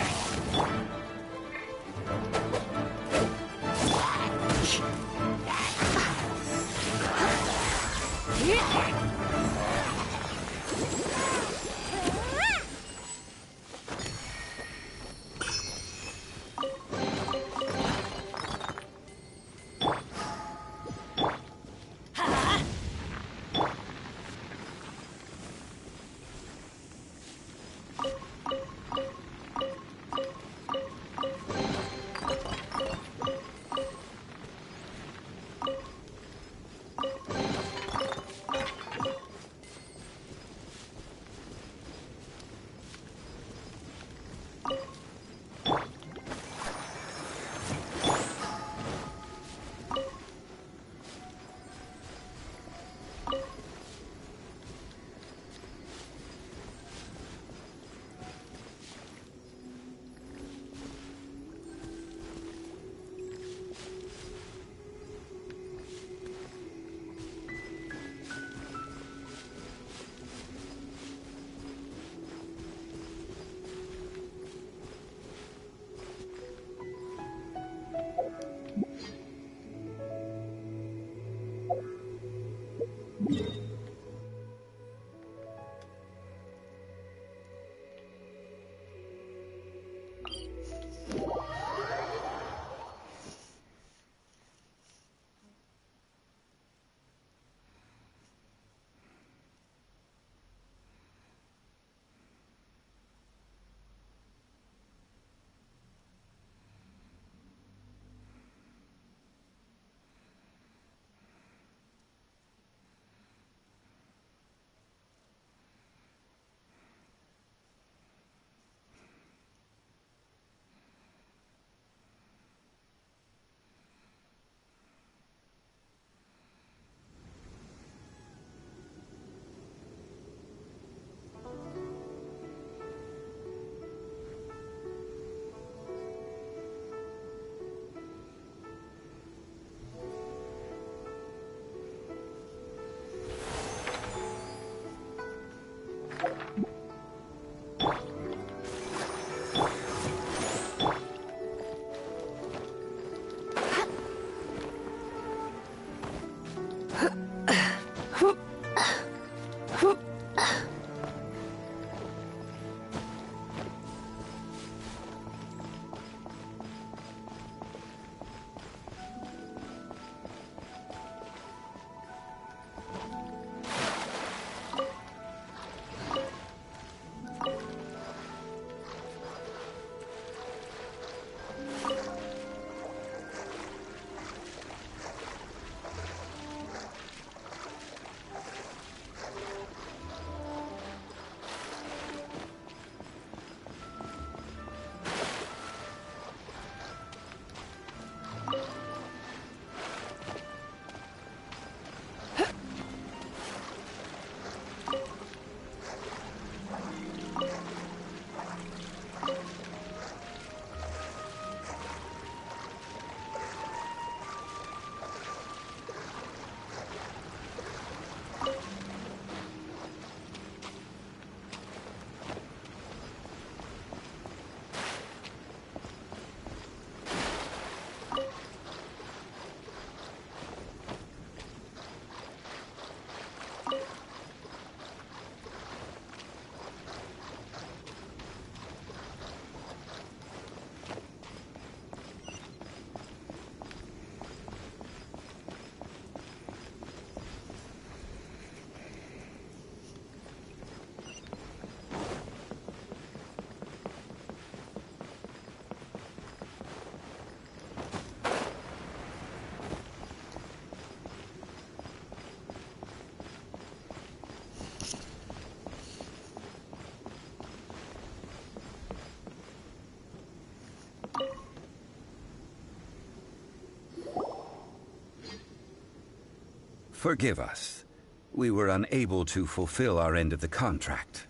Forgive us. We were unable to fulfill our end of the contract.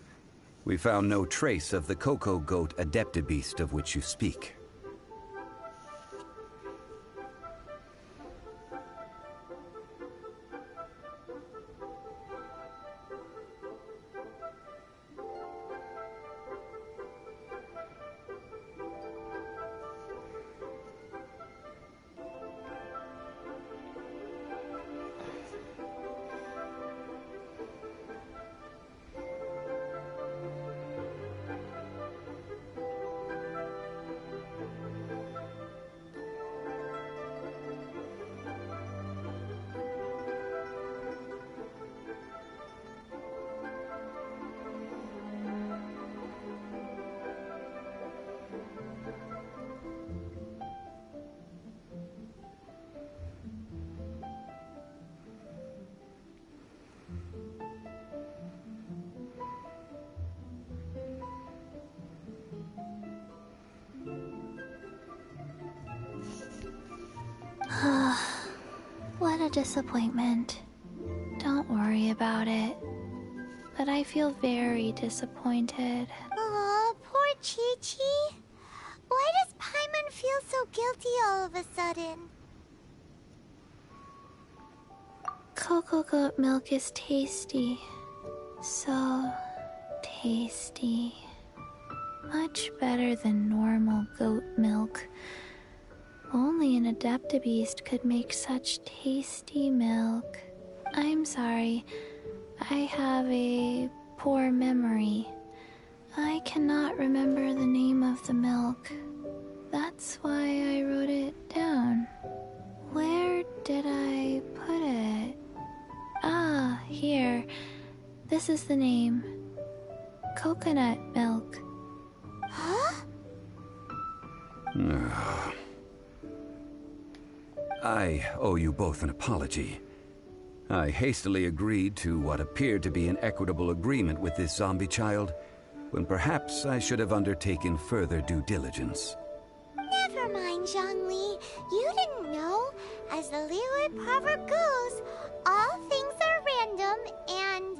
We found no trace of the Cocoa Goat Adeptibeast of which you speak. What a disappointment. Don't worry about it. But I feel very disappointed. Aw, poor Chi-Chi. Why does Paimon feel so guilty all of a sudden? Cocoa goat milk is tasty. So tasty. Much better than normal goat milk. Only an Adeptibeast could make such tasty milk. I'm sorry. I have a poor memory. I cannot remember the name of the milk. That's why I wrote it down. Where did I put it? Ah, here. This is the name. Coconut milk. Huh? I owe you both an apology. I hastily agreed to what appeared to be an equitable agreement with this zombie child, when perhaps I should have undertaken further due diligence. Never mind, Zhongli. You didn't know. As the Liyue proverb goes, all things are random and...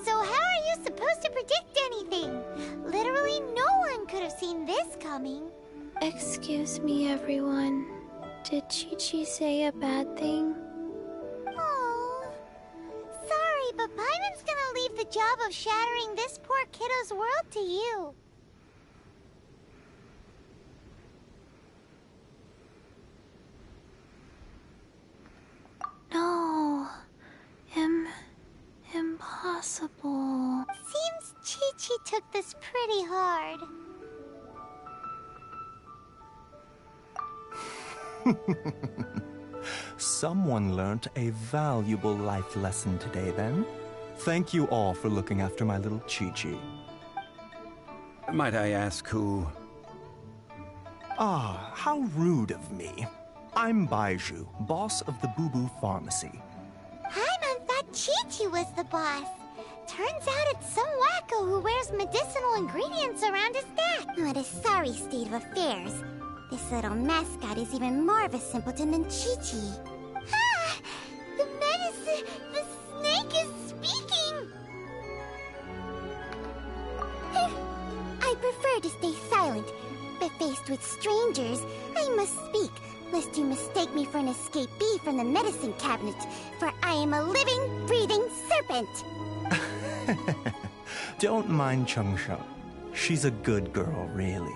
So how are you supposed to predict anything? Literally no one could have seen this coming. Excuse me, everyone. Did Chi-Chi say a bad thing? Oh, sorry, but Paimon's gonna leave the job of shattering this poor kiddo's world to you. No. Impossible. Seems Chi-Chi took this pretty hard. Someone learnt a valuable life lesson today, then. Thank you all for looking after my little Chi-Chi. Might I ask who... Ah, how rude of me. I'm Baiju, boss of the Boo Boo Pharmacy. Paimon thought Chi-Chi was the boss. Turns out it's some wacko who wears medicinal ingredients around his neck. What a sorry state of affairs. This little mascot is even more of a simpleton than Chi-Chi. Ah! The medicine... The snake is speaking! I prefer to stay silent, but faced with strangers, I must speak, lest you mistake me for an escapee from the medicine cabinet, for I am a living, breathing serpent! Don't mind Chung-Sheng. She's a good girl, really.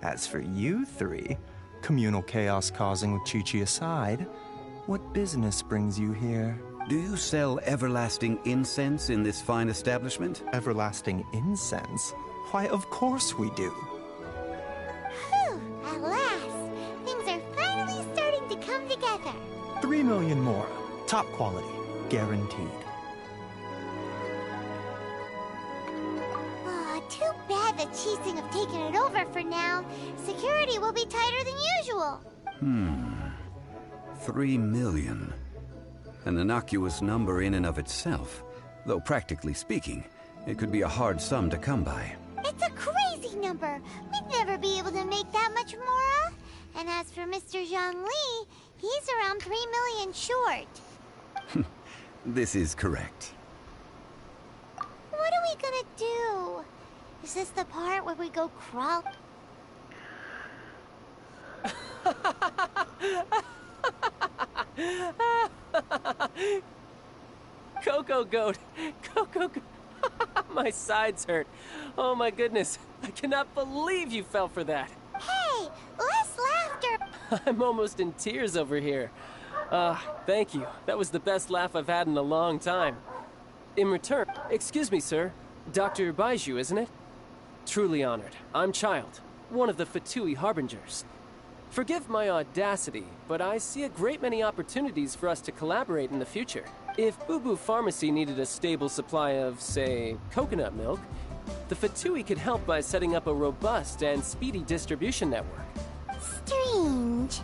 As for you three, communal chaos causing with Chi-Chi aside, what business brings you here? Do you sell everlasting incense in this fine establishment? Everlasting incense? Why, of course we do. Phew, at last! Things are finally starting to come together. 3 million more. Top quality. Guaranteed. Too bad the Qixing have taken it over for now. Security will be tighter than usual. 3 million. An innocuous number in and of itself. Though practically speaking, it could be a hard sum to come by. It's a crazy number. We'd never be able to make that much more. And as for Mr. Zhongli, He's around 3 million short. This is correct. What are we gonna do? Is this the part where we go crawl? Coco Goat! Coco Goat! My sides hurt. Oh my goodness. I cannot believe you fell for that. Hey, less laughter! I'm almost in tears over here. Thank you. That was the best laugh I've had in a long time. In return, excuse me, sir. Dr. Baiju, isn't it? Truly honored. I'm Child, one of the Fatui Harbingers. Forgive my audacity, but I see a great many opportunities for us to collaborate in the future. If Boo Boo Pharmacy needed a stable supply of, say, coconut milk, the Fatui could help by setting up a robust and speedy distribution network. Strange.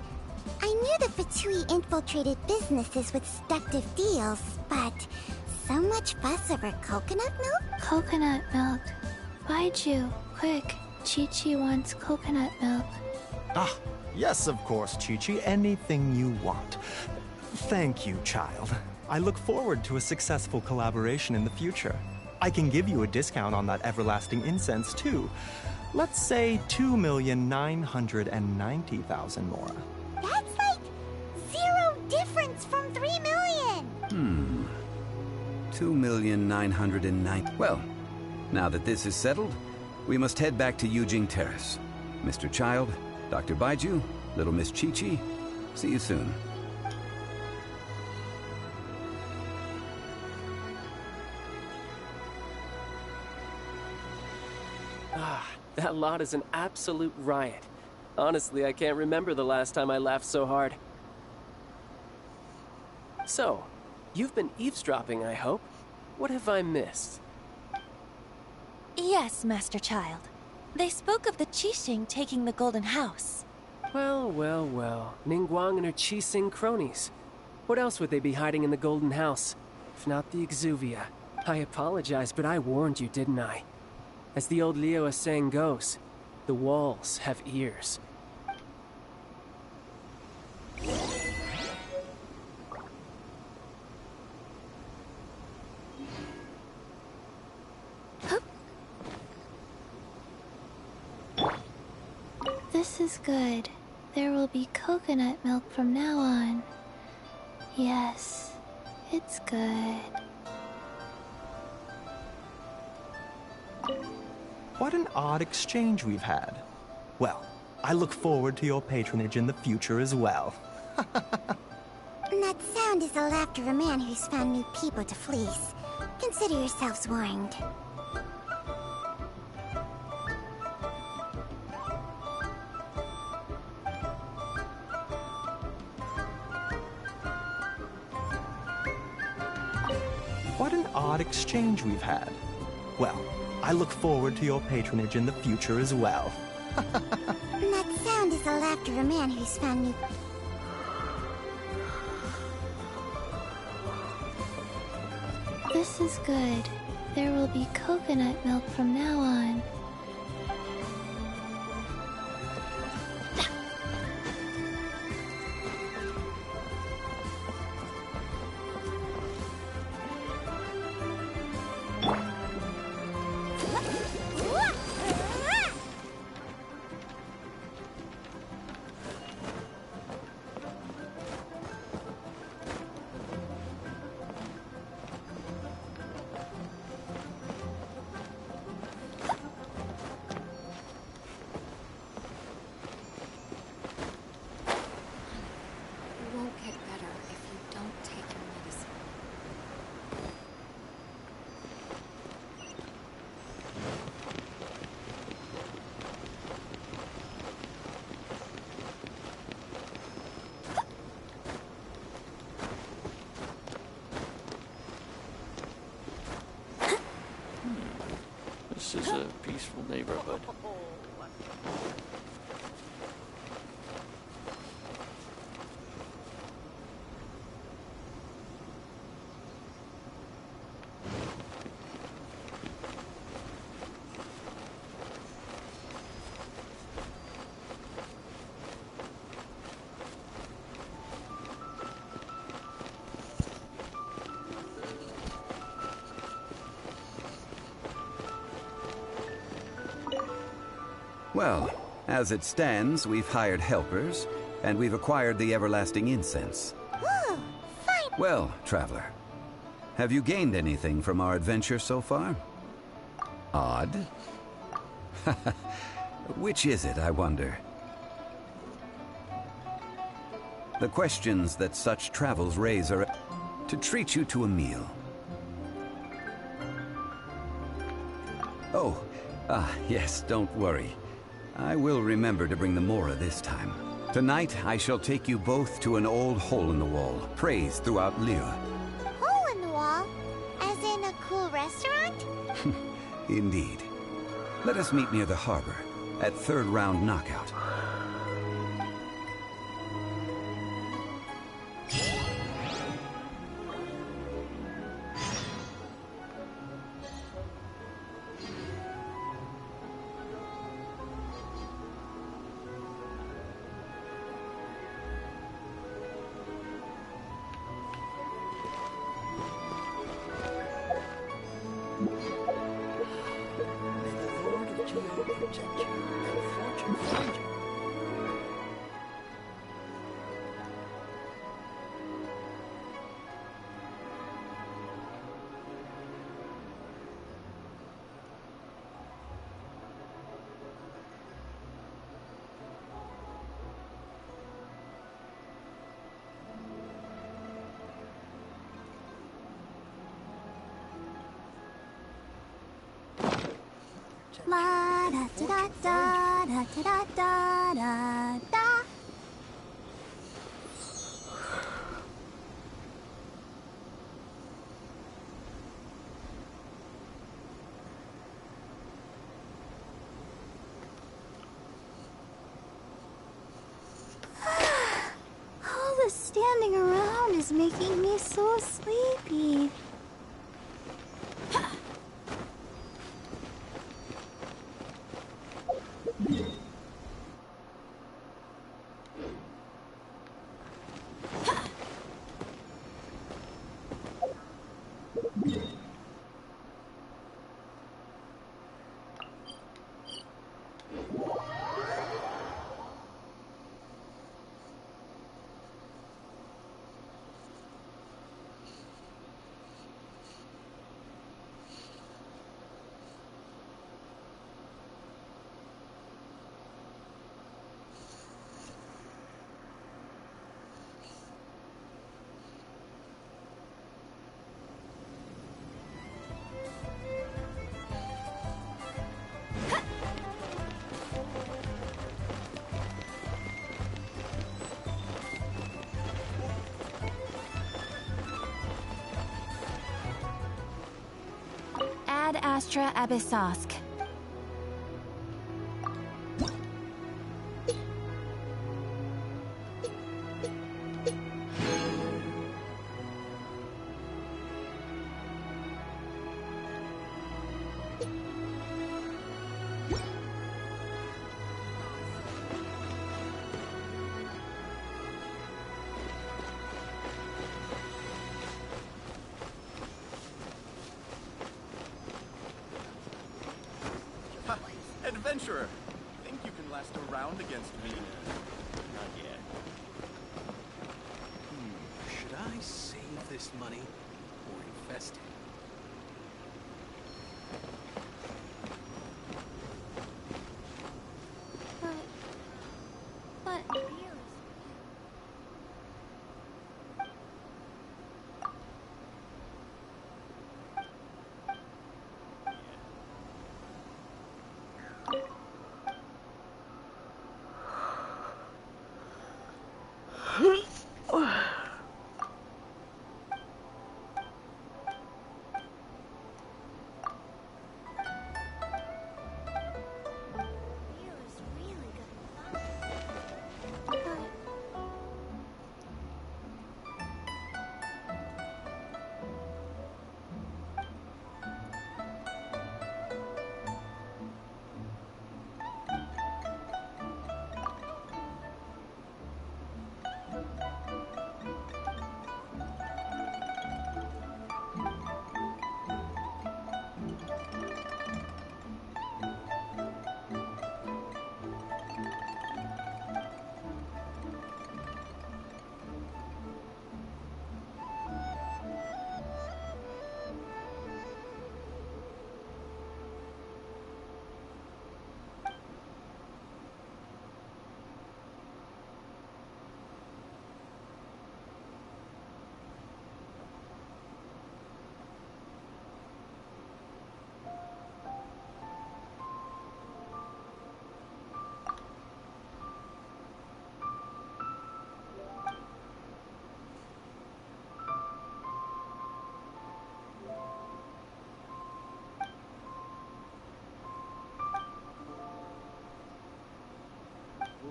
I knew the Fatui infiltrated businesses with seductive deals, but so much fuss over coconut milk? Coconut milk. Baiju, quick. Chi-Chi wants coconut milk. Ah, yes, of course, Chi-Chi. Anything you want. Thank you, Child. I look forward to a successful collaboration in the future. I can give you a discount on that everlasting incense, too. Let's say 2,990,000 more. That's like 0 difference from 3 million! 2,909,000. Well, now that this is settled, we must head back to Yujing Terrace. Mr. Child, Dr. Baiju, little Miss Chi-Chi, see you soon. That lot is an absolute riot. Honestly, I can't remember the last time I laughed so hard. So, you've been eavesdropping, I hope? What have I missed? Yes, Master Child. They spoke of the Qixing taking the Golden House. Well, well, well. Ningguang and her Qixing cronies. What else would they be hiding in the Golden House? If not the Exuvia. I apologize, but I warned you, didn't I? As the old Liyue saying goes, the walls have ears. This is good. There will be coconut milk from now on. Yes, it's good. What an odd exchange we've had. Well, I look forward to your patronage in the future as well. That sound is the laughter of a man who's found new people to fleece. Consider yourselves warned. What an odd exchange we've had. Well, I look forward to your patronage in the future as well. That sound is the laughter of a man who's found new... This is good. There will be coconut milk from now on. This is a peaceful neighborhood. Well, as it stands, we've hired helpers, and we've acquired the everlasting incense. Ooh, fine. Well, traveler, have you gained anything from our adventure so far? Odd? Which is it, I wonder? The questions that such travels raise are to treat you to a meal. Oh, yes, don't worry. I will remember to bring the Mora this time. Tonight, I shall take you both to an old hole-in-the-wall, praised throughout Liyue. Hole in the wall? As in a cool restaurant? Indeed. Let us meet near the harbor, at third round knockout. La da da da da da da da da. All the standing around is making me so sleepy. Ad Astra Abyssosk. Adventurer, think you can last a round against me? Not yet. Should I save this money or invest it? But...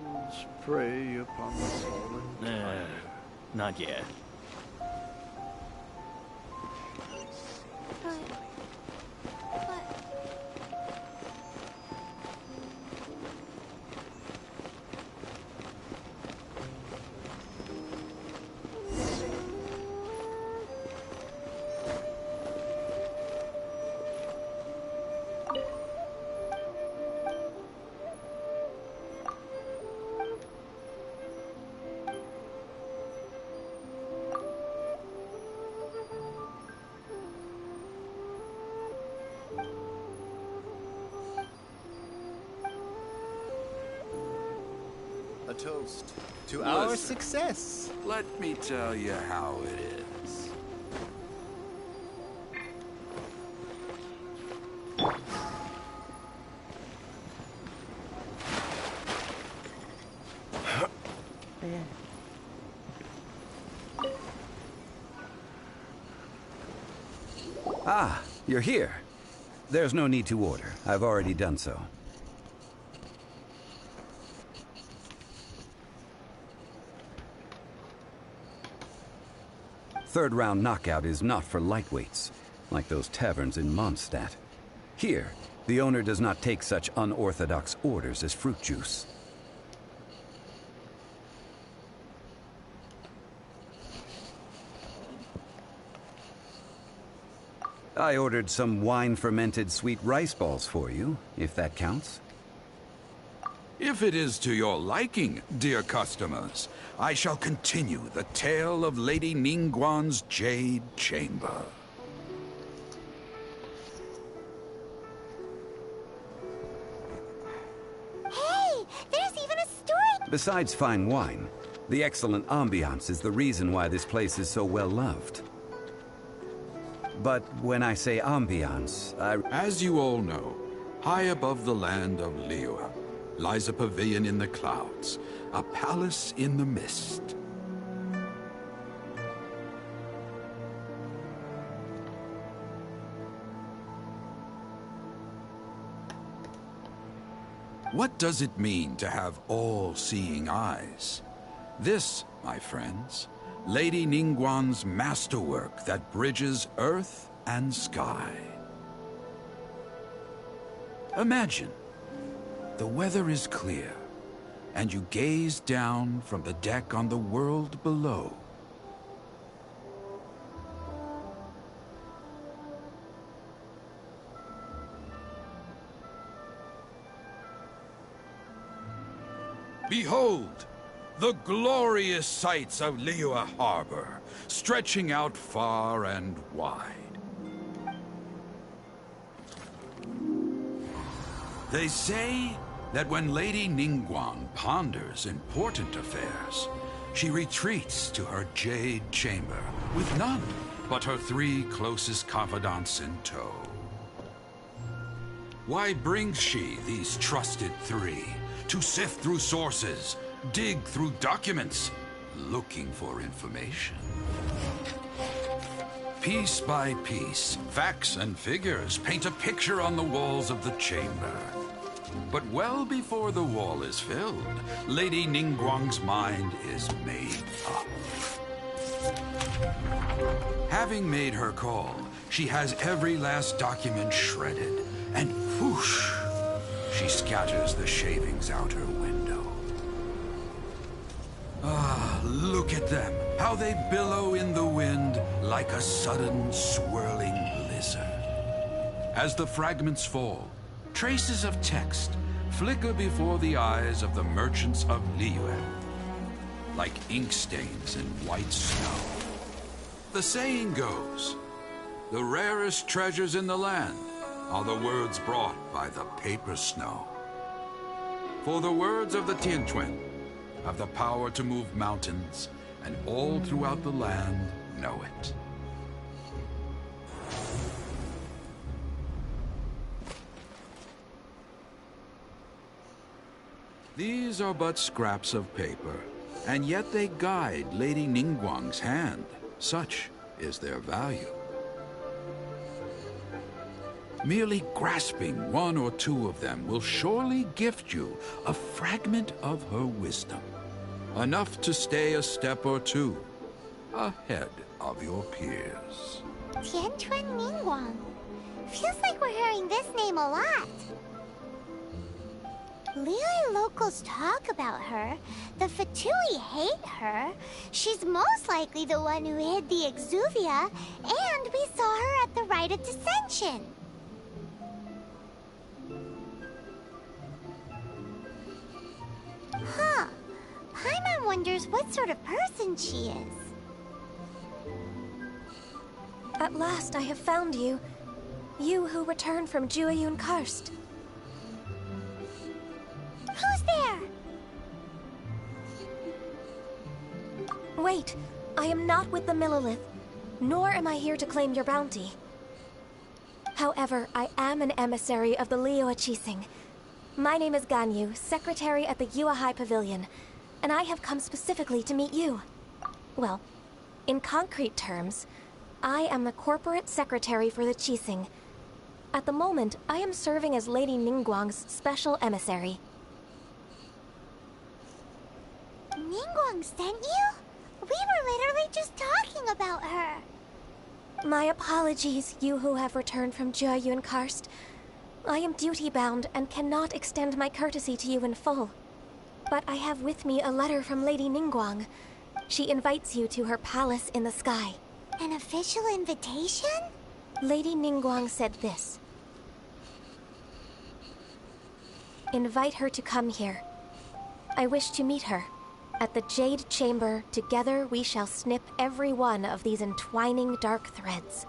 angels prey upon the fallen. Not yet. A toast to our Listen. success. Let me tell you how it is. Ah, you're here. There's no need to order. I've already done so. Third round knockout is not for lightweights, like those taverns in Mondstadt. Here, the owner does not take such unorthodox orders as fruit juice. I ordered some wine-fermented sweet rice balls for you, if that counts. If it is to your liking, dear customers, I shall continue the tale of Lady Ningguang's Jade Chamber. Hey, there's even a story! Besides fine wine, the excellent ambiance is the reason why this place is so well loved. But when I say ambiance, As you all know, high above the land of Liyue lies a pavilion in the clouds, a palace in the mist. What does it mean to have all-seeing eyes? This, my friends, Lady Ningguang's masterwork that bridges earth and sky. Imagine, the weather is clear, and you gaze down from the deck on the world below. Behold, the glorious sights of Liyue Harbor, stretching out far and wide. They say that when Lady Ningguang ponders important affairs, she retreats to her Jade Chamber with none but her 3 closest confidants in tow. Why brings she these trusted 3 to sift through sources, dig through documents, looking for information? Piece by piece, facts and figures paint a picture on the walls of the chamber. But well before the wall is filled, Lady Ningguang's mind is made up. Having made her call, she has every last document shredded, and whoosh, she scatters the shavings out her window. Ah, look at them, how they billow in the wind like a sudden swirling blizzard. As the fragments fall, traces of text flicker before the eyes of the merchants of Liyue, like ink stains in white snow. The saying goes, the rarest treasures in the land are the words brought by the paper snow. For the words of the Tianquan have the power to move mountains, and all throughout the land know it. These are but scraps of paper, and yet they guide Lady Ningguang's hand. Such is their value. Merely grasping one or two of them will surely gift you a fragment of her wisdom. Enough to stay a step or two ahead of your peers. Tianchuan Ningguang. Feels like we're hearing this name a lot. Liyue locals talk about her. The Fatui hate her. She's most likely the one who hid the Exuvia, and we saw her at the Rite of Dissension. Huh. Paimon wonders what sort of person she is. At last I have found you. You who returned from Jueyun Karst. Who's there? Wait, I am not with the Millelith, nor am I here to claim your bounty. However, I am an emissary of the Liyue Qixing. My name is Ganyu, secretary at the Yuehai Pavilion, and I have come specifically to meet you. Well, in concrete terms, I am the corporate secretary for the Qixing. At the moment, I am serving as Lady Ningguang's special emissary. Ningguang sent you? We were literally just talking about her. My apologies, you who have returned from Jueyun Karst. I am duty-bound and cannot extend my courtesy to you in full. But I have with me a letter from Lady Ningguang. She invites you to her palace in the sky. An official invitation? Lady Ningguang said this. Invite her to come here. I wish to meet her. At the Jade Chamber, together we shall snip every one of these entwining dark threads.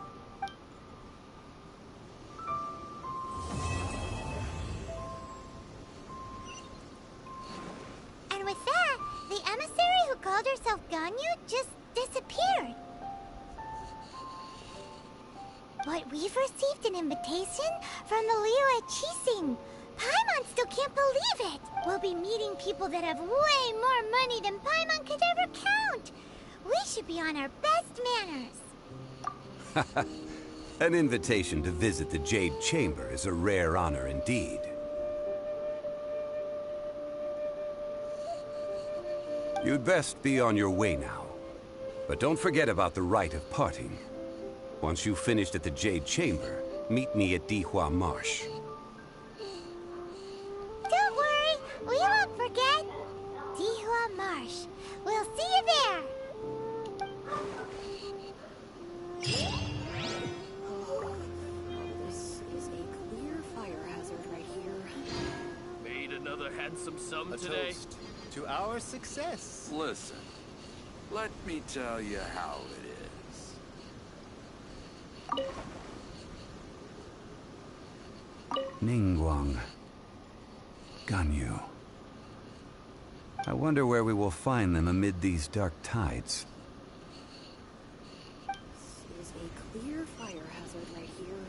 And with that, the emissary who called herself Ganyu just disappeared. But we've received an invitation from the Liyue Qixing. Paimon still can't believe it! We'll be meeting people that have way more money than Paimon could ever count! We should be on our best manners! An invitation to visit the Jade Chamber is a rare honor indeed. You'd best be on your way now. But don't forget about the rite of parting. Once you've finished at the Jade Chamber, meet me at Dihua Marsh. Don't worry, we won't forget. Dihua Marsh. We'll see you there. This is a clear fire hazard right here. Made another handsome sum A today. toast to our success. Listen, let me tell you how it is. Ningguang. Ganyu. I wonder where we will find them amid these dark tides. This is a clear fire hazard right here.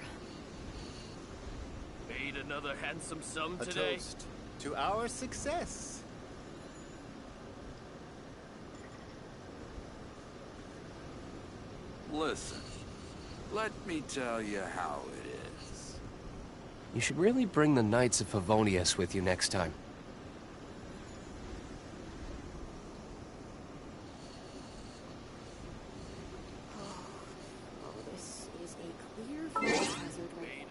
Made another handsome sum A today. toast to our success. Listen, let me tell you how it is. You should really bring the Knights of Favonius with you next time. This is a clear fire hazard right here.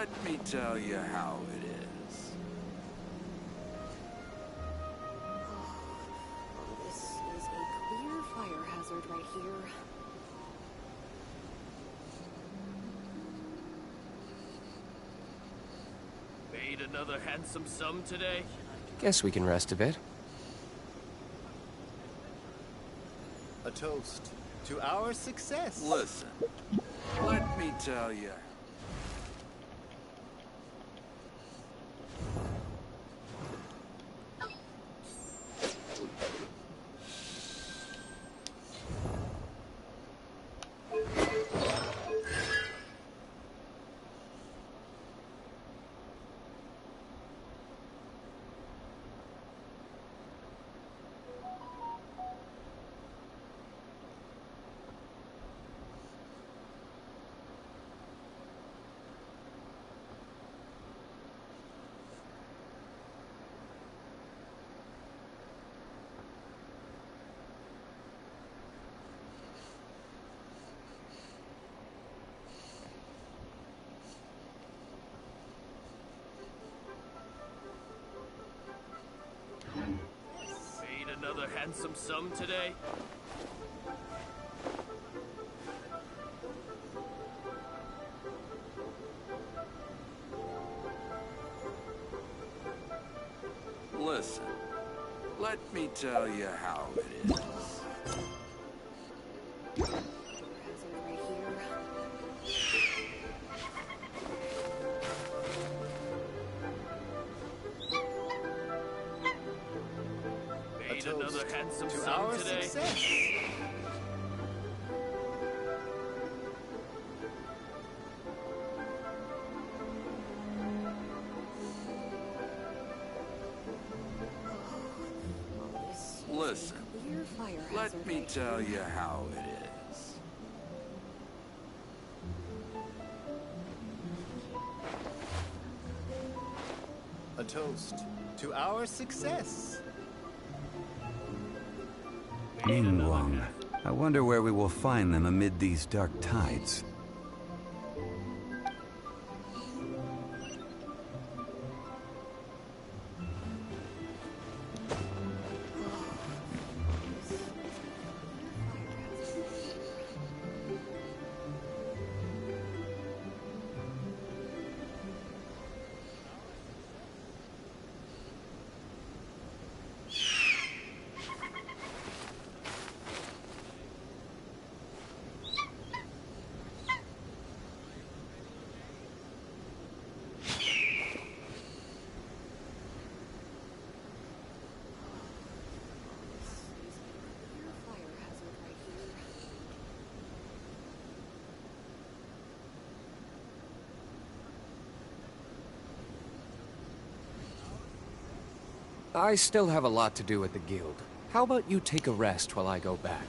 Let me tell you how it is. Oh, this is a clear fire hazard right here. Made another handsome sum today? Guess we can rest a bit. A toast to our success. Listen, let me tell you. Made another handsome sum today? Listen, let me tell you how it is. Hazard right here. Made another handsome To sum our today? success. Listen, Clear fire let hazard me right tell here. you how it is. A toast to our success. Ningguang. I wonder where we will find them amid these dark tides. I still have a lot to do at the guild. How about you take a rest while I go back?